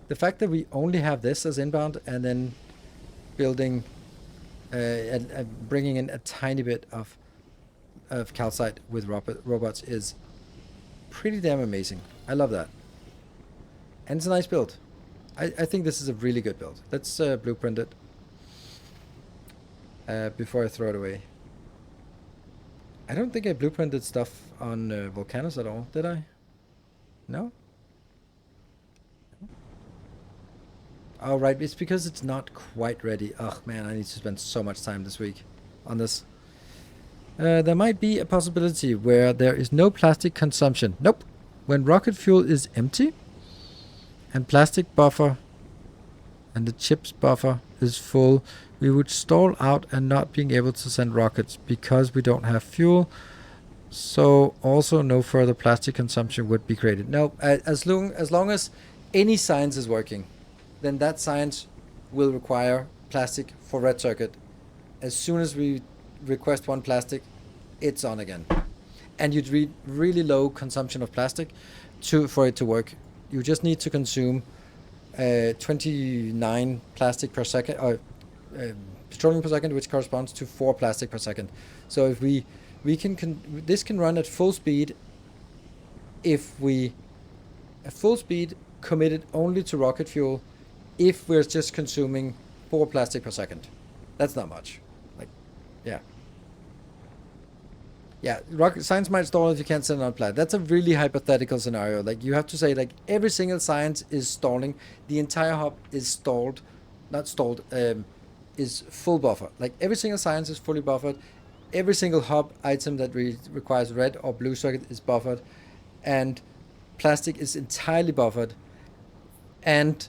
The fact that we only have this as inbound and then building bringing in a tiny bit of calcite with robots is pretty damn amazing. I love that. And it's a nice build. I think this is a really good build. Let's blueprint it before I throw it away. I don't think I blueprinted stuff on Volcanus at all, did I? No? Oh, right, it's because it's not quite ready. Ugh, man, I need to spend so much time this week on this. There might be a possibility where there is no plastic consumption. Nope. When rocket fuel is empty and plastic buffer and the chips buffer is full, we would stall out and not being able to send rockets because we don't have fuel. So also no further plastic consumption would be created. No, as long as any science is working, then that science will require plastic for red circuit. As soon as we request one plastic, it's on again. And you'd read really low consumption of plastic for it to work. You just need to consume 29 plastic per second, or petroleum per second, which corresponds to 4 plastic per second. So if we can this can run at full speed if we at full speed committed only to rocket fuel if we're just consuming 4 plastic per second. That's not much. Like, yeah. Yeah, rocket science might stall if you can't send on plat. That's a really hypothetical scenario. Like, you have to say, like, every single science is stalling. The entire hub is stalled. Not stalled, is full buffer. Like, every single science is fully buffered. Every single hub item that requires red or blue circuit is buffered. And plastic is entirely buffered. And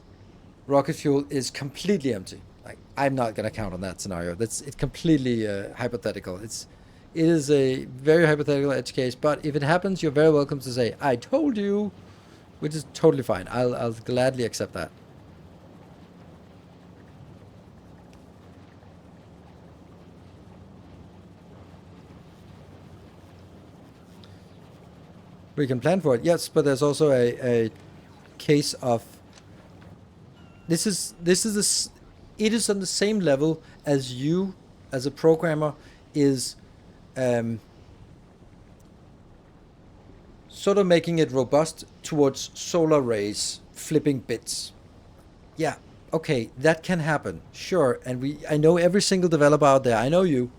rocket fuel is completely empty. Like, I'm not going to count on that scenario. It's completely hypothetical. It is a very hypothetical edge case, but if it happens, you're very welcome to say, I told you, which is totally fine. I'll gladly accept that. We can plan for it, yes, but there's also a case of it is on the same level as you as a programmer is um, sort of making it robust towards solar rays flipping bits. Yeah, okay, that can happen, sure. And I know every single developer out there. I know you.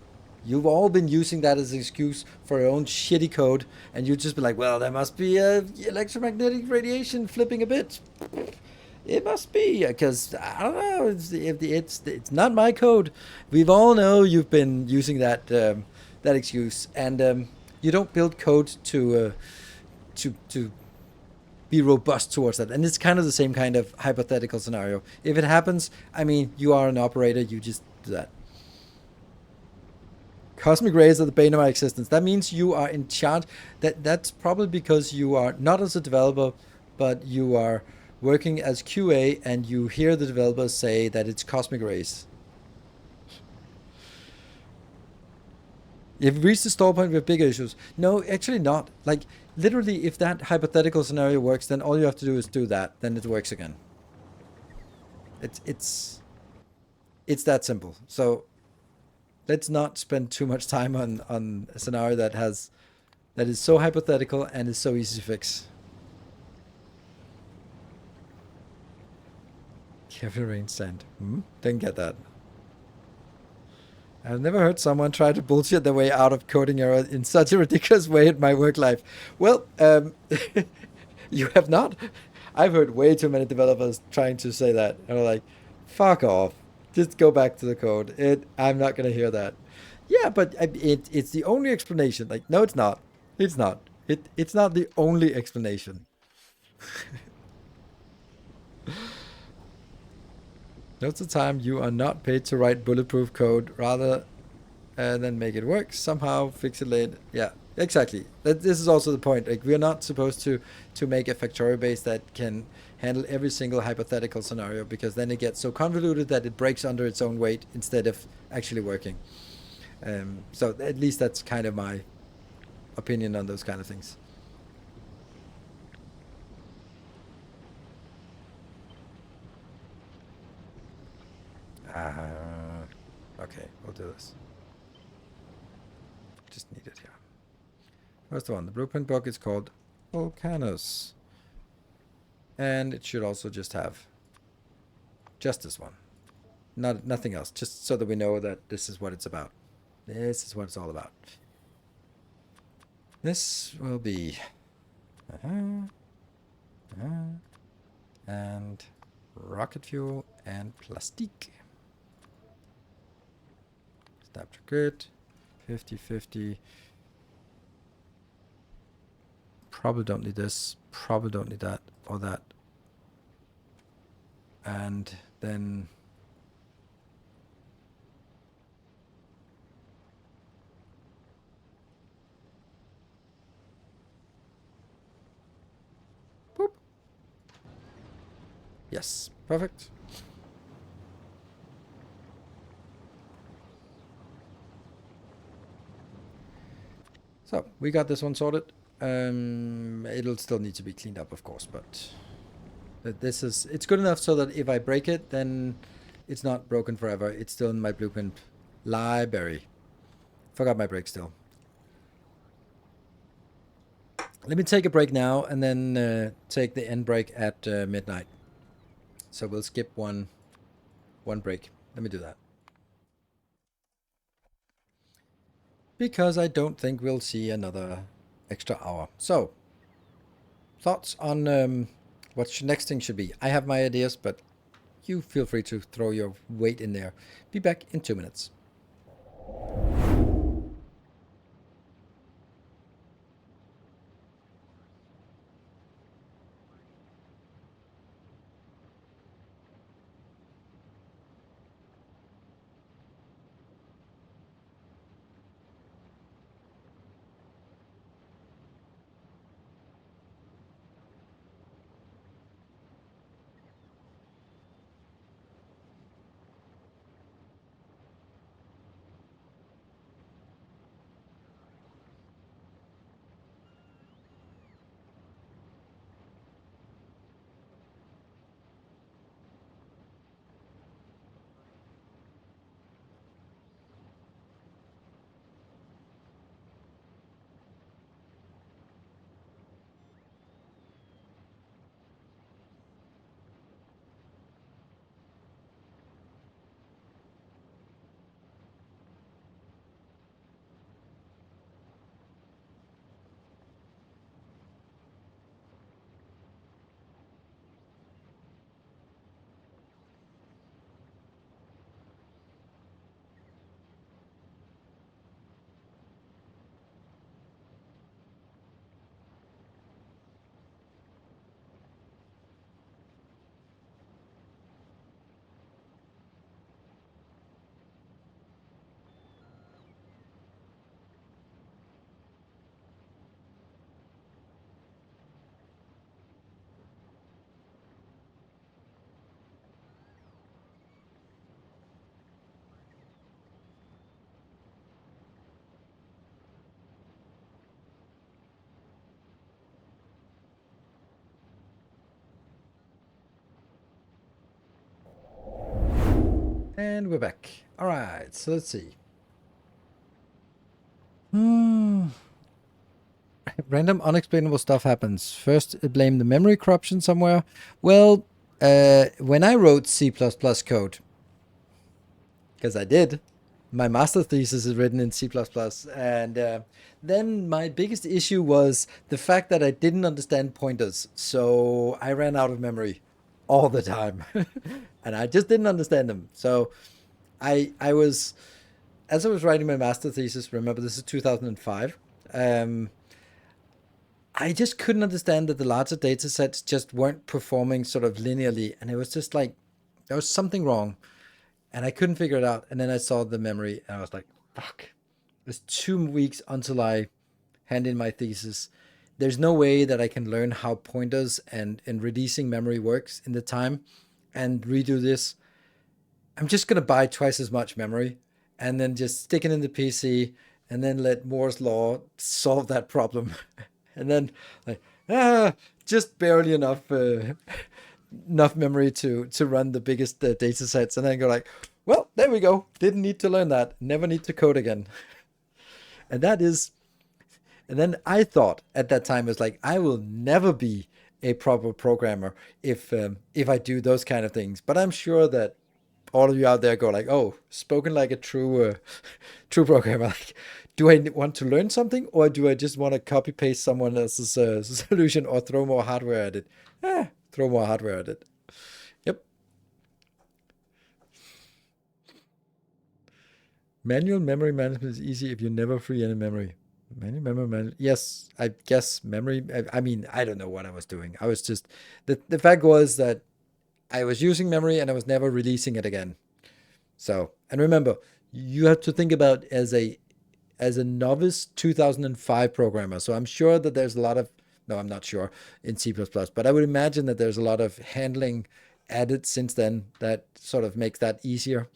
You've all been using that as an excuse for your own shitty code, and you just be like, "Well, there must be electromagnetic radiation flipping a bit. It must be because I don't know. It's not my code." We've all know you've been using that excuse, and you don't build code to be robust towards that. And it's kind of the same kind of hypothetical scenario. If it happens, I mean, you are an operator. You just do that. Cosmic rays are the bane of my existence. That means you are in charge. That's probably because you are not as a developer, but you are working as QA, and you hear the developers say that it's cosmic rays. You've reached the stall point with bigger issues. No, actually not. Like, literally, if that hypothetical scenario works, then all you have to do is do that. Then it works again. It's that simple. So let's not spend too much time on a scenario that is so hypothetical and is so easy to fix. Kevin Rain sent. Didn't get that. I've never heard someone try to bullshit their way out of coding error in such a ridiculous way in my work life. Well, you have not. I've heard way too many developers trying to say that. And I'm like, fuck off. Just go back to the code. I'm not going to hear that. Yeah, but it's the only explanation. Like, no, it's not. It's not. It's not the only explanation. Most of the time, you are not paid to write bulletproof code, rather than make it work. Somehow fix it later. Yeah, exactly. This is also the point. Like, we are not supposed to make a Factorio base that can handle every single hypothetical scenario, because then it gets so convoluted that it breaks under its own weight instead of actually working. So at least that's kind of my opinion on those kind of things. Okay, we'll do this. Just need it here. First one, the blueprint book is called Volcanus. And it should also just have just this one. Nothing else, just so that we know that this is what it's about. This is what it's all about. This will be and rocket fuel and plastic. Snapshot grid, 50-50. Probably don't need this, probably don't need that or that. And then boop. Yes, perfect. So we got this one sorted. It'll still need to be cleaned up, of course, but it's good enough so that if I break it, then it's not broken forever. It's still in my blueprint library. Forgot my break still. Let me take a break now and then take the end break at midnight. So we'll skip one break. Let me do that. Because I don't think we'll see another extra hour. So, thoughts on what next thing should be? I have my ideas, but you feel free to throw your weight in there. Be back in 2 minutes. And we're back. All right, so let's see. Random unexplainable stuff happens. First, it blamed the memory corruption somewhere. Well, when I wrote C++ code, because I did, my master thesis is written in C++, and then my biggest issue was the fact that I didn't understand pointers, so I ran out of memory all the time, and I just didn't understand them. So I was, as I was writing my master thesis, remember this is 2005, I just couldn't understand that the larger data sets just weren't performing sort of linearly, and it was just like there was something wrong, and I couldn't figure it out. And then I saw the memory, and I was like, "Fuck!" It's 2 weeks until I hand in my thesis. There's no way that I can learn how pointers and releasing memory works in the time, and redo this. I'm just gonna buy twice as much memory, and then just stick it in the PC, and then let Moore's law solve that problem. And then like just barely enough enough memory to run the biggest data sets, and then go like, well, there we go, didn't need to learn that, never need to code again. And that is, and then I thought at that time, it's like, I will never be a proper programmer if I do those kind of things. But I'm sure that all of you out there go like, oh, spoken like a true true programmer. Like, do I want to learn something, or do I just want to copy paste someone else's solution, or throw more hardware at it? Throw more hardware at it. Yep. Manual memory management is easy if you never free any memory. Manual memory management. Yes, I guess memory. I mean, I don't know what I was doing. I was just the fact was that I was using memory and I was never releasing it again. So, and remember, you have to think about as a novice 2005 programmer. So I'm sure that there's a lot of, no, I'm not sure in C++, but I would imagine that there's a lot of handling added since then that sort of makes that easier.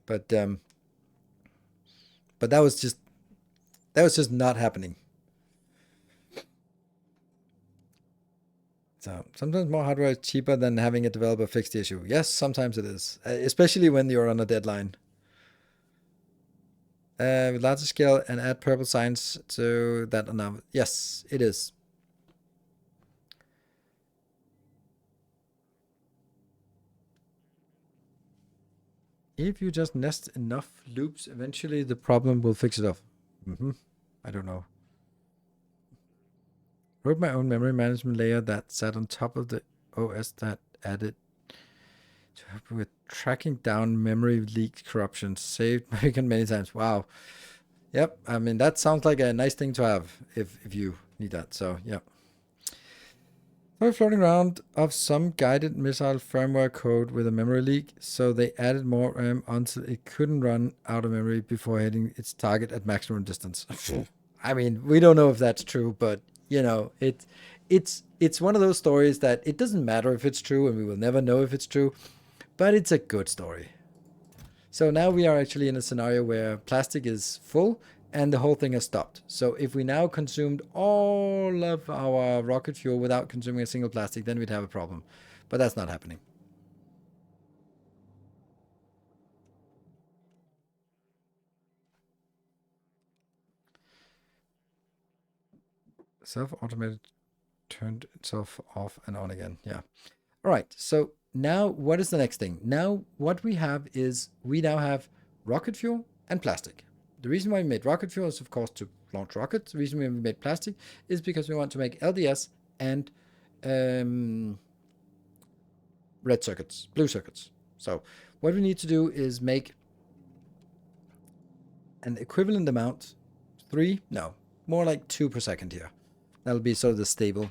But but that was just not happening. So sometimes more hardware is cheaper than having a developer fix the issue. Yes, sometimes it is, especially when you're on a deadline. With larger scale and add purple signs to that now. Yes, it is. If you just nest enough loops, eventually the problem will fix it off. I don't know. Wrote my own memory management layer that sat on top of the OS that added to help with tracking down memory leak corruption. Saved American many times. Wow. Yep. I mean, that sounds like a nice thing to have if you need that. So, yeah. We're floating around of some guided missile firmware code with a memory leak, so they added more RAM until it couldn't run out of memory before hitting its target at maximum distance. I mean, we don't know if that's true, but you know, it's one of those stories that it doesn't matter if it's true, and we will never know if it's true, but it's a good story. So now we are actually in a scenario where plastic is full and the whole thing has stopped. So if we now consumed all of our rocket fuel without consuming a single plastic, then we'd have a problem. But that's not happening. Self-automated turned itself off and on again. Yeah. All right. So now what is the next thing? Now what we have is we now have rocket fuel and plastic. The reason why we made rocket fuel is, of course, to launch rockets. The reason why we made plastic is because we want to make LDS and red circuits, blue circuits. So what we need to do is make an equivalent amount, more like 2 per second here. That'll be sort of the stable.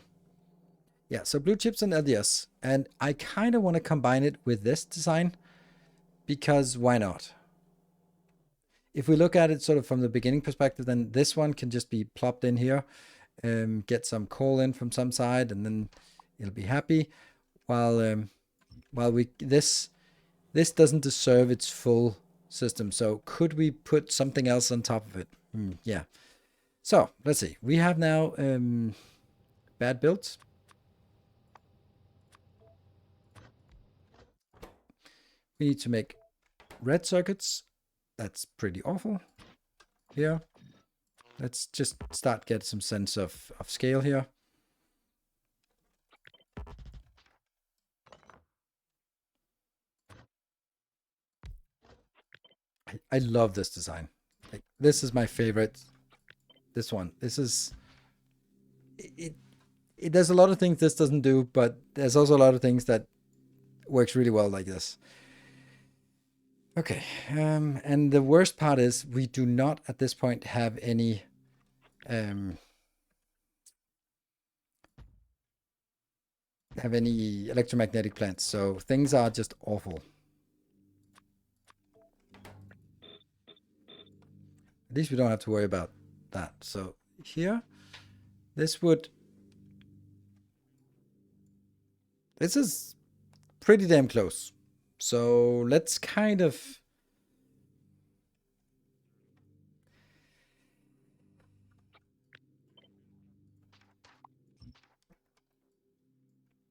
Yeah, so blue chips and LDS. And I kind of want to combine it with this design because why not? If we look at it sort of from the beginning perspective, then this one can just be plopped in here, get some coal in from some side, and then it'll be happy. While this doesn't deserve its full system. So could we put something else on top of it? Yeah. So let's see. We have now bad builds. We need to make red circuits. That's pretty awful. Here. Let's just start get some sense of scale here. I love this design. Like, this is my favorite. This one. This is it. There's a lot of things this doesn't do, but there's also a lot of things that works really well like this. Okay, and the worst part is we do not at this point have any electromagnetic plants, so things are just awful. At least we don't have to worry about that. So here, this is pretty damn close. So let's kind of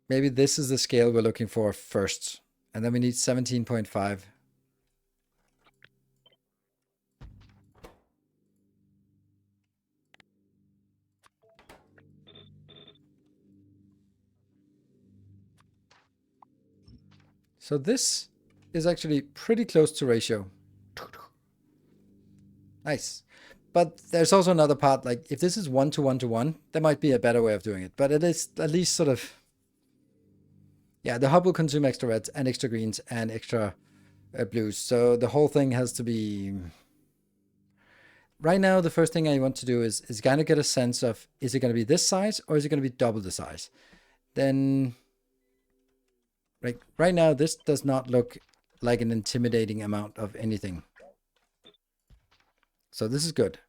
maybe this is the scale we're looking for first. And then we need 17.5. So this is actually pretty close to ratio. Nice. But there's also another part, like if this is 1 to 1 to 1, there might be a better way of doing it. But it is at least sort of, yeah, the hub will consume extra reds and extra greens and extra blues. So the whole thing has to be... Right now, the first thing I want to do is kind of get a sense of, is it going to be this size or is it going to be double the size? Then... Right now, this does not look like an intimidating amount of anything. So this is good.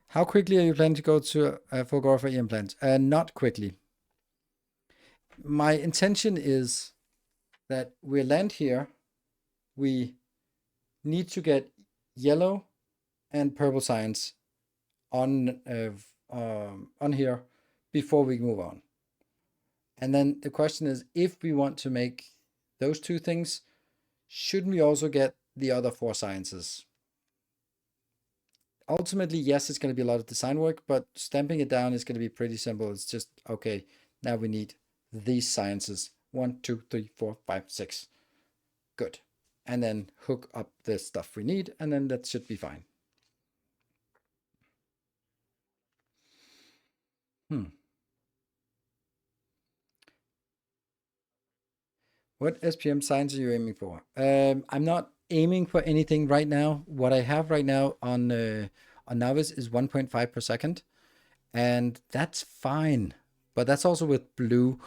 How quickly are you planning to go to full gore for EM plants? Not quickly. My intention is that we land here. We need to get yellow and purple science on here before we move on. And then the question is, if we want to make those two things, shouldn't we also get the other 4 sciences? Ultimately, yes, it's going to be a lot of design work, but stamping it down is going to be pretty simple. It's just, okay, now we need these sciences. 1, 2, 3, 4, 5, 6. Good. And then hook up the stuff we need, and then that should be fine. What SPM signs are you aiming for? I'm not aiming for anything right now. What I have right now on Navis is 1.5 per second, and that's fine. But that's also with blue.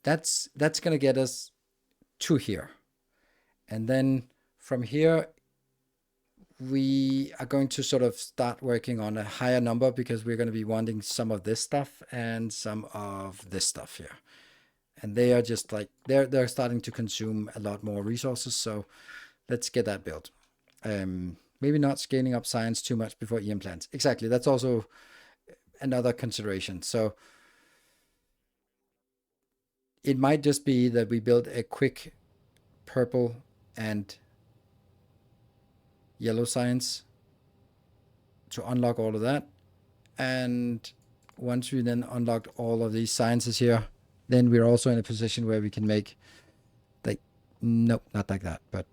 That's gonna get us to here, and then from here we are going to sort of start working on a higher number because we're going to be wanting some of this stuff and some of this stuff here. And they are just like, they're starting to consume a lot more resources. So let's get that built. Maybe not scaling up science too much before EM plants. Exactly. That's also another consideration. So it might just be that we build a quick purple and yellow science to unlock all of that. And once we then unlocked all of these sciences here, then we're also in a position where we can make, like, nope, not like that, but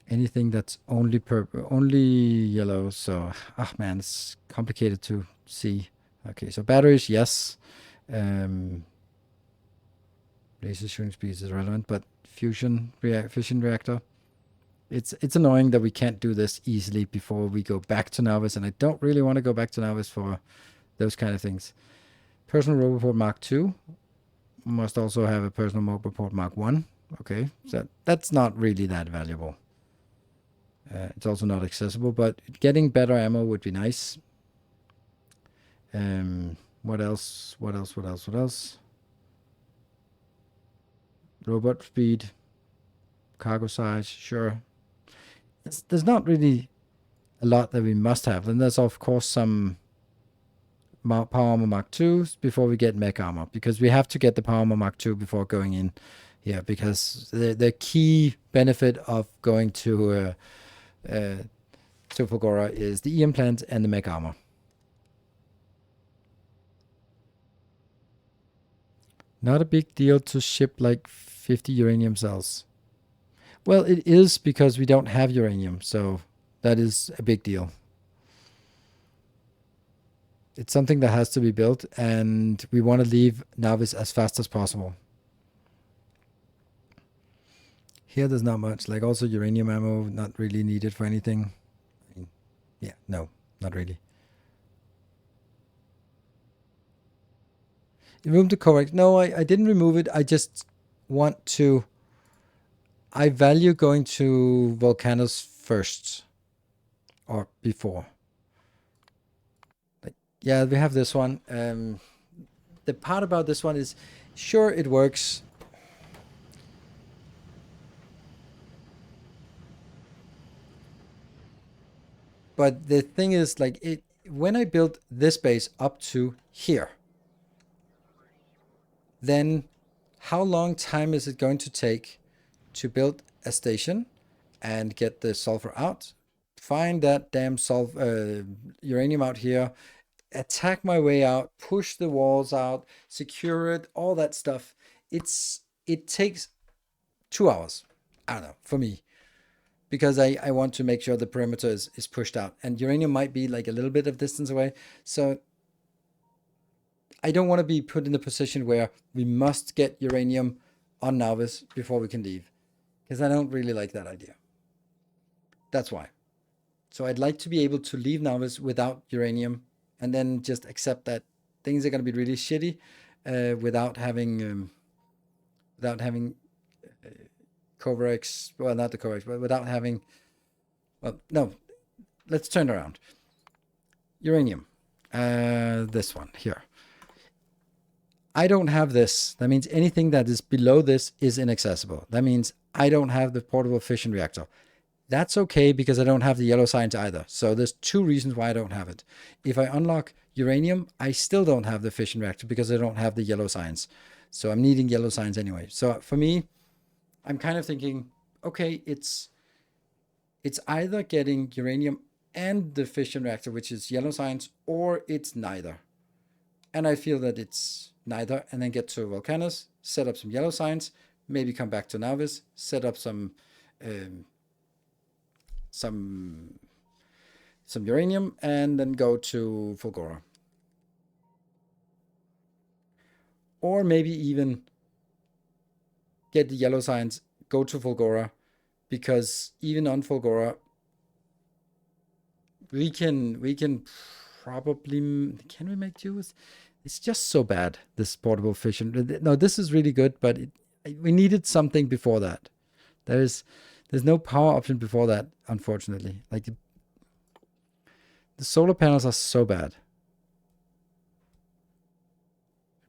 anything that's only purple, only yellow. So, man, it's complicated to see. Okay, so batteries, yes. Laser shooting speed is relevant, but fission reactor. It's annoying that we can't do this easily before we go back to Navis, and I don't really want to go back to Navis for those kind of things. Personal Roboport Mark II must also have a Personal Roboport Mark I. Okay, so that's not really that valuable. It's also not accessible, but getting better ammo would be nice. What else? What else? What else? What else? Robot speed, cargo size, sure. There's not really a lot that we must have, and there's of course some Power Armor Mark 2s before we get Mech Armor, because we have to get the Power Armor Mark 2 before going in here, because the key benefit of going to Fulgora is the EM plant and the Mech Armor. Not a big deal to ship like 50 uranium cells. Well, it is because we don't have uranium, so that is a big deal. It's something that has to be built, and we want to leave Navis as fast as possible. Here there's not much, like also uranium ammo, not really needed for anything. Yeah, no, not really. Remove the correct. No, I didn't remove it. I just want to. I value going to Volcanus first or before. Like, yeah, we have this one. The part about this one is, sure, it works. But the thing is, like, when I built this base up to here, then how long time is it going to take to build a station and get the sulfur out, find that damn uranium out here, attack my way out, push the walls out, secure it, all that stuff. It takes 2 hours. I don't know, for me. Because I want to make sure the perimeter is pushed out. And uranium might be like a little bit of distance away. So I don't want to be put in the position where we must get uranium on Navis before we can leave. Because I don't really like that idea. That's why. So I'd like to be able to leave Navis without uranium and then just accept that things are going to be really shitty without having Covarex, well, not the Covarex, but without having, well, no, let's turn around. Uranium, this one here. I don't have this. That means anything that is below this is inaccessible. That means I don't have the portable fission reactor. That's okay because I don't have the yellow signs either. So there's 2 reasons why I don't have it. If I unlock uranium, I still don't have the fission reactor because I don't have the yellow signs. So I'm needing yellow signs anyway. So for me, I'm kind of thinking, okay, it's either getting uranium and the fission reactor, which is yellow signs, or it's neither. And I feel that it's neither, and then get to Volcanus, set up some yellow signs, maybe come back to Navis, set up some uranium, and then go to Fulgora. Or maybe even get the yellow signs, go to Fulgora, because even on Fulgora, we can probably, can we make do with? It's just so bad, this portable fission. No, this is really good, but we needed something before that. There's no power option before that, unfortunately. Like the solar panels are so bad. It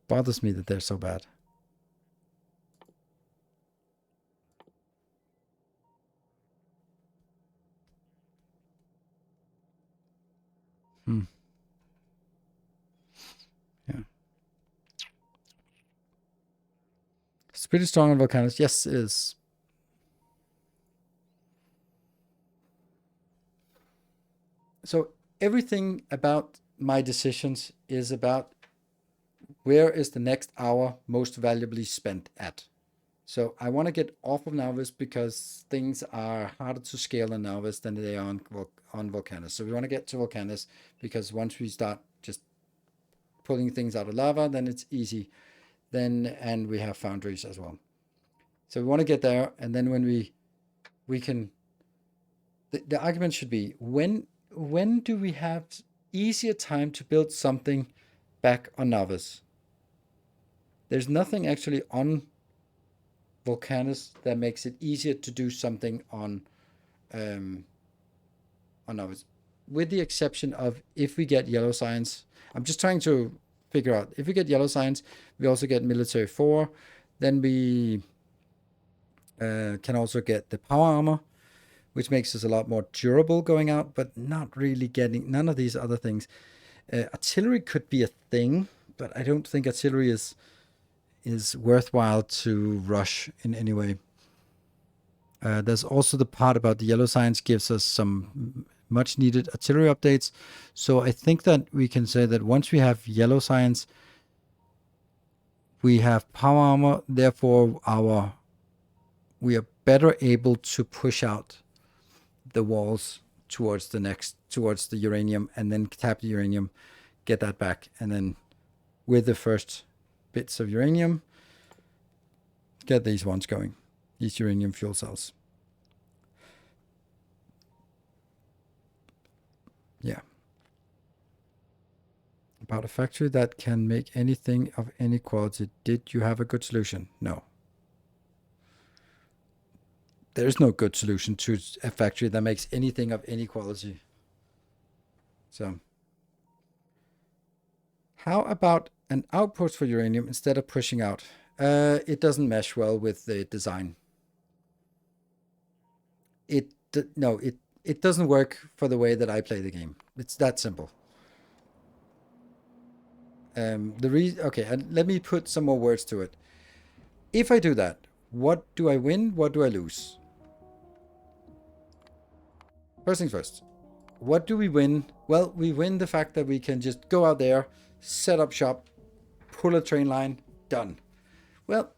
bothers me that they're so bad. Yeah. It's pretty strong on Volcanus. Yes, it is. So everything about my decisions is about where is the next hour most valuably spent at. So I want to get off of Navis because things are harder to scale on Navis than they are on Volcanus. So we want to get to Volcanus because once we start just pulling things out of lava, then it's easy. And we have foundries as well. So we want to get there, and then when we can, the argument should be when do we have easier time to build something back on Navis? There's nothing actually on Volcanus that makes it easier to do something on Navis, with the exception of if we get yellow signs. I'm just trying to figure out if we get yellow signs, we also get military 4, then we can also get the power armor, which makes us a lot more durable going out, but not really getting none of these other things. Artillery could be a thing, but I don't think artillery is worthwhile to rush in any way. There's also the part about the yellow science gives us some much needed artillery updates. So I think that we can say that once we have yellow science, we have power armor, therefore we are better able to push out the walls towards the uranium, and then tap the uranium, get that back, and then with the first bits of uranium, get these ones going, these uranium fuel cells. Yeah. About a factory that can make anything of any quality. Did you have a good solution? No. There's no good solution to a factory that makes anything of any quality. So, how about an outpost for uranium instead of pushing out? It doesn't mesh well with the design. It doesn't work for the way that I play the game. It's that simple. Okay, let me put some more words to it. If I do that, what do I win? What do I lose? First things first. What do we win? Well, we win the fact that we can just go out there, set up shop, pull a train line, done. Well,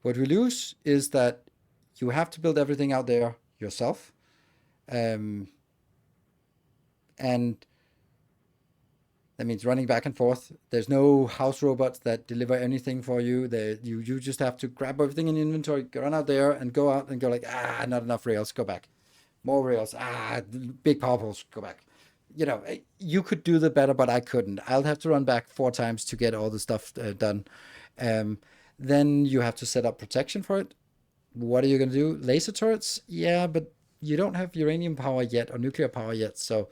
what we lose is that you have to build everything out there yourself. And that means running back and forth. There's no house robots that deliver anything for you. You just have to grab everything in the inventory, run out there and go out and go like, not enough rails, go back. More rails, big power poles, go back. You know, you could do the better, but I couldn't. I'll have to run back 4 times to get all the stuff done. Then you have to set up protection for it. What are you going to do? Laser turrets? Yeah, but you don't have uranium power yet or nuclear power yet, so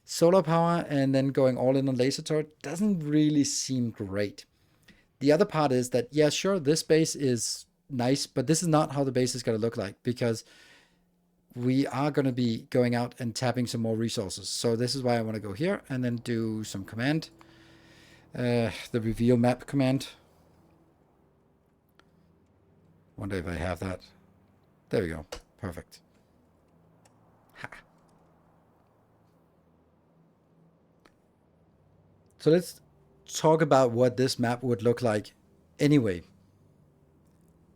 solar power and then going all in on laser turret doesn't really seem great. The other part is that, yeah, sure, this base is nice, but this is not how the base is going to look like, because we are going to be going out and tapping some more resources. So this is why I want to go here and then do some command. The reveal map command. Wonder if I have that. There we go. Perfect. Ha. So let's talk about what this map would look like anyway.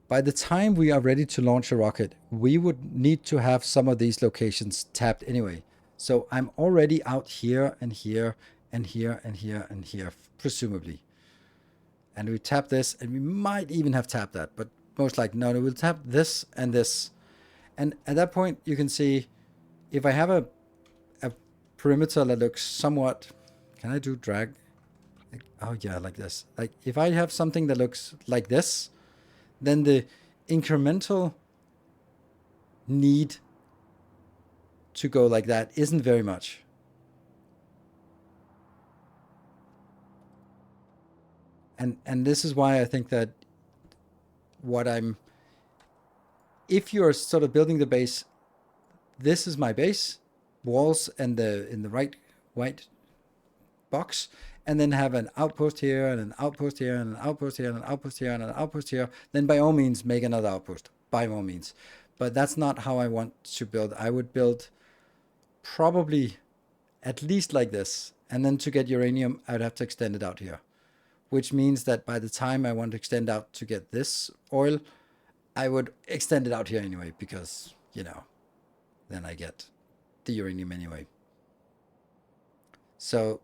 By the time we are ready to launch a rocket, we would need to have some of these locations tapped anyway. So I'm already out here and here and here and here and here, presumably. And we tap this, and we might even have tapped that, but most likely no, we'll tap this and this. And at that point, you can see if I have a perimeter that looks somewhat, can I do drag? Like, oh yeah, like this. Like if I have something that looks like this, then the incremental need to go like that isn't very much. And this is why I think that if you're sort of building the base, this is my base, walls and in the right white box, and then have an outpost here and an outpost here and an outpost here and an outpost here and an outpost here, then by all means make another outpost, by all means. But that's not how I want to build. I would build probably at least like this, and then to get uranium, I would have to extend it out here, which means that by the time I want to extend out to get this oil, I would extend it out here anyway, because, you know, then I get the uranium anyway. So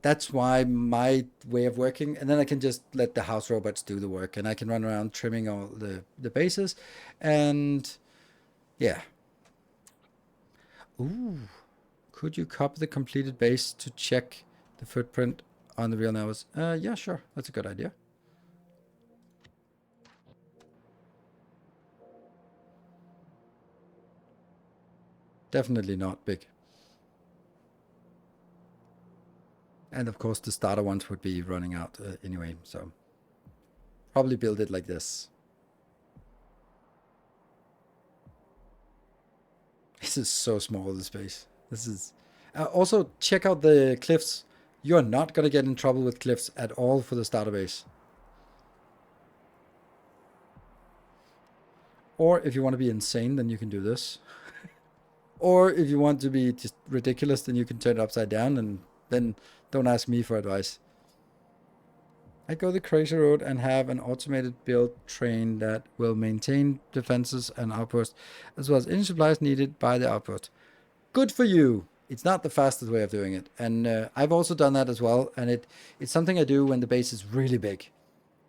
that's why my way of working, and then I can just let the house robots do the work, and I can run around trimming all the bases, and yeah. Ooh, could you copy the completed base to check the footprint on the real numbers? Yeah, sure, that's a good idea. Definitely not big. And of course the starter ones would be running out anyway, so probably build it like this. This is so small, the space. This is, Also, check out the cliffs. You're not going to get in trouble with cliffs at all for the starter base. Or if you want to be insane, then you can do this. Or if you want to be just ridiculous, then you can turn it upside down, and then don't ask me for advice. I go the crazy road and have an automated build train that will maintain defenses and outposts, as well as any supplies needed by the outpost. Good for you. It's not the fastest way of doing it. And I've also done that as well. And it's something I do when the base is really big,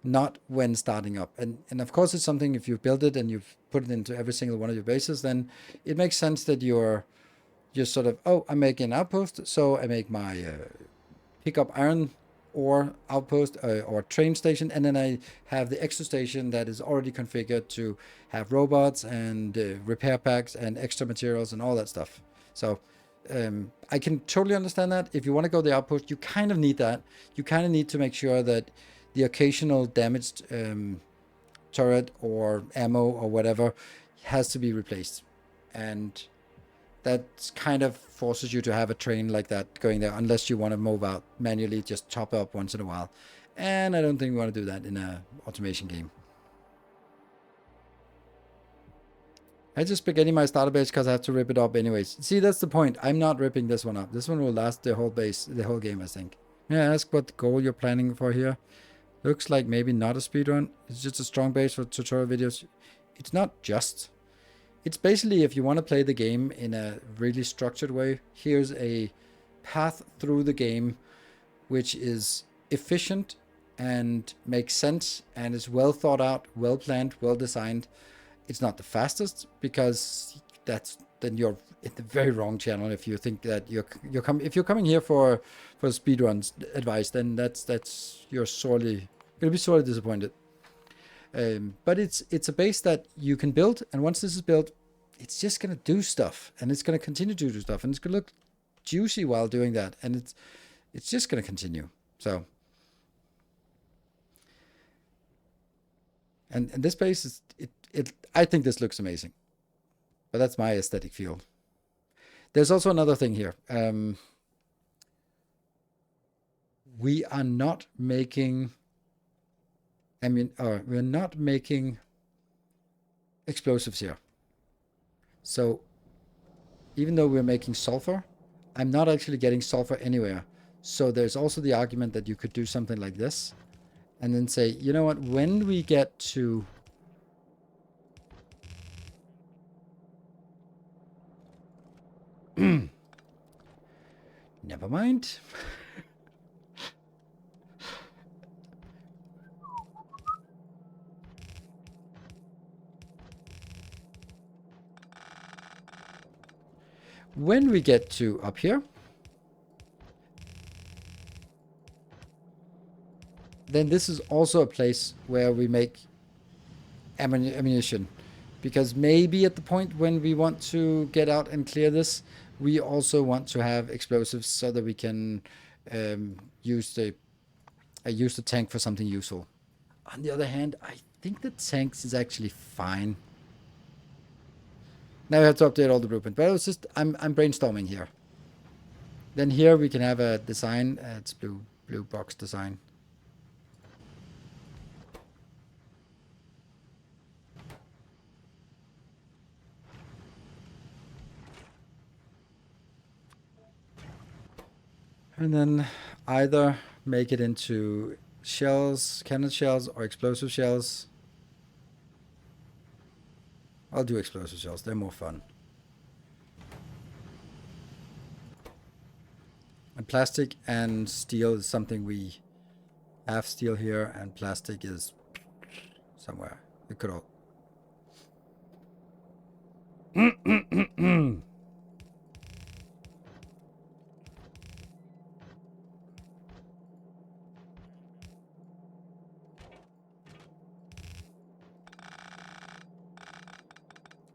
not when starting up. And of course, it's something if you've built it and you've put it into every single one of your bases, then it makes sense that you're just sort of, oh, I'm making an outpost. So I make my pick up iron or outpost or train station, and then I have the extra station that is already configured to have robots and repair packs and extra materials and all that stuff. So I can totally understand that. If you want to go the outpost, you kind of need that. You kind of need to make sure that the occasional damaged turret or ammo or whatever has to be replaced, and that kind of forces you to have a train like that going there, unless you want to move out manually, just chop up once in a while. And I don't think we want to do that in a automation game. I just spaghetti my starter base because I have to rip it up anyways. See, that's the point. I'm not ripping this one up. This one will last the whole base, the whole game, I think. May I ask what goal you're planning for here? Looks like maybe not a speedrun. It's just a strong base for tutorial videos. It's not just. It's basically, if you want to play the game in a really structured way, here's a path through the game which is efficient and makes sense and is well thought out, well planned, well designed. It's not the fastest, because then you're in the very wrong channel if you think that if you're coming here for speedruns advice, then you're gonna be sorely disappointed. But it's a base that you can build, and once this is built, it's just gonna do stuff, and it's gonna continue to do stuff, and it's gonna look juicy while doing that, and it's just gonna continue. So, and this base is I think this looks amazing, but that's my aesthetic feel. There's also another thing here. We are not making. We're not making explosives here. So even though we're making sulfur, I'm not actually getting sulfur anywhere. So there's also the argument that you could do something like this and then say, you know what, when we get to never mind. When we get to up here, then this is also a place where we make ammunition, because maybe at the point when we want to get out and clear this, we also want to have explosives so that we can use the tank for something useful. On the other hand, I think the tanks is actually fine. Now we have to update all the blueprint, but I'm brainstorming here. Then here we can have a design. It's blue box design. And then either make it into shells, cannon shells, or explosive shells. I'll do explosive shells. They're more fun. And plastic and steel is something we have. Steel here, and plastic is somewhere. It could all.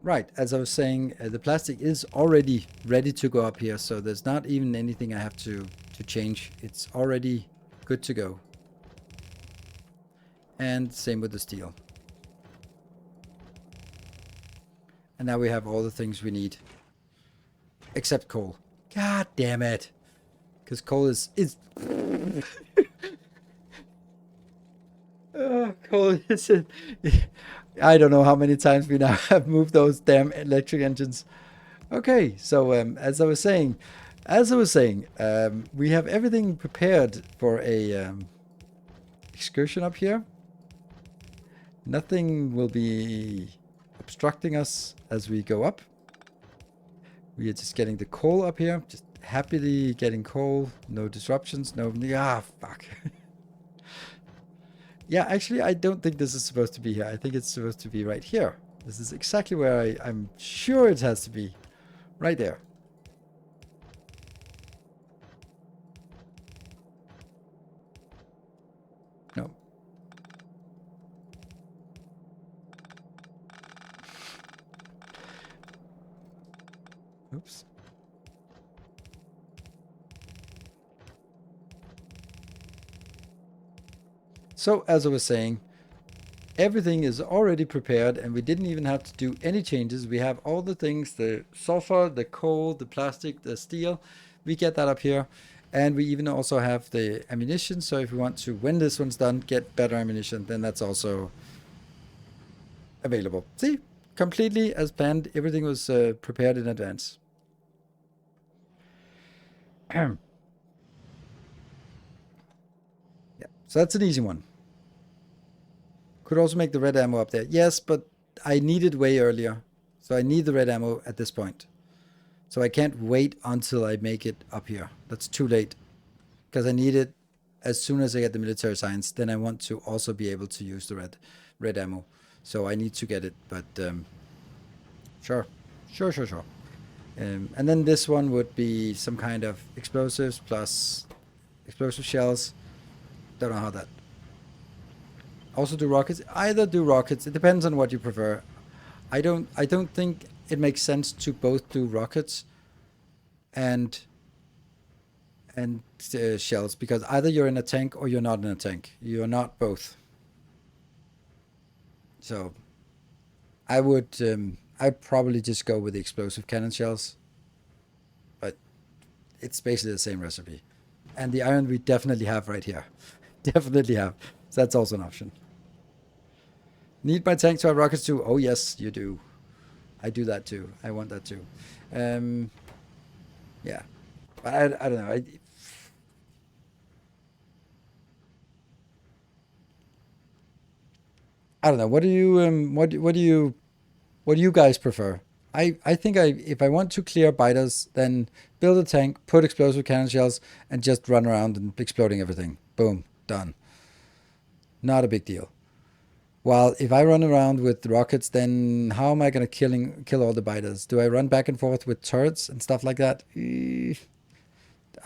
Right, as I was saying, the plastic is already ready to go up here, so there's not even anything I have to change. It's already good to go. And same with the steel. And now we have all the things we need. Except coal. God damn it. Because coal is coal is I don't know how many times we now have moved those damn electric engines. Okay, so as I was saying, we have everything prepared for a excursion up here. Nothing will be obstructing us as we go up. We are just getting the coal up here, just happily getting coal, no disruptions, no, fuck. Yeah, actually, I don't think this is supposed to be here. I think it's supposed to be right here. This is exactly where I'm sure it has to be. Right there. No. Oops. So, as I was saying, everything is already prepared and we didn't even have to do any changes. We have all the things, the sulfur, the coal, the plastic, the steel. We get that up here. And we even also have the ammunition. So if we want to, when this one's done, get better ammunition, then that's also available. See, completely as planned. Everything was prepared in advance. Yeah, so that's an easy one. Could also make the red ammo up there. Yes, but I need it way earlier. So I need the red ammo at this point. So I can't wait until I make it up here. That's too late. Because I need it as soon as I get the military science. Then I want to also be able to use the red ammo. So I need to get it. But sure. Sure. And then this one would be some kind of explosives plus explosive shells. Don't know how that. Also do rockets. Either do rockets. It depends on what you prefer. I don't think it makes sense to both do rockets and shells because either you're in a tank or you're not in a tank. You're not both. So I'd probably just go with the explosive cannon shells, but it's basically the same recipe. And the iron we definitely have right here. Definitely have. So that's also an option. Need my tank to have rockets too? Oh yes, you do. I do that too. I want that too. Yeah, but I don't know. I don't know. What do you guys prefer? I think if I want to clear biters, then build a tank, put explosive cannon shells, and just run around and exploding everything. Boom, done. Not a big deal. While if I run around with rockets, then how am I gonna kill all the biters? Do I run back and forth with turrets and stuff like that?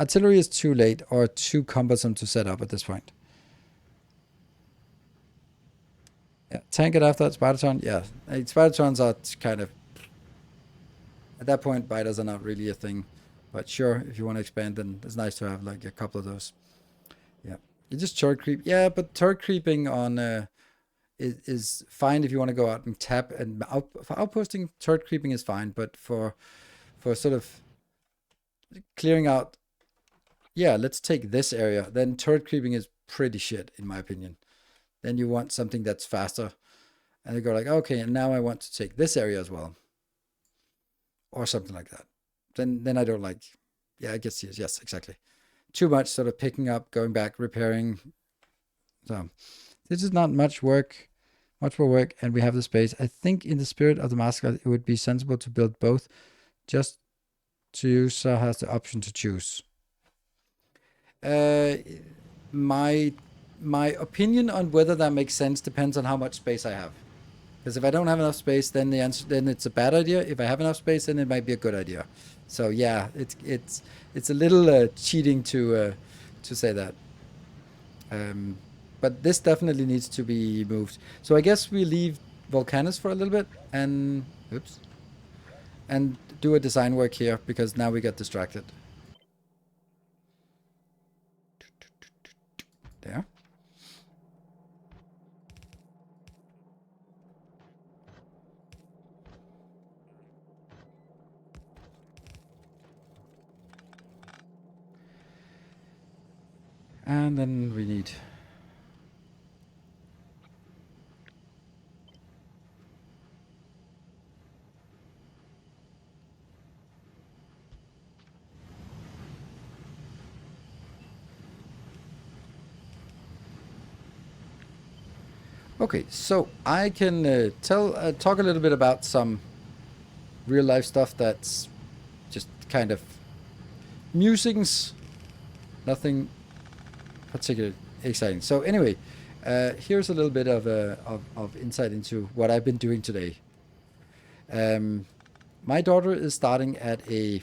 Artillery is too late or too cumbersome to set up at this point. Yeah, tank it after Spidertron. Yeah, Spidertrons are kind of at that point. Biters are not really a thing, but sure, if you want to expand, then it's nice to have like a couple of those. Yeah, you just turret creep. Yeah, but turret creeping on is fine if you want to go out and tap and for outposting. Turret creeping is fine, but for sort of clearing out. Yeah, let's take this area. Then turret creeping is pretty shit in my opinion. Then you want something that's faster. And they go like, okay, and now I want to take this area as well. Or something like that. Then I don't like, yeah, I guess yes, exactly. Too much sort of picking up, going back, repairing. So this is not much work, much more work, and we have the space. I think in the spirit of the mascot, it would be sensible to build both, just to user has the option to choose. Uh, my my opinion on whether that makes sense depends on how much space I have. Because if I don't have enough space, then then it's a bad idea. If I have enough space, then it might be a good idea. So yeah, it's a little cheating to say that. Um, but this definitely needs to be moved. So I guess we leave Volcanus for a little bit and oops, and do a design work here because now we got distracted. There. And then we need... Okay, so I can talk a little bit about some real life stuff that's just kind of musings, nothing particularly exciting. So anyway, here's a little bit of insight into what I've been doing today. My daughter is starting at a...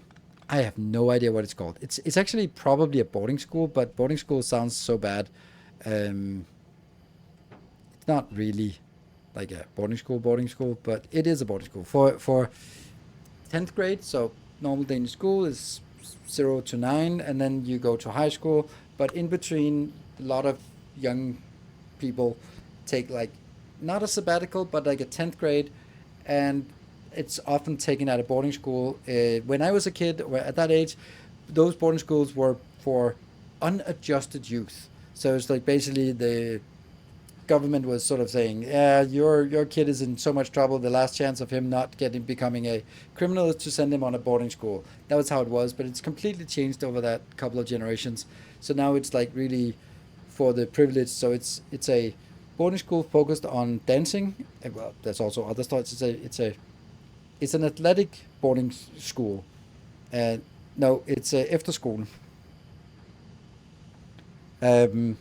I have no idea what it's called. It's actually probably a boarding school, but boarding school sounds so bad. It's not really like a boarding school, but it is a boarding school for 10th grade. So normal Danish school is 0 to 9, and then you go to high school. But in between, a lot of young people take like not a sabbatical, but like a 10th grade, and it's often taken at a boarding school. When I was a kid, at that age, those boarding schools were for unadjusted youth. So it's like basically the government was sort of saying, yeah, your kid is in so much trouble. The last chance of him not becoming a criminal is to send him on a boarding school. That was how it was, but it's completely changed over that couple of generations. So now it's like really for the privileged. So it's a boarding school focused on dancing. Well, there's also other stuff. It's an athletic boarding school. No, it's a after school. And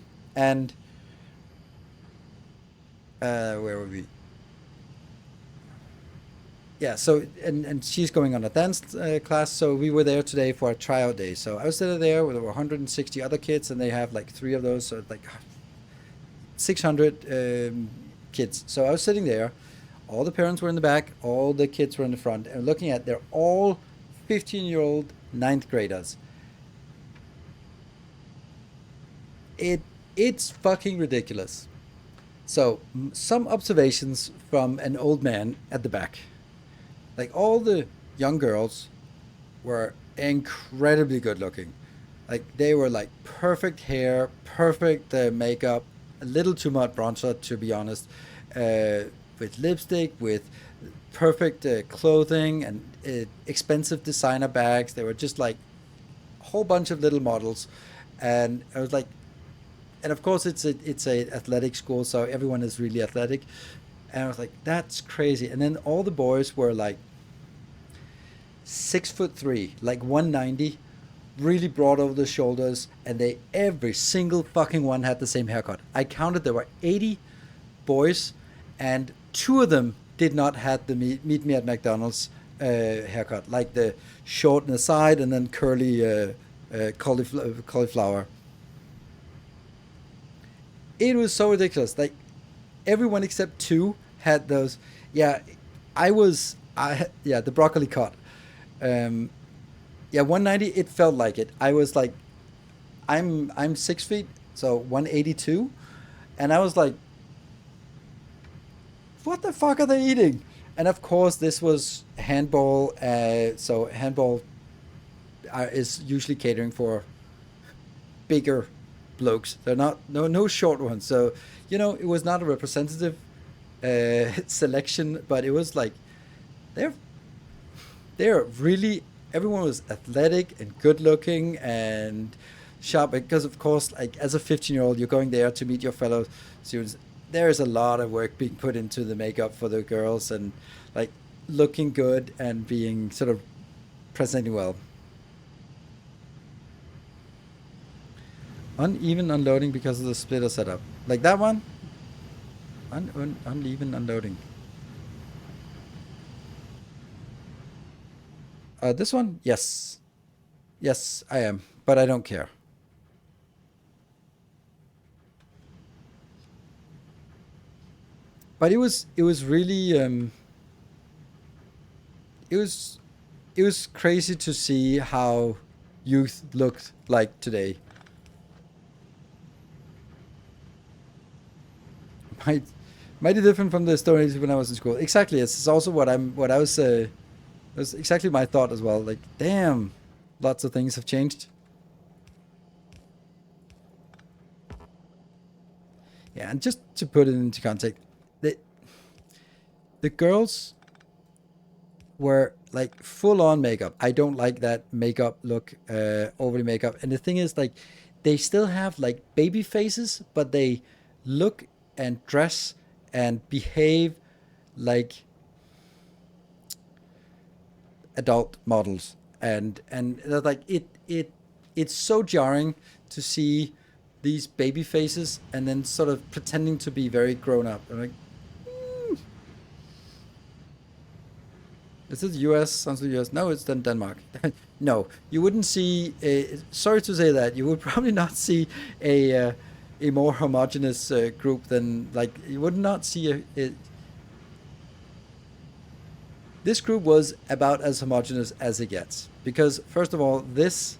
where were we? Yeah, so and she's going on a dance class, so we were there today for a tryout day. So I was sitting there with over 160 other kids, and they have like 3 of those, so like 600 kids. So I was sitting there, all the parents were in the back, all the kids were in the front, and looking at, they're all 15-year-old ninth graders. It's fucking ridiculous. So some observations from an old man at the back. Like all the young girls were incredibly good looking. Like they were like perfect hair, perfect makeup, a little too much bronzer to be honest, with lipstick, with perfect clothing and expensive designer bags. They were just like a whole bunch of little models, and I was like, and of course it's a athletic school, so everyone is really athletic. And I was like, that's crazy. And then all the boys were like 6'3", like 190, really broad over the shoulders, and they every single fucking one had the same haircut. I counted there were 80 boys, and 2 of them did not have the meet me at McDonald's haircut, like the short in the side and then curly cauliflower. It was so ridiculous. Like everyone except 2 had those. Yeah, the broccoli cut. Yeah, 190. It felt like it. I was like, I'm 6 feet, so 182, and I was like, what the fuck are they eating? And of course, this was handball. So handball is usually catering for bigger blokes. They're not no short ones. So it was not a representative selection, but it was like they're really, everyone was athletic and good looking and sharp, because of course, like as a 15-year-old, you're going there to meet your fellow students. There is a lot of work being put into the makeup for the girls, and like looking good and being sort of presenting well. Uneven unloading because of the splitter setup. Like that one? Uneven unloading. This one? Yes. Yes, I am. But I don't care. But it was really it was crazy to see how youth looked like today. Might Mighty different from the stories when I was in school. Exactly. It's also what I was. It was exactly my thought as well. Like, damn, lots of things have changed. Yeah, and just to put it into context, the girls were like full on makeup. I don't like that makeup look, overly makeup. And the thing is, like, they still have like baby faces, but they look and dress and behave like adult models. And they're like it's so jarring to see these baby faces and then sort of pretending to be very grown up. I'm like, is this US? Sounds like US. No, it's then Denmark. No, you wouldn't see. Sorry to say that you would probably not see a more homogenous group than, like, you would not see this group was about as homogenous as it gets, because first of all, this,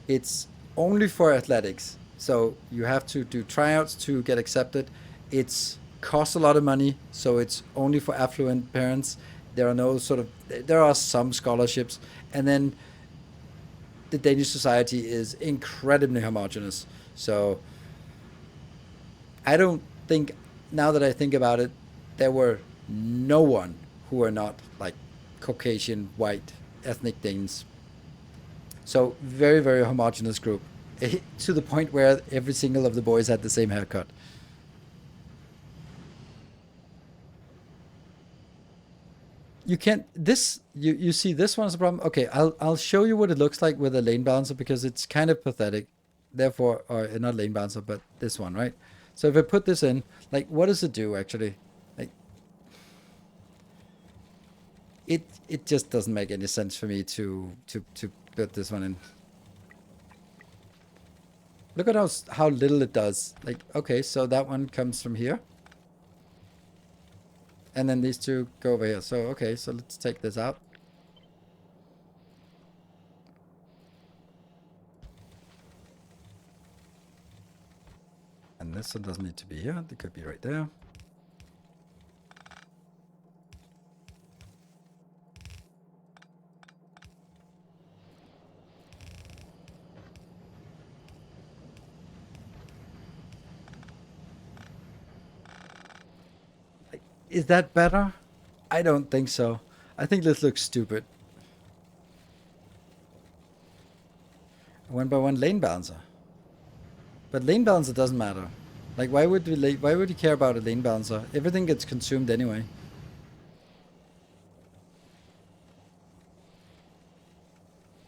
it's only for athletics, so you have to do tryouts to get accepted. It's costs a lot of money, so it's only for affluent parents. There are no sort of, there are some scholarships, and then the Danish society is incredibly homogenous. So I don't think, now that I think about it, there were no one who were not like Caucasian, white, ethnic Danes. So very, very homogenous group, to the point where every single of the boys had the same haircut. You can't, this, you see this one's a problem. Okay, I'll show you what it looks like with a lane balancer, because it's kind of pathetic. Therefore, or not lane balancer, but this one, right? So if I put this in, like, what does it do actually? Like, it just doesn't make any sense for me to put this one in. Look at how little it does. Like, okay, so that one comes from here, and then these two go over here. So okay, so let's take this out. And this one doesn't need to be here. It could be right there. Like, is that better? I don't think so. I think this looks stupid. One by one lane balancer. But lane balancer doesn't matter. Like, why would you care about a lane balancer? Everything gets consumed anyway.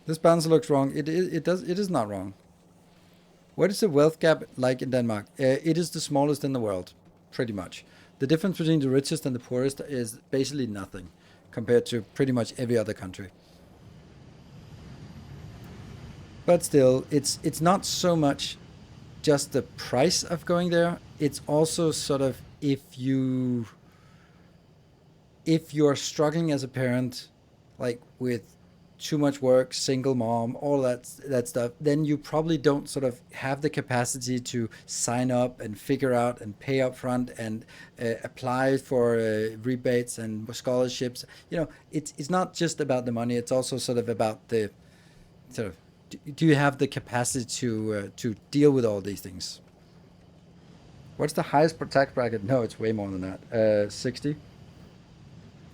This balancer looks wrong. It is not wrong. What is the wealth gap like in Denmark? It is the smallest in the world, pretty much. The difference between the richest and the poorest is basically nothing compared to pretty much every other country. But still, it's not so much just the price of going there. It's also sort of, if you're struggling as a parent, like with too much work, single mom, all that stuff, then you probably don't sort of have the capacity to sign up and figure out and pay up front and apply for rebates and scholarships. It's not just about the money. It's also sort of about the sort of, do you have the capacity to deal with all these things? What's the highest tax bracket? No, it's way more than that. 60.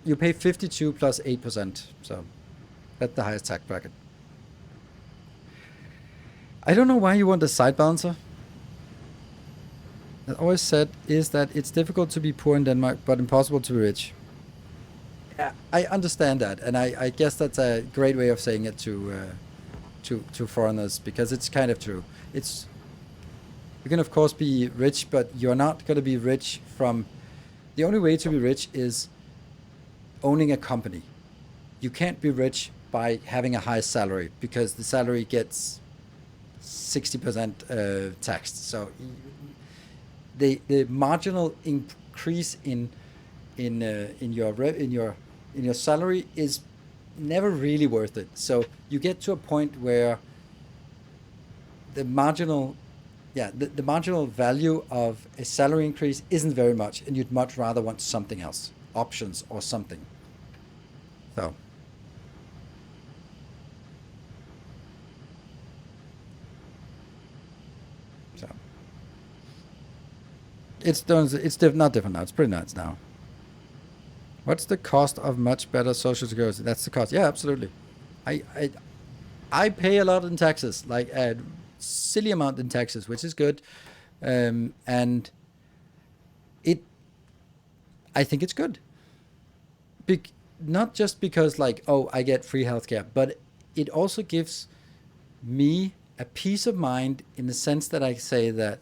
You pay 52 plus 8%. So that's the highest tax bracket. I don't know why you want a side balancer. I always said is that it's difficult to be poor in Denmark, but impossible to be rich. Yeah, I understand that, and I guess that's a great way of saying it to foreigners, because it's kind of true. You can of course be rich, but you're not going to be rich from. The only way to be rich is owning a company. You can't be rich by having a high salary, because the salary gets 60% taxed. So the marginal increase in your salary is never really worth it. So you get to a point where the marginal the marginal value of a salary increase isn't very much, and you'd much rather want something else, options or something. So so not different now. It's pretty nice now. What's the cost of much better social security? That's the cost. Yeah, absolutely. I I, I pay a lot in taxes, like a silly amount in taxes, which is good. And it, I think it's good. Not just because like, oh, I get free healthcare, but it also gives me a peace of mind in the sense that I say that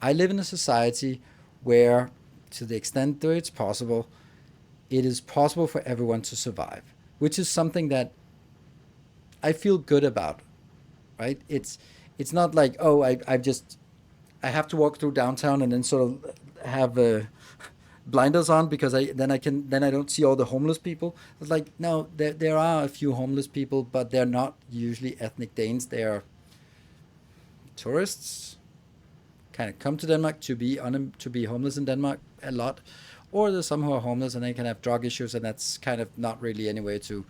I live in a society where, to the extent that it's possible, it is possible for everyone to survive, which is something that I feel good about, right? It's not like, oh, I have to walk through downtown and then sort of have blinders on because I don't see all the homeless people. It's like, no, there are a few homeless people, but they're not usually ethnic Danes. They're tourists, kind of come to Denmark to be homeless in Denmark a lot, or there's some who are homeless and they can have drug issues, and that's kind of not really any way to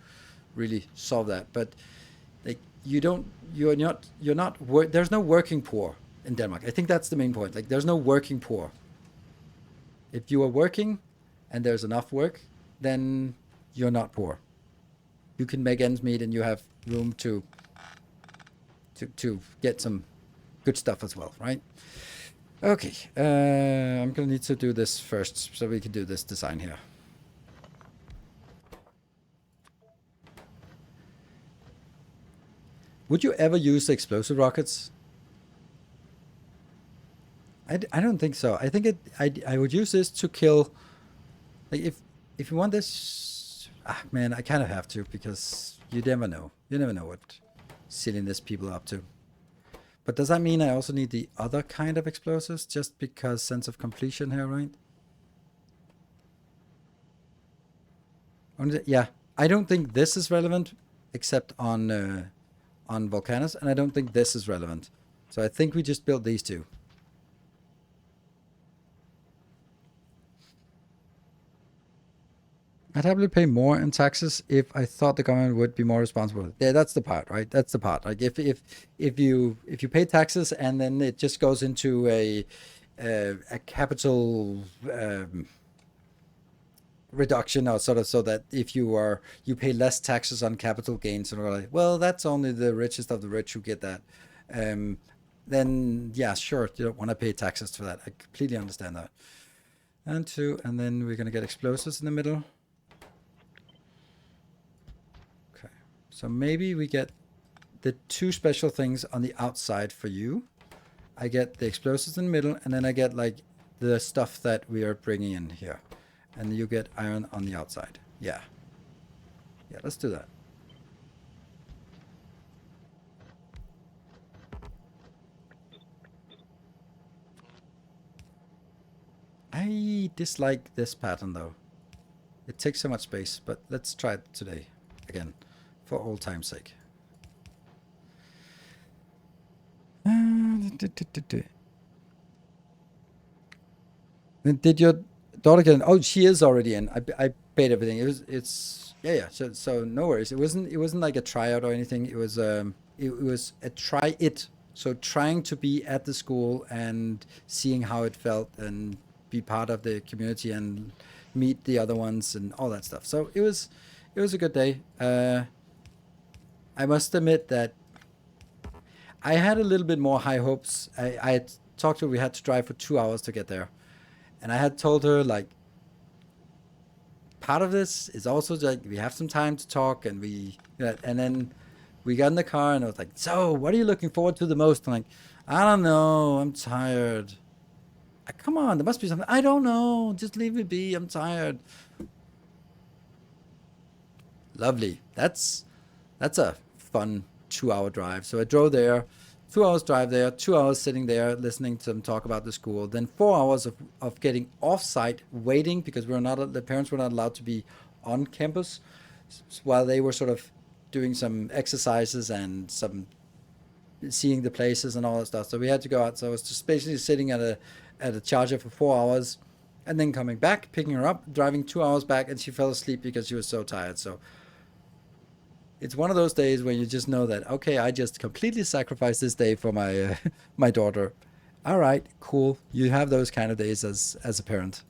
really solve that. But like, there's no working poor in Denmark. I think that's the main point. Like, there's no working poor. If you are working and there's enough work, then you're not poor. You can make ends meet and you have room to get some good stuff as well, right? Okay, I'm gonna need to do this first so we can do this design here. Would you ever use the explosive rockets? I don't think so. I think I would use this to kill. Like, if you want this, man, I kind of have to, because you never know. You never know what silliness people are up to. But does that mean I also need the other kind of explosives just because sense of completion here, right? Yeah, I don't think this is relevant except on Volcanus, and I don't think this is relevant. So I think we just build these two. I'd happily pay more in taxes if I thought the government would be more responsible. Yeah, that's the part, right? That's the part. Like, if you pay taxes and then it just goes into a capital reduction, or sort of, so that if you pay less taxes on capital gains, and we're like, well, that's only the richest of the rich who get that. Then yeah, sure, you don't want to pay taxes for that. I completely understand that. And then we're gonna get explosives in the middle. So maybe we get the two special things on the outside for you. I get the explosives in the middle, and then I get like the stuff that we are bringing in here. And you get iron on the outside. Yeah. Yeah, let's do that. I dislike this pattern though. It takes so much space, but let's try it today again, for old time's sake. Did your daughter get in? Oh, she is already in. I paid everything. It's yeah. So no worries. It wasn't like a tryout or anything. It was a try it. So trying to be at the school and seeing how it felt and be part of the community and meet the other ones and all that stuff. So it was a good day. I must admit that I had a little bit more high hopes. I had talked to her. We had to drive for 2 hours to get there, and I had told her, like, part of this is also like we have some time to talk, and and then we got in the car, and I was like, so what are you looking forward to the most? I'm like, I don't know, I'm tired. Come on, there must be something. I don't know, just leave me be, I'm tired. Lovely. That's a fun 2 hour drive. So I drove there, 2 hours drive there, 2 hours sitting there listening to them talk about the school, then 4 hours of getting off site waiting, because the parents were not allowed to be on campus while they were sort of doing some exercises and some seeing the places and all that stuff. So we had to go out. So I was just basically sitting at a charger for 4 hours, and then coming back, picking her up, driving 2 hours back, and she fell asleep because she was so tired. So it's one of those days where you just know that, okay, I just completely sacrificed this day for my my daughter, All right, cool. You have those kind of days as a parent.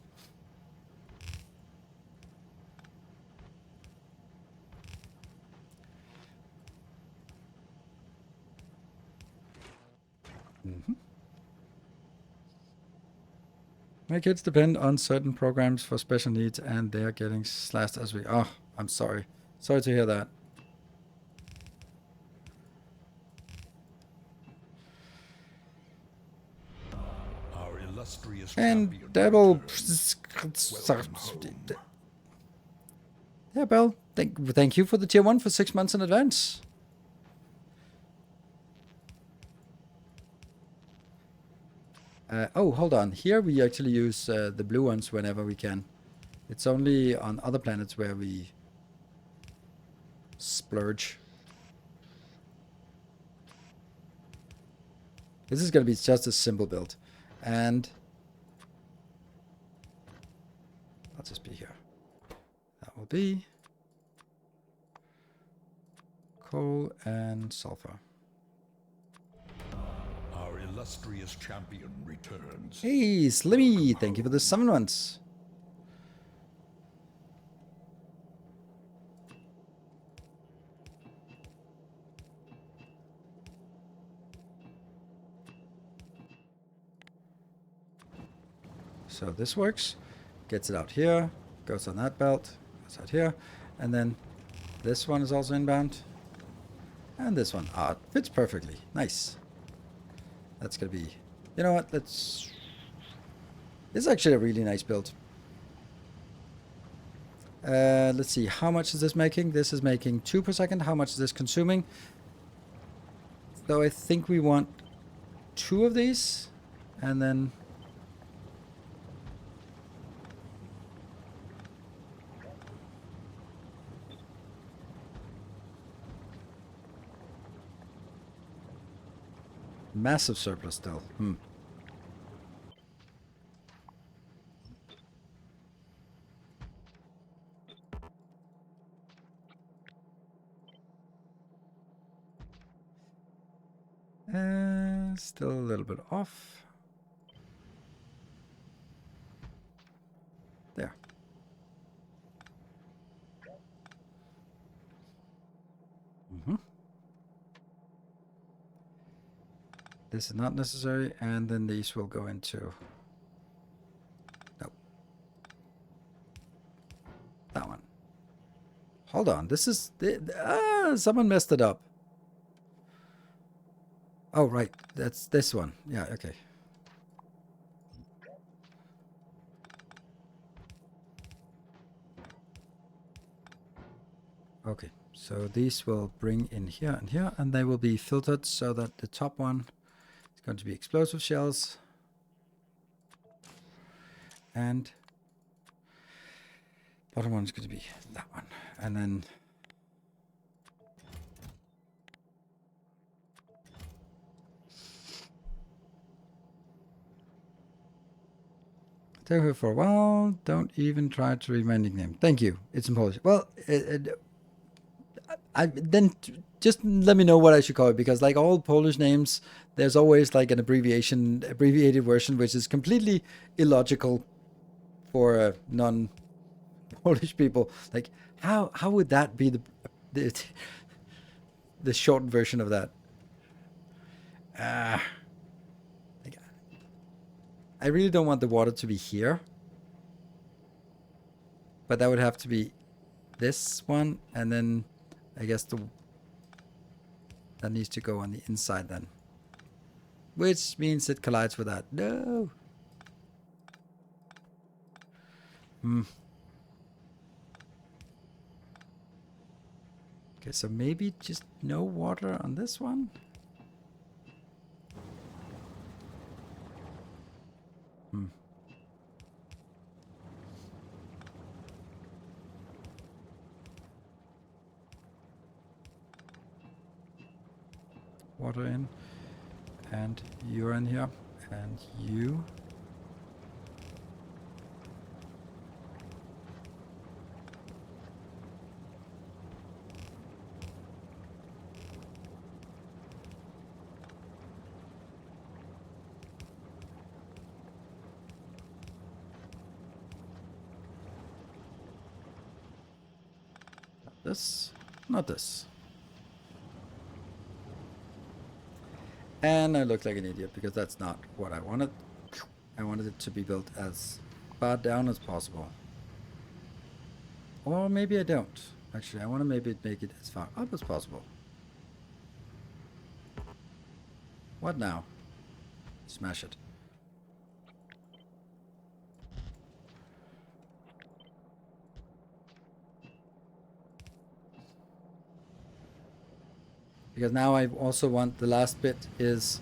My kids depend on certain programs for special needs, and they're getting slashed as we. Oh, I'm sorry. Sorry to hear that. Our illustrious And champion Devil. returns. Welcome home. Yeah, Bell. Thank you for the tier 1 for 6 months in advance. Oh, hold on. Here we actually use the blue ones whenever we can. It's only on other planets where we splurge. This is going to be just a simple build. And I'll just be here. That will be coal and sulfur. Our illustrious champion returns. Hey, Slimmy! Thank you for the 7 months. So this works. Gets it out here. Goes on that belt. Goes out here. And then this one is also inbound. And this one. Ah, it fits perfectly. Nice. That's going to be... You know what? Let's... This is actually a really nice build. Let's see. How much is this making? This is making 2 per second. How much is this consuming? So I think we want 2 of these. And then... Massive surplus still. Still a little bit off. There. This is not necessary, and then these will go into... Nope. That one. Hold on, this is... someone messed it up. Oh, right, that's this one. Yeah, okay. Okay, so these will bring in here, and they will be filtered so that the top one is going to be explosive shells. And bottom one is going to be that one. And then... Stay here for a while. Don't even try to read my nickname. Thank you. It's in Polish. Well, then just let me know what I should call it, because like all Polish names, there's always like an abbreviated version, which is completely illogical for non-Polish people. Like, how would that be the short version of that? Like, I really don't want the water to be here, but that would have to be this one, and then I guess that needs to go on the inside then, which means it collides with that. No. Okay, so maybe just no water on this one. Water in, and you're in here, and you. This, not this. And I look like an idiot because that's not what I wanted. I wanted it to be built as far down as possible. Or maybe I don't. Actually, I want to maybe make it as far up as possible. What now? Smash it. Because now I also want the last bit is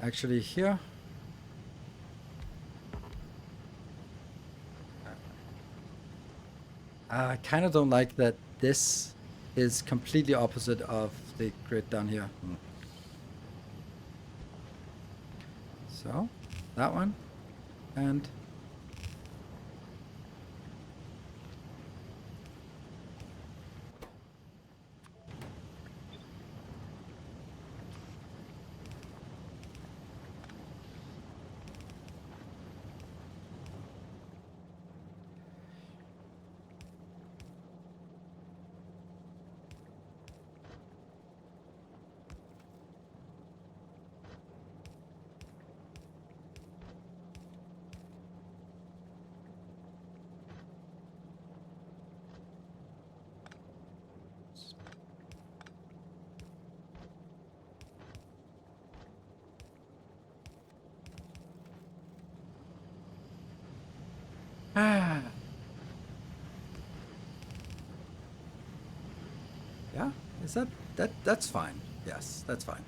actually here. I kind of don't like that this is completely opposite of the grid down here. So, that one, and yeah, is that's fine. Yes, that's fine.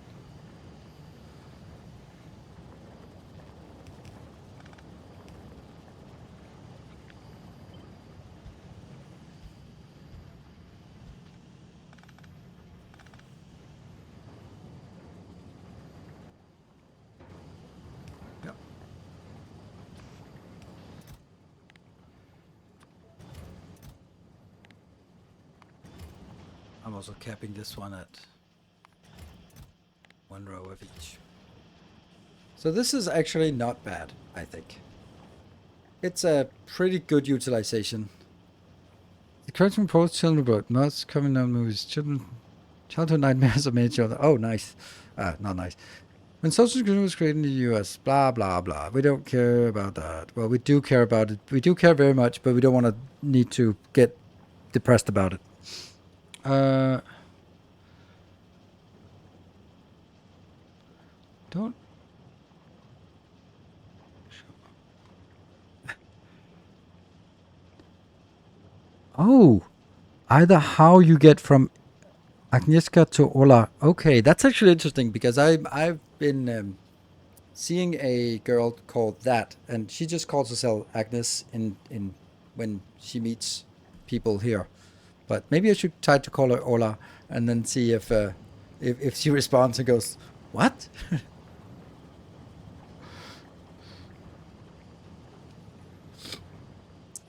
Yep. I'm also capping this one at 1 row of each. So this is actually not bad, I think. It's a pretty good utilization. The current from post children about most coming out movies. Childhood nightmares of made children. Oh, nice. Not nice. When social security was created in the US, blah, blah, blah. We don't care about that. Well, we do care about it. We do care very much, but we don't want to need to get depressed about it. Don't. Oh, either how you get from Agnieszka to Ola. Okay, that's actually interesting because I've been seeing a girl called that, and she just calls herself Agnes in when she meets people here. But maybe I should try to call her Ola and then see if she responds and goes, "What?"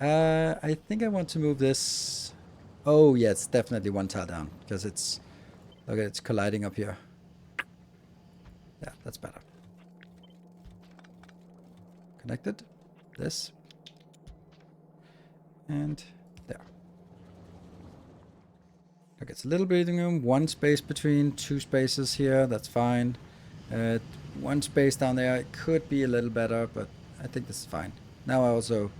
I think I want to move this. Oh, yeah, it's definitely one tile down because it's, look at it's colliding up here. Yeah, that's better. Connected. This. And there. Look, it's a little breathing room. One space between two spaces here. That's fine. One space down there. It could be a little better, but I think this is fine. Now I also...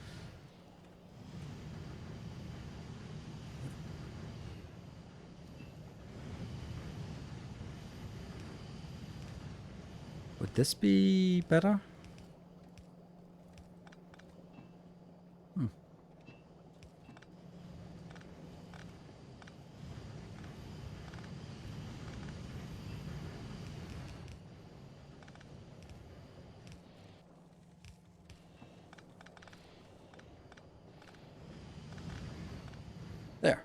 Would this be better? There.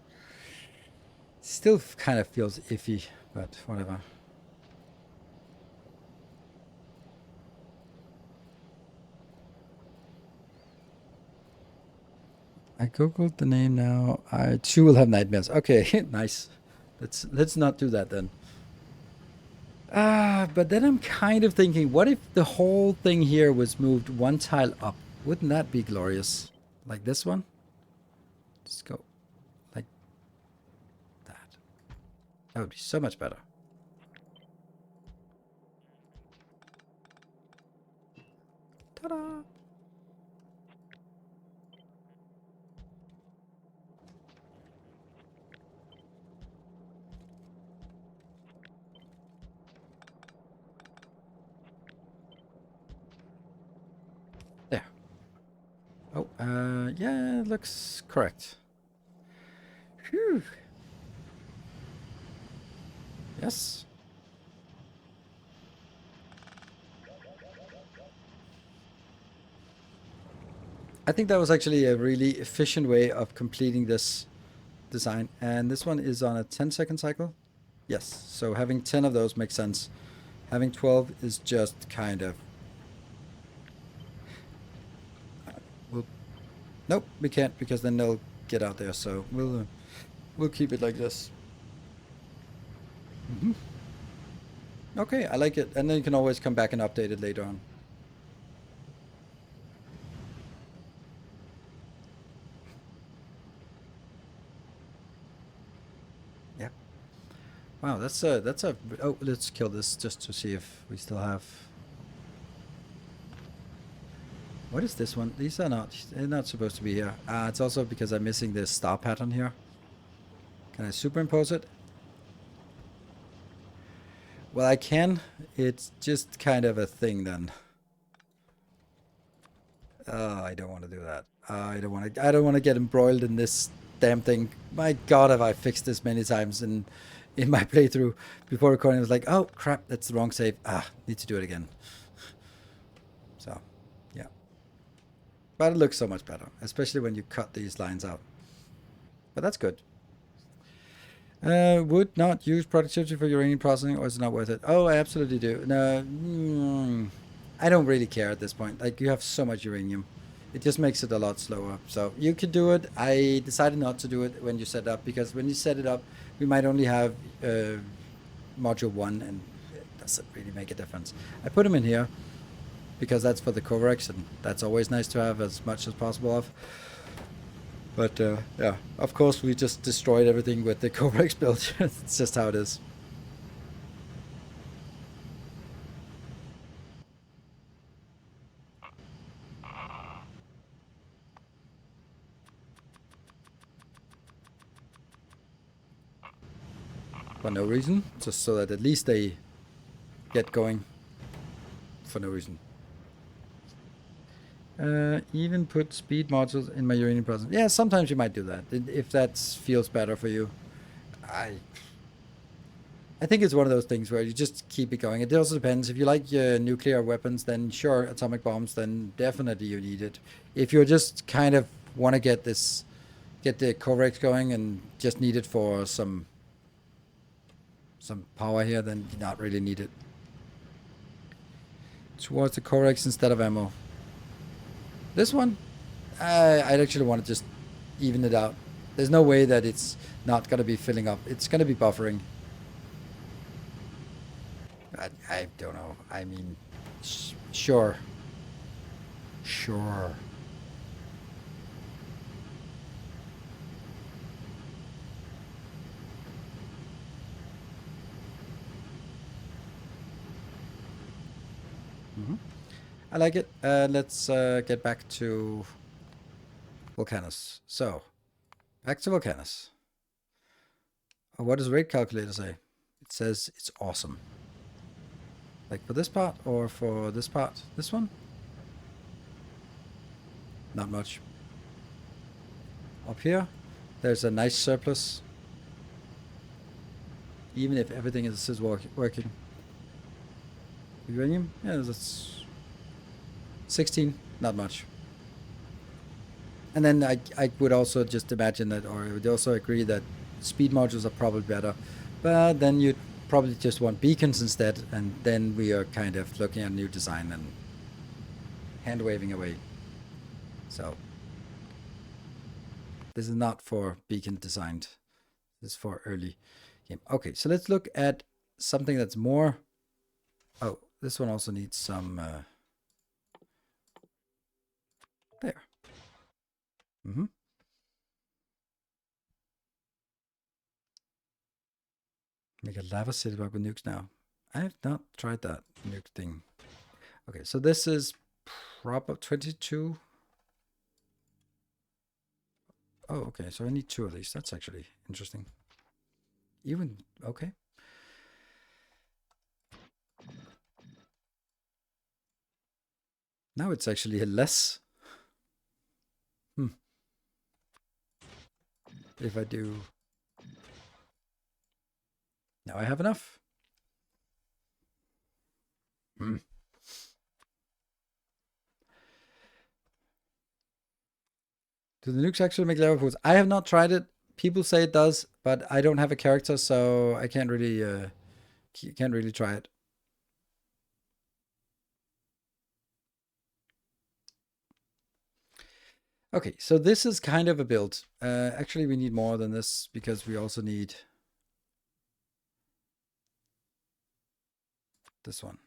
Still kind of feels iffy, but whatever. I googled the name now. I too will have nightmares. Okay, nice. Let's not do that then. But then I'm kind of thinking, what if the whole thing here was moved one tile up? Wouldn't that be glorious? Like this one? Just go like That would be so much better. Ta-da! There. Oh, yeah, it looks correct. Phew. Yes. I think that was actually a really efficient way of completing this design. And this one is on a 10-second cycle. Yes, so having 10 of those makes sense. Having 12 is just kind of... We'll, nope, we can't because then they'll get out there. So we'll keep it like this. Mm-hmm. Okay, I like it. And then you can always come back and update it later on. Yeah. Wow, that's a... Oh, let's kill this just to see if we still have... What is this one? These are not... They're not supposed to be here. It's also because I'm missing this star pattern here. Can I superimpose it? Well, I can. It's just kind of a thing then. Oh, I don't want to do that. I don't want to get embroiled in this damn thing. My God, have I fixed this many times in my playthrough before recording? I was like, oh crap, that's the wrong save. Need to do it again. So, yeah. But it looks so much better, especially when you cut these lines out. But that's good. Would not use productivity for uranium processing, or is it not worth it? Oh, I absolutely do. No, I don't really care at this point. Like, you have so much uranium. It just makes it a lot slower. So you could do it. I decided not to do it when you set it up, because when you set it up, we might only have module 1, and it doesn't really make a difference. I put them in here because that's for the Covarex, and that's always nice to have as much as possible of. But yeah, of course we just destroyed everything with the Covarex build. It's just how it is. For no reason, just so that at least they get going. For no reason. Even put speed modules in my uranium process. Yeah, sometimes you might do that if that feels better for you. I think it's one of those things where you just keep it going. It also depends. If you like nuclear weapons, then sure, atomic bombs, then definitely you need it. If you're just kind of want to get the Covarex going and just need it for some power here, then you not really need it. Towards the Covarex instead of ammo. This one, I'd actually want to just even it out. There's no way that it's not going to be filling up. It's going to be buffering. I don't know. I mean, sure. Sure. I like it. Let's get back to Volcanus. So, back to Volcanus. What does rate calculator say? It says it's awesome. Like for this part or for this part? This one? Not much. Up here, there's a nice surplus. Even if everything is working. Uranium? Yeah, that's 16. Not much. And then I would also just imagine that, or I would also agree that speed modules are probably better. But then you'd probably just want beacons instead, and then we are kind of looking at new design and hand waving away. So this is not for beacon designed. This is for early game. Okay, so let's look at something that's more... Oh, this one also needs some... There. Mm-hmm. Make a lava city block with nukes now. I have not tried that nuke thing. Okay, so this is prop of 22. Oh, okay, so I need 2 of these. That's actually interesting. Even, okay. Now it's actually less. If I do... Now I have enough. Do the nukes actually make lava pools? I have not tried it. People say it does, but I don't have a character, so I can't really try it. Okay, so this is kind of a build. Actually, we need more than this because we also need this one.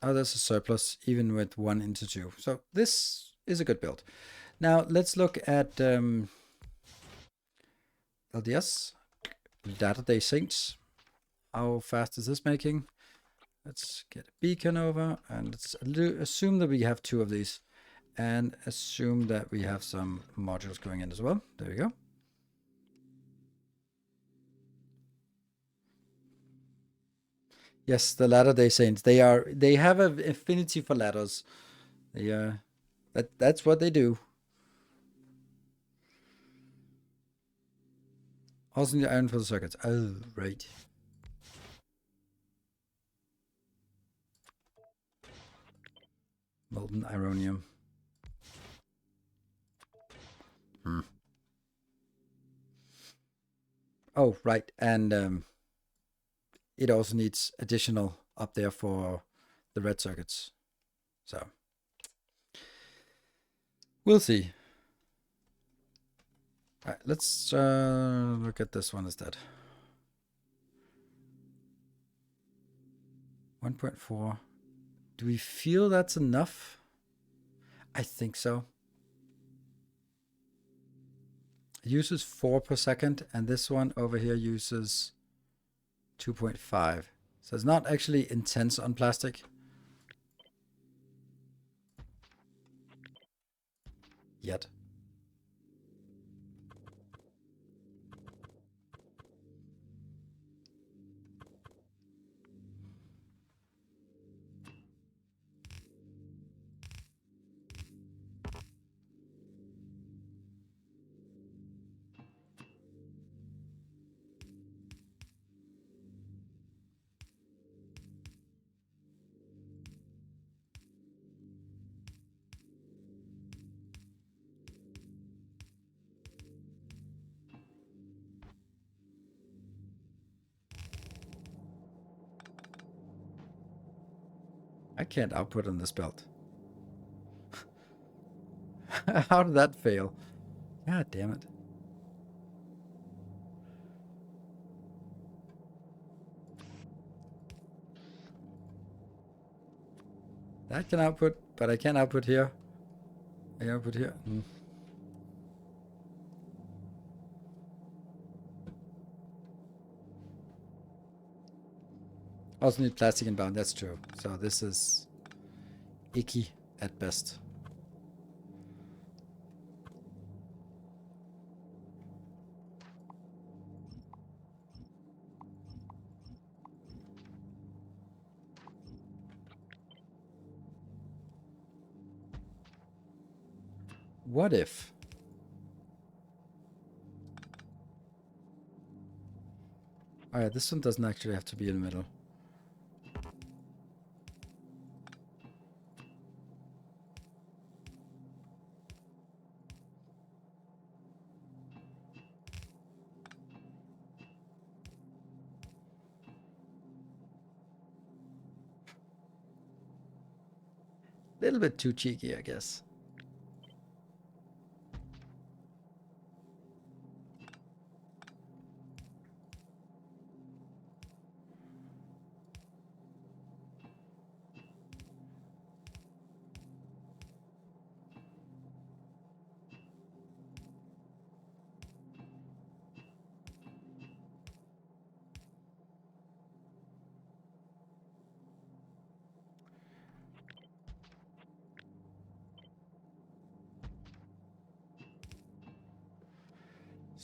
Oh, there's a surplus even with 1 into 2. So this is a good build. Now let's look at LDS, Latter-day Saints. How fast is this making? Let's get a beacon over and let's assume that we have 2 of these and assume that we have some modules going in as well. There we go. Yes, the Latter-day Saints. They have an affinity for ladders. That's what they do. Also need iron for the circuits. Oh, right. Molten ironium. Oh, right. And it also needs additional up there for the red circuits. So we'll see. All right, let's look at this one instead. 1.4. Do we feel that's enough? I think so. It uses 4 per second, and this one over here uses 2.5. So it's not actually intense on plastic. Yet. I can't output on this belt. How did that fail? God damn it. That can output, but I can't output here. I output here. Also need plastic inbound, that's true. So this is icky at best. What if? Alright, this one doesn't actually have to be in the middle. A little bit too cheeky, I guess.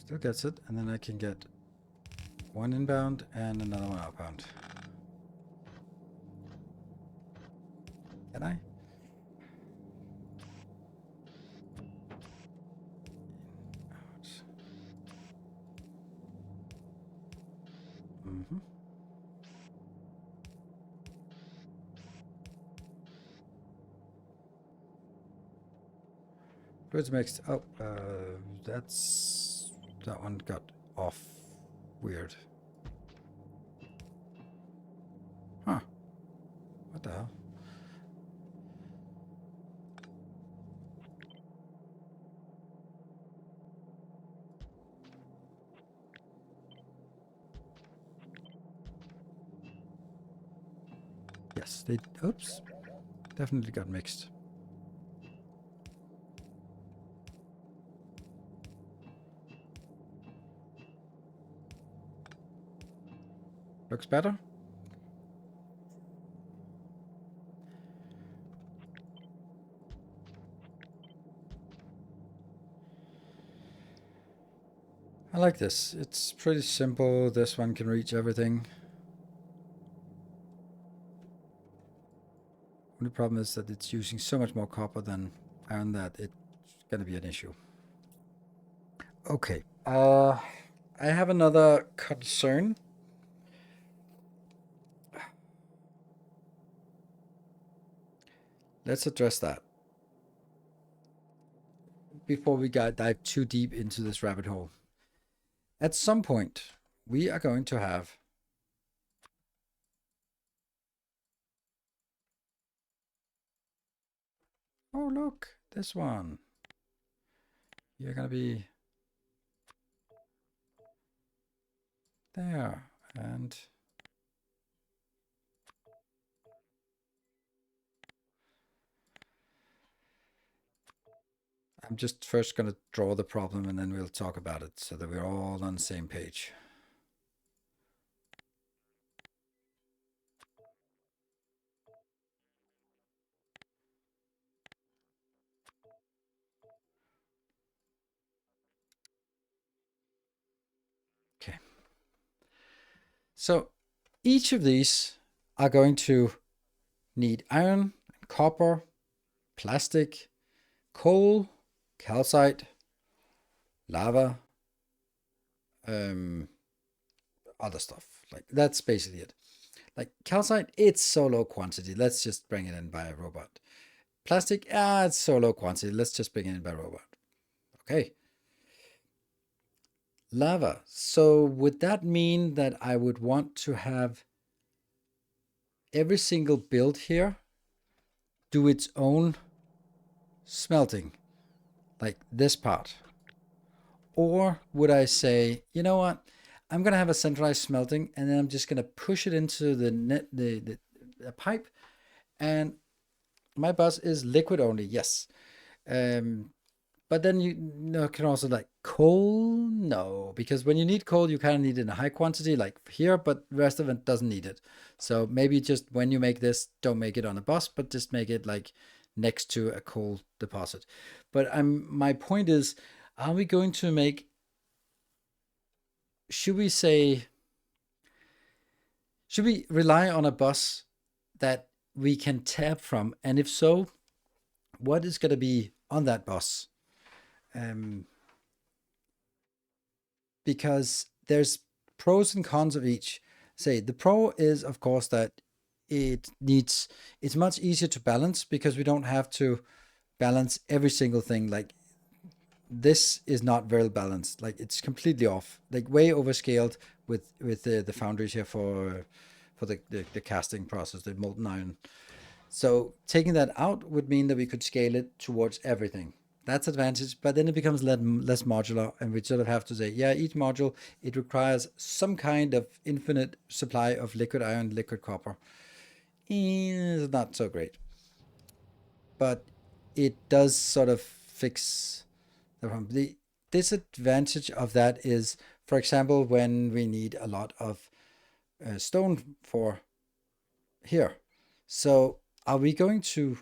Still gets it, and then I can get one inbound and another one outbound. Can I? Mm-hmm. Fluids mixed. Oh, that one got off. Weird. Huh. What the hell? Yes, they... Oops. Definitely got mixed. Looks better. I like this. It's pretty simple. This one can reach everything. Only problem is that it's using so much more copper than iron that it's gonna be an issue. Okay. I have another concern. Let's address that before we dive too deep into this rabbit hole. At some point, we are going to have... Oh, look, this one. You're gonna be there, and I'm just first gonna draw the problem and then we'll talk about it so that we're all on the same page. Okay. So each of these are going to need iron, copper, plastic, coal, calcite, lava, other stuff. Like that's basically it. Like calcite, it's so low quantity. Let's just bring it in by a robot. Plastic, it's so low quantity. Let's just bring it in by robot. Okay. Lava. So would that mean that I would want to have every single build here do its own smelting, like this part? Or would I say, you know what, I'm going to have a centralized smelting and then I'm just going to push it into the pipe, and my bus is liquid only, yes. But then you can also like coal, no, because when you need coal, you kind of need it in a high quantity, like here, but the rest of it doesn't need it. So maybe just when you make this, don't make it on a bus, but just make it like next to a coal deposit. But my point is, are we going to make, should we rely on a bus that we can tap from? And if so, what is going to be on that bus? Because there's pros and cons of each. Say the pro is, of course, that it's much easier to balance because we don't have to balance every single thing. Like this is not very balanced. Like it's completely off, like way overscaled with the foundries here for the casting process, the molten iron. So taking that out would mean that we could scale it towards everything. That's advantage, but then it becomes less modular, and we sort of have to say, yeah, each module, it requires some kind of infinite supply of liquid iron, liquid copper. It's not so great, but it does sort of fix the problem. The disadvantage of that is, for example, when we need a lot of stone for here. So are we going to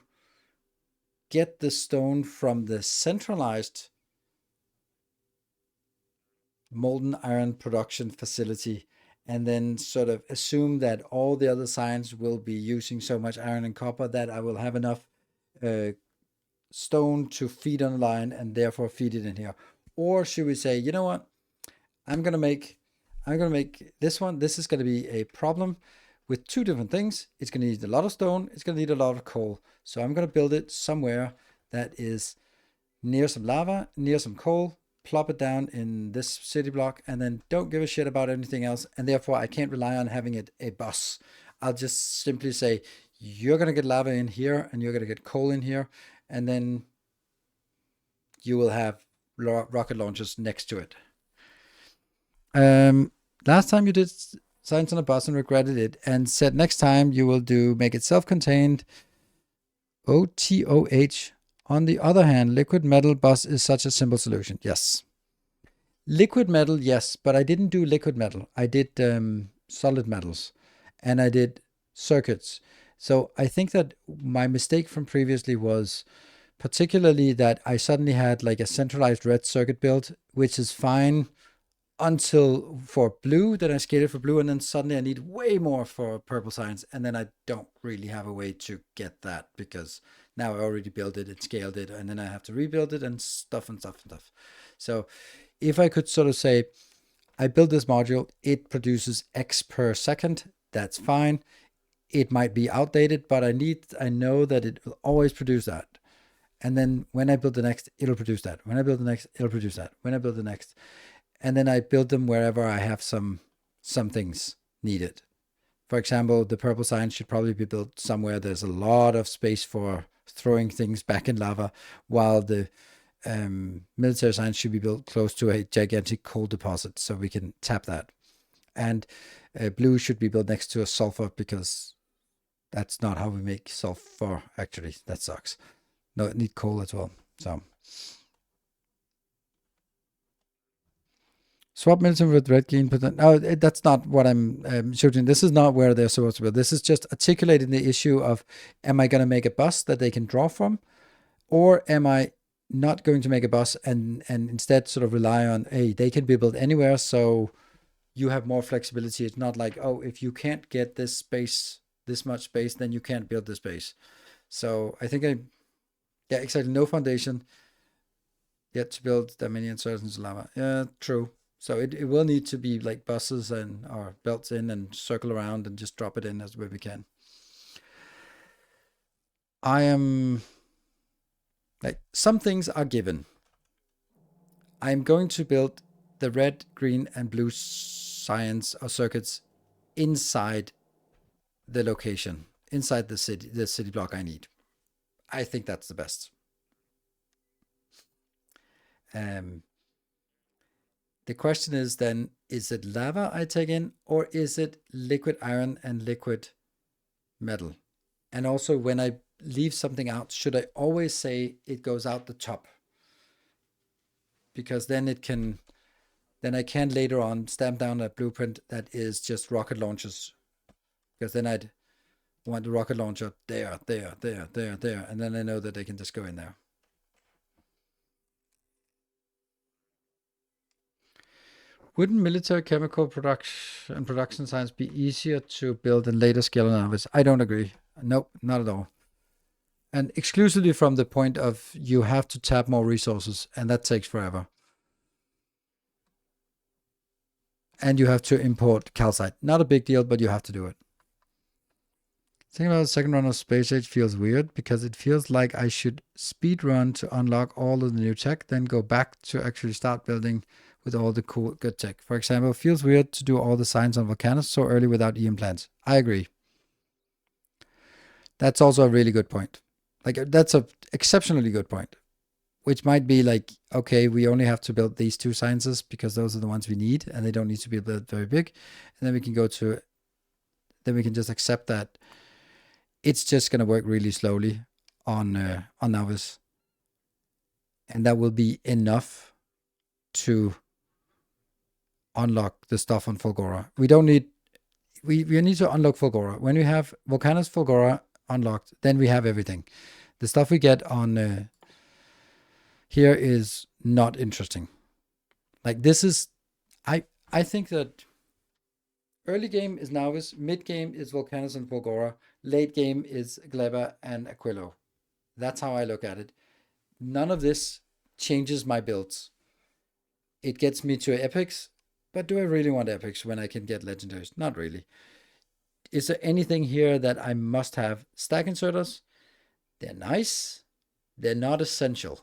get the stone from the centralized molten iron production facility, and then sort of assume that all the other signs will be using so much iron and copper that I will have enough uh, stone to feed on the line and therefore feed it in here? Or should we say, you know what? I'm gonna make this one. This is gonna be a problem with two different things. It's gonna need a lot of stone. It's gonna need a lot of coal. So I'm gonna build it somewhere that is near some lava, near some coal, plop it down in this city block, and then don't give a shit about anything else. And therefore, I can't rely on having it a bus. I'll just simply say, you're gonna get lava in here, and you're gonna get coal in here, and then you will have rocket launchers next to it. Last time you did science on a bus and regretted it, and said next time you will make it self-contained. OTOH. On the other hand, liquid metal bus is such a simple solution. Yes. Liquid metal, yes, but I didn't do liquid metal. I did solid metals, and I did circuits. So I think that my mistake from previously was particularly that I suddenly had like a centralized red circuit built, which is fine until for blue. Then I scaled it for blue, and then suddenly I need way more for purple science, and then I don't really have a way to get that because now I already built it and scaled it, and then I have to rebuild it and stuff and stuff and stuff. So if I could sort of say, I built this module, it produces X per second, that's fine. It might be outdated, but I know that it will always produce that. And then when I build the next, it'll produce that. When I build the next, it'll produce that. When I build the next, and then I build them wherever I have some things needed. For example, the purple science should probably be built somewhere there's a lot of space for throwing things back in lava, while the military science should be built close to a gigantic coal deposit so we can tap that. And blue should be built next to a sulfur, because that's not how we make sulfur. Actually, that sucks. No, it needs coal as well. So swap military with red green. No, that's not what I'm shooting. This is not where they're supposed to be. This is just articulating the issue of, am I going to make a bus that they can draw from, or am I not going to make a bus and instead sort of rely on, hey, they can be built anywhere, so you have more flexibility. It's not like, oh, if you can't get this space, this much space, then you can't build this space. So I think yeah, exactly. No foundation yet to build that many insertions in lava. Yeah, true. So it will need to be like buses or belts in and circle around and just drop it in as where we can. I am like, some things are given. I'm going to build the red, green, and blue science or circuits inside the location, inside the city block I need. I think that's the best. The question is then, is it lava I take in, or is it liquid iron and liquid metal? And also, when I leave something out, should I always say it goes out the top? Because then I can later on stamp down a blueprint that is just rocket launchers. Because then I'd want the rocket launcher there, and then I know that they can just go in there. Wouldn't military chemical production science be easier to build in later scale analysis? I don't agree. Nope, not at all. And exclusively from the point of, you have to tap more resources, and that takes forever. And you have to import calcite. Not a big deal, but you have to do it. Thinking about the second run of Space Age feels weird, because it feels like I should speed run to unlock all of the new tech, then go back to actually start building with all the cool, good tech. For example, it feels weird to do all the science on Volcanus so early without EM plants. I agree. That's also a really good point. Like, that's a exceptionally good point, which might be like, okay, we only have to build these two sciences because those are the ones we need, and they don't need to be built very big. And then we can just accept that it's just going to work really slowly on Novice. And that will be enough to unlock the stuff on Fulgora. We need to unlock Fulgora. When we have Volcanus Fulgora unlocked, then we have everything. The stuff we get on here is not interesting. Like, this is I think that early game is Novice, mid game is Volcanus and Fulgora, late game is Gleba and Aquilo. That's how I look at it. None of this changes my builds. It gets me to epics, but do I really want epics when I can get legendaries? Not really. Is there anything here that I must have? Stack inserters, they're nice. They're not essential.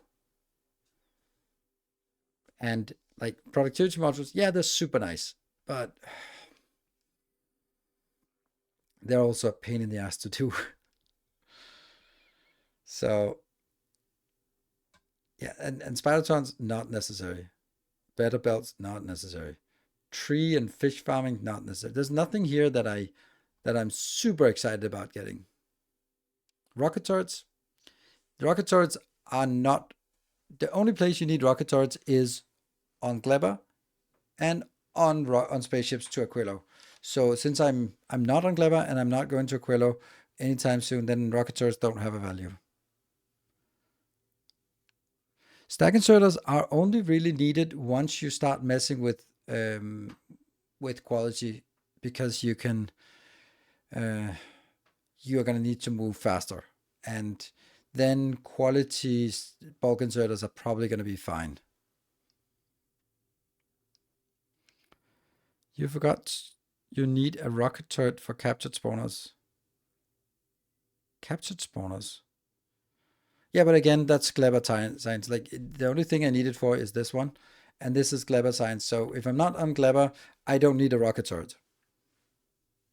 And like productivity modules, yeah, they're super nice, but they're also a pain in the ass to do. So yeah, and Spidertrons, not necessary. Better belts, not necessary. Tree and fish farming, not necessary. There's nothing here that I'm super excited about getting. Rocket turrets. The rocket turrets are not the only place you need rocket turrets is on Gleba and on spaceships to Aquilo. So since I'm not on Gleba and I'm not going to Aquilo anytime soon, then rocket turrets don't have a value. Stack inserters are only really needed once you start messing with quality, because you can you are going to need to move faster, and then quality bulk inserters are probably going to be fine. You forgot you need a rocket turret for captured spawners. Captured spawners. Yeah, but again, that's Gleba science. Like the only thing I need it for is this one, and this is Gleba science. So if I'm not on Gleba, I don't need a rocket turret.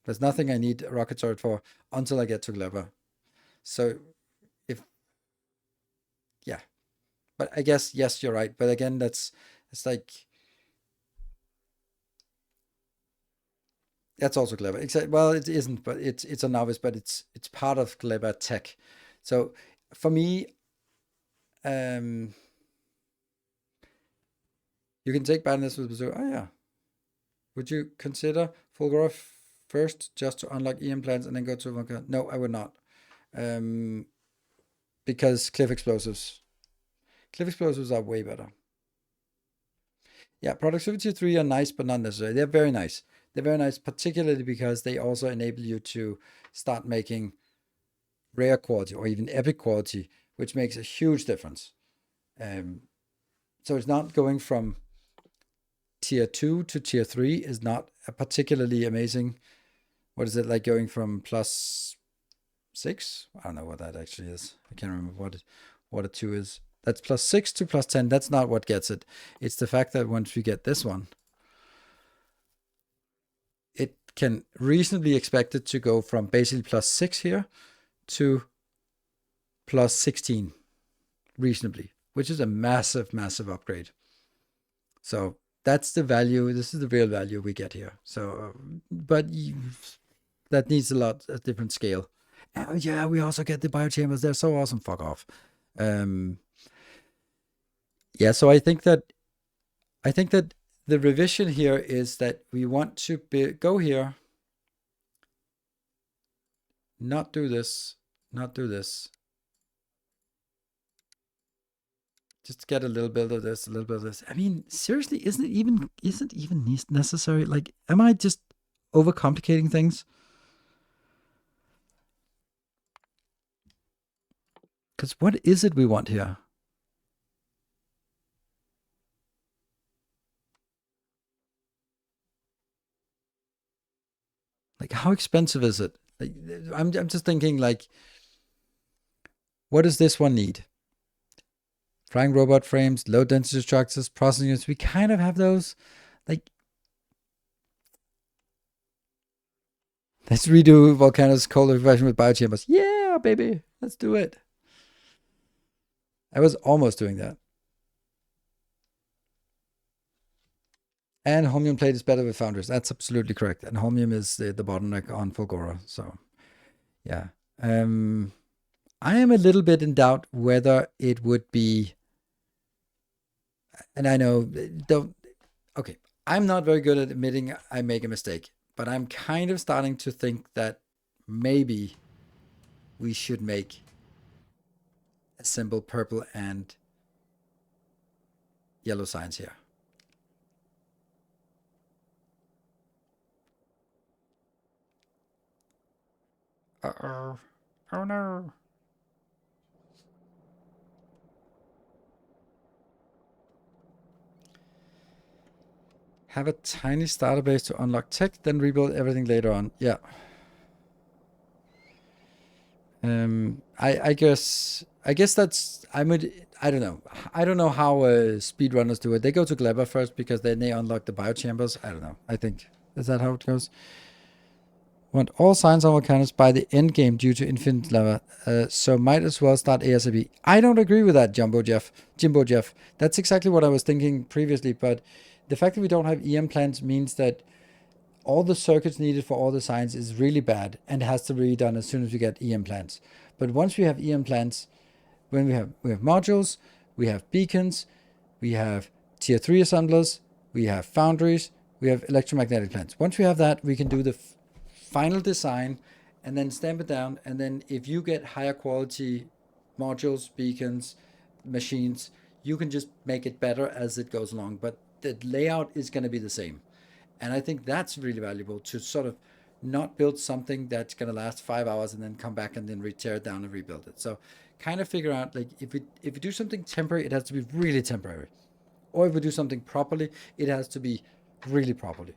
There's nothing I need a rocket turret for until I get to Gleba. So if yeah, but I guess yes, you're right. But again, it's like that's also Gleba. Except well, it isn't, but it's a novice, but it's part of Gleba tech. So for me, you can take badness with Bazoo. Oh yeah. Would you consider Fulgora first just to unlock EM plans and then go to Volcanus? No, I would not. Because cliff explosives. Cliff explosives are way better. Yeah, productivity 3 are nice, but not necessary. They're very nice. They're very nice, particularly because they also enable you to start making rare quality or even epic quality, which makes a huge difference. So it's not going from tier 2 to tier 3 is not a particularly amazing. What is it like going from plus 6? I don't know what that actually is. I can't remember what a 2 is. That's plus 6 to plus 10. That's not what gets it. It's the fact that once we get this one, it can reasonably expect it to go from basically plus 6 here to plus 16 reasonably, which is a massive, massive upgrade. So that's the value. This is the real value we get here. So, but that needs a lot of different scale. Yeah, we also get the biochambers. They're so awesome. Fuck off. Yeah, so I think that the revision here is that we want to go here, not do this, not do this. Just get a little bit of this, a little bit of this. I mean, seriously, isn't even necessary? Like, am I just overcomplicating things? Because what is it we want here? Like, how expensive is it? Like, I'm just thinking, like, what does this one need? Flying robot frames, low density structures, processing units. We kind of have those. Like, let's redo Volcanus cold refreshment with biochambers. Yeah, baby, let's do it. I was almost doing that. And Holmium plate is better with Founders. That's absolutely correct. And Holmium is the bottleneck on Fulgora. So, yeah. I am a little bit in doubt whether it would be. And I know, don't. Okay. I'm not very good at admitting I make a mistake, but I'm kind of starting to think that maybe we should make a simple purple and yellow signs here. Uh-oh. Oh no. Have a tiny starter base to unlock tech, then rebuild everything later on. Yeah. I guess that's I don't know. I don't know how speedrunners do it. They go to Gleba first because then they unlock the biochambers. I don't know. I think is that how it goes? Want all signs on Volcanus by the end game due to infinite lava. So might as well start ASAP. I don't agree with that, Jimbo Jeff. That's exactly what I was thinking previously, but the fact that we don't have EM plants means that all the circuits needed for all the signs is really bad and has to be done as soon as we get EM plants. But once we have EM plants, when we have modules, we have beacons, we have tier 3 assemblers, we have foundries, we have electromagnetic plants. Once we have that, we can do the final design and then stamp it down. And then if you get higher quality modules, beacons, machines, you can just make it better as it goes along. But the layout is going to be the same. And I think that's really valuable to sort of not build something that's going to last 5 hours and then come back and then tear it down and rebuild it. So kind of figure out, like, if we do something temporary, it has to be really temporary. Or if we do something properly, it has to be really properly.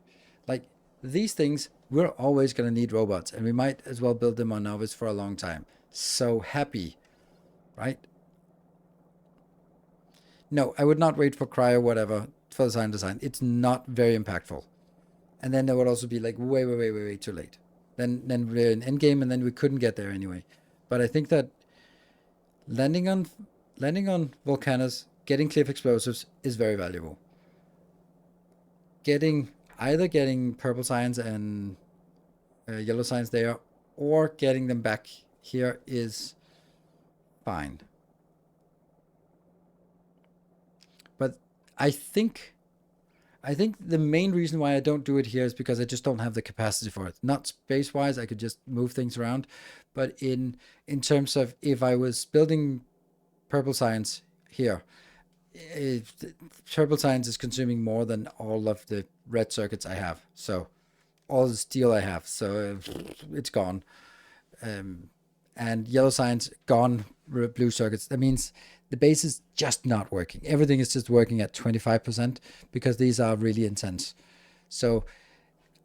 Like these things, we're always going to need robots, and we might as well build them on Novice for a long time. So happy, right? No, I would not wait for Cry or whatever for the sign design. It's not very impactful. And then there would also be like way too late. Then we're in endgame, and then we couldn't get there anyway. But I think that landing on Volcanus, getting cliff explosives is very valuable. Either getting purple signs and yellow signs there, or getting them back here is fine. But I think the main reason why I don't do it here is because I just don't have the capacity for it. Not space-wise, I could just move things around, but in terms of if I was building purple signs here, purple signs is consuming more than all of the red circuits I have. So all the steel I have, so it's gone. And yellow signs gone, blue circuits. That means the base is just not working. Everything is just working at 25% because these are really intense. So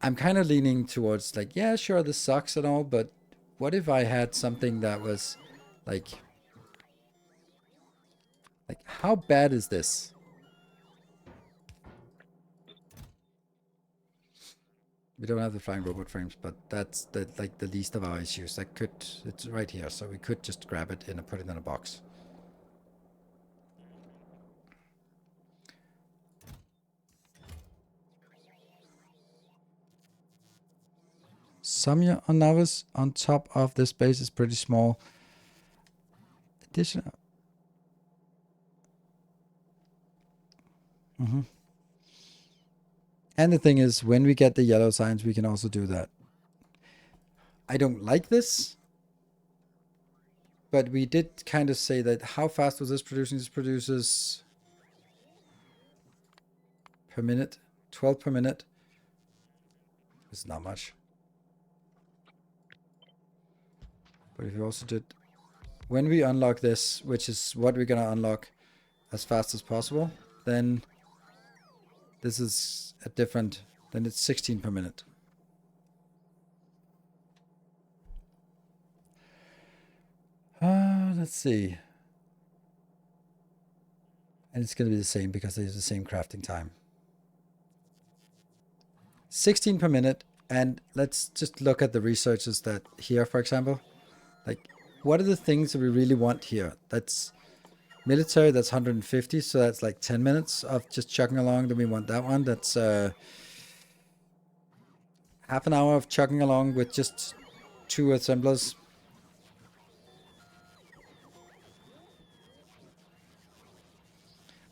I'm kind of leaning towards like, yeah, sure, this sucks and all, but what if I had something that was like how bad is this? We don't have the flying robot frames, but that's the least of our issues. It's right here, so we could just grab it and put it in a box. Samya on Novice on top of this base is pretty small. Additional. And the thing is, when we get the yellow signs, we can also do that. I don't like this, but we did kind of say that how fast was this producing? This produces per minute, 12 per minute. It's not much. But if you also did, when we unlock this, which is what we're going to unlock as fast as possible, then this is a different, then it's 16 per minute. Let's see. And it's going to be the same because they have the same crafting time. 16 per minute. And let's just look at the researches that here, for example. Like, what are the things that we really want here? That's military, that's 150. So that's like 10 minutes of just chugging along. Then we want that one. That's half an hour of chugging along with just 2 assemblers.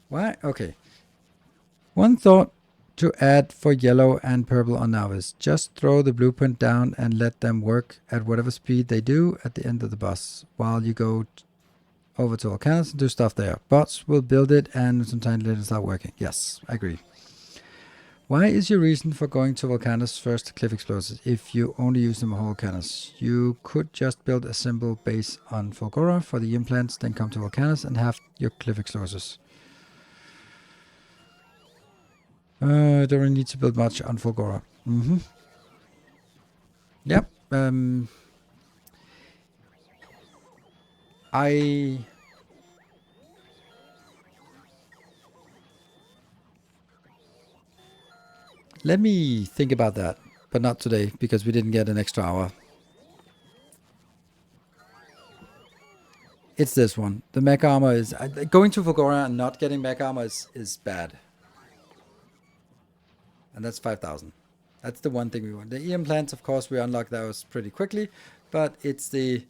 Why? Okay. One thought to add for yellow and purple on Novice. Just throw the blueprint down and let them work at whatever speed they do at the end of the bus while you go over to Volcanus and do stuff there. Bots will build it and sometime later start working. Yes, I agree. Why is your reason for going to Volcanus first cliff explosives if you only use them on Volcanus? You could just build a simple base on Fulgora for the implants, then come to Volcanus and have your cliff explosives. Don't really need to build much on Fulgora. Yep. Let me think about that, but not today, because we didn't get an extra hour. It's this one. The mech armor is... going to Fulgora and not getting mech armor is bad. And that's 5,000. That's the one thing we want. The EM plants, of course, we unlock those pretty quickly, but it's the...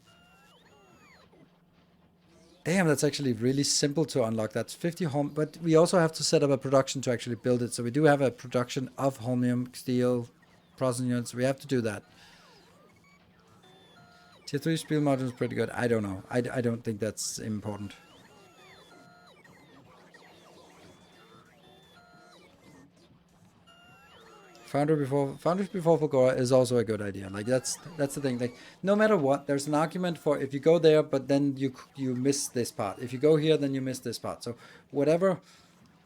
Damn, that's actually really simple to unlock. That's 50 home, but we also have to set up a production to actually build it. So we do have a production of holmium, steel, processing units. We have to do that. Tier 3 steel module is pretty good. I don't know. I don't think that's important. Foundries before Fulgora is also a good idea. Like that's the thing. Like no matter what, there's an argument for if you go there, but then you miss this part. If you go here, then you miss this part. So whatever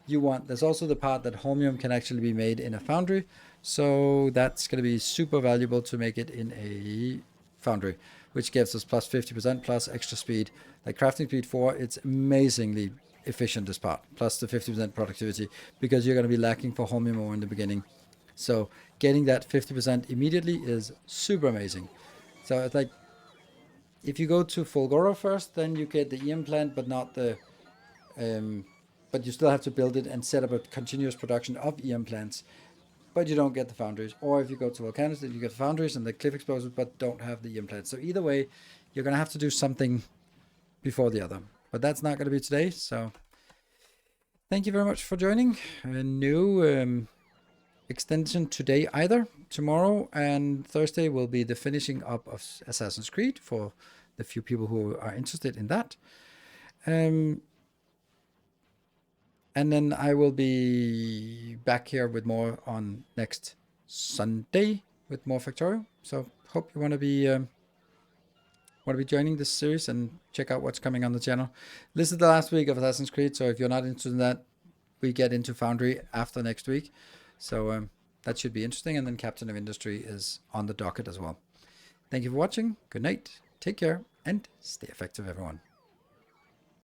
you want. There's also the part that holmium can actually be made in a foundry. So that's going to be super valuable to make it in a foundry, which gives us plus 50% plus extra speed. Like crafting speed 4, it's amazingly efficient, this part, plus the 50% productivity, because you're going to be lacking for holmium ore in the beginning. So getting that 50% immediately is super amazing. So it's like, if you go to Fulgora first, then you get the EM plant, but not the, but you still have to build it and set up a continuous production of EM plants, but you don't get the foundries. Or if you go to Volcanus, then you get the foundries and the cliff explosives, but don't have the EM plants. So either way, you're going to have to do something before the other. But that's not going to be today. So thank you very much for joining. A new extension today either. Tomorrow and Thursday will be the finishing up of Assassin's Creed for the few people who are interested in that. And then I will be back here with more on next Sunday with more Factorio. So hope you want to be joining this series and check out what's coming on the channel. This is the last week of Assassin's Creed, so if you're not interested in that, we get into Foundry after next week. So that should be interesting. And then Captain of Industry is on the docket as well. Thank you for watching. Good night. Take care and stay effective, everyone.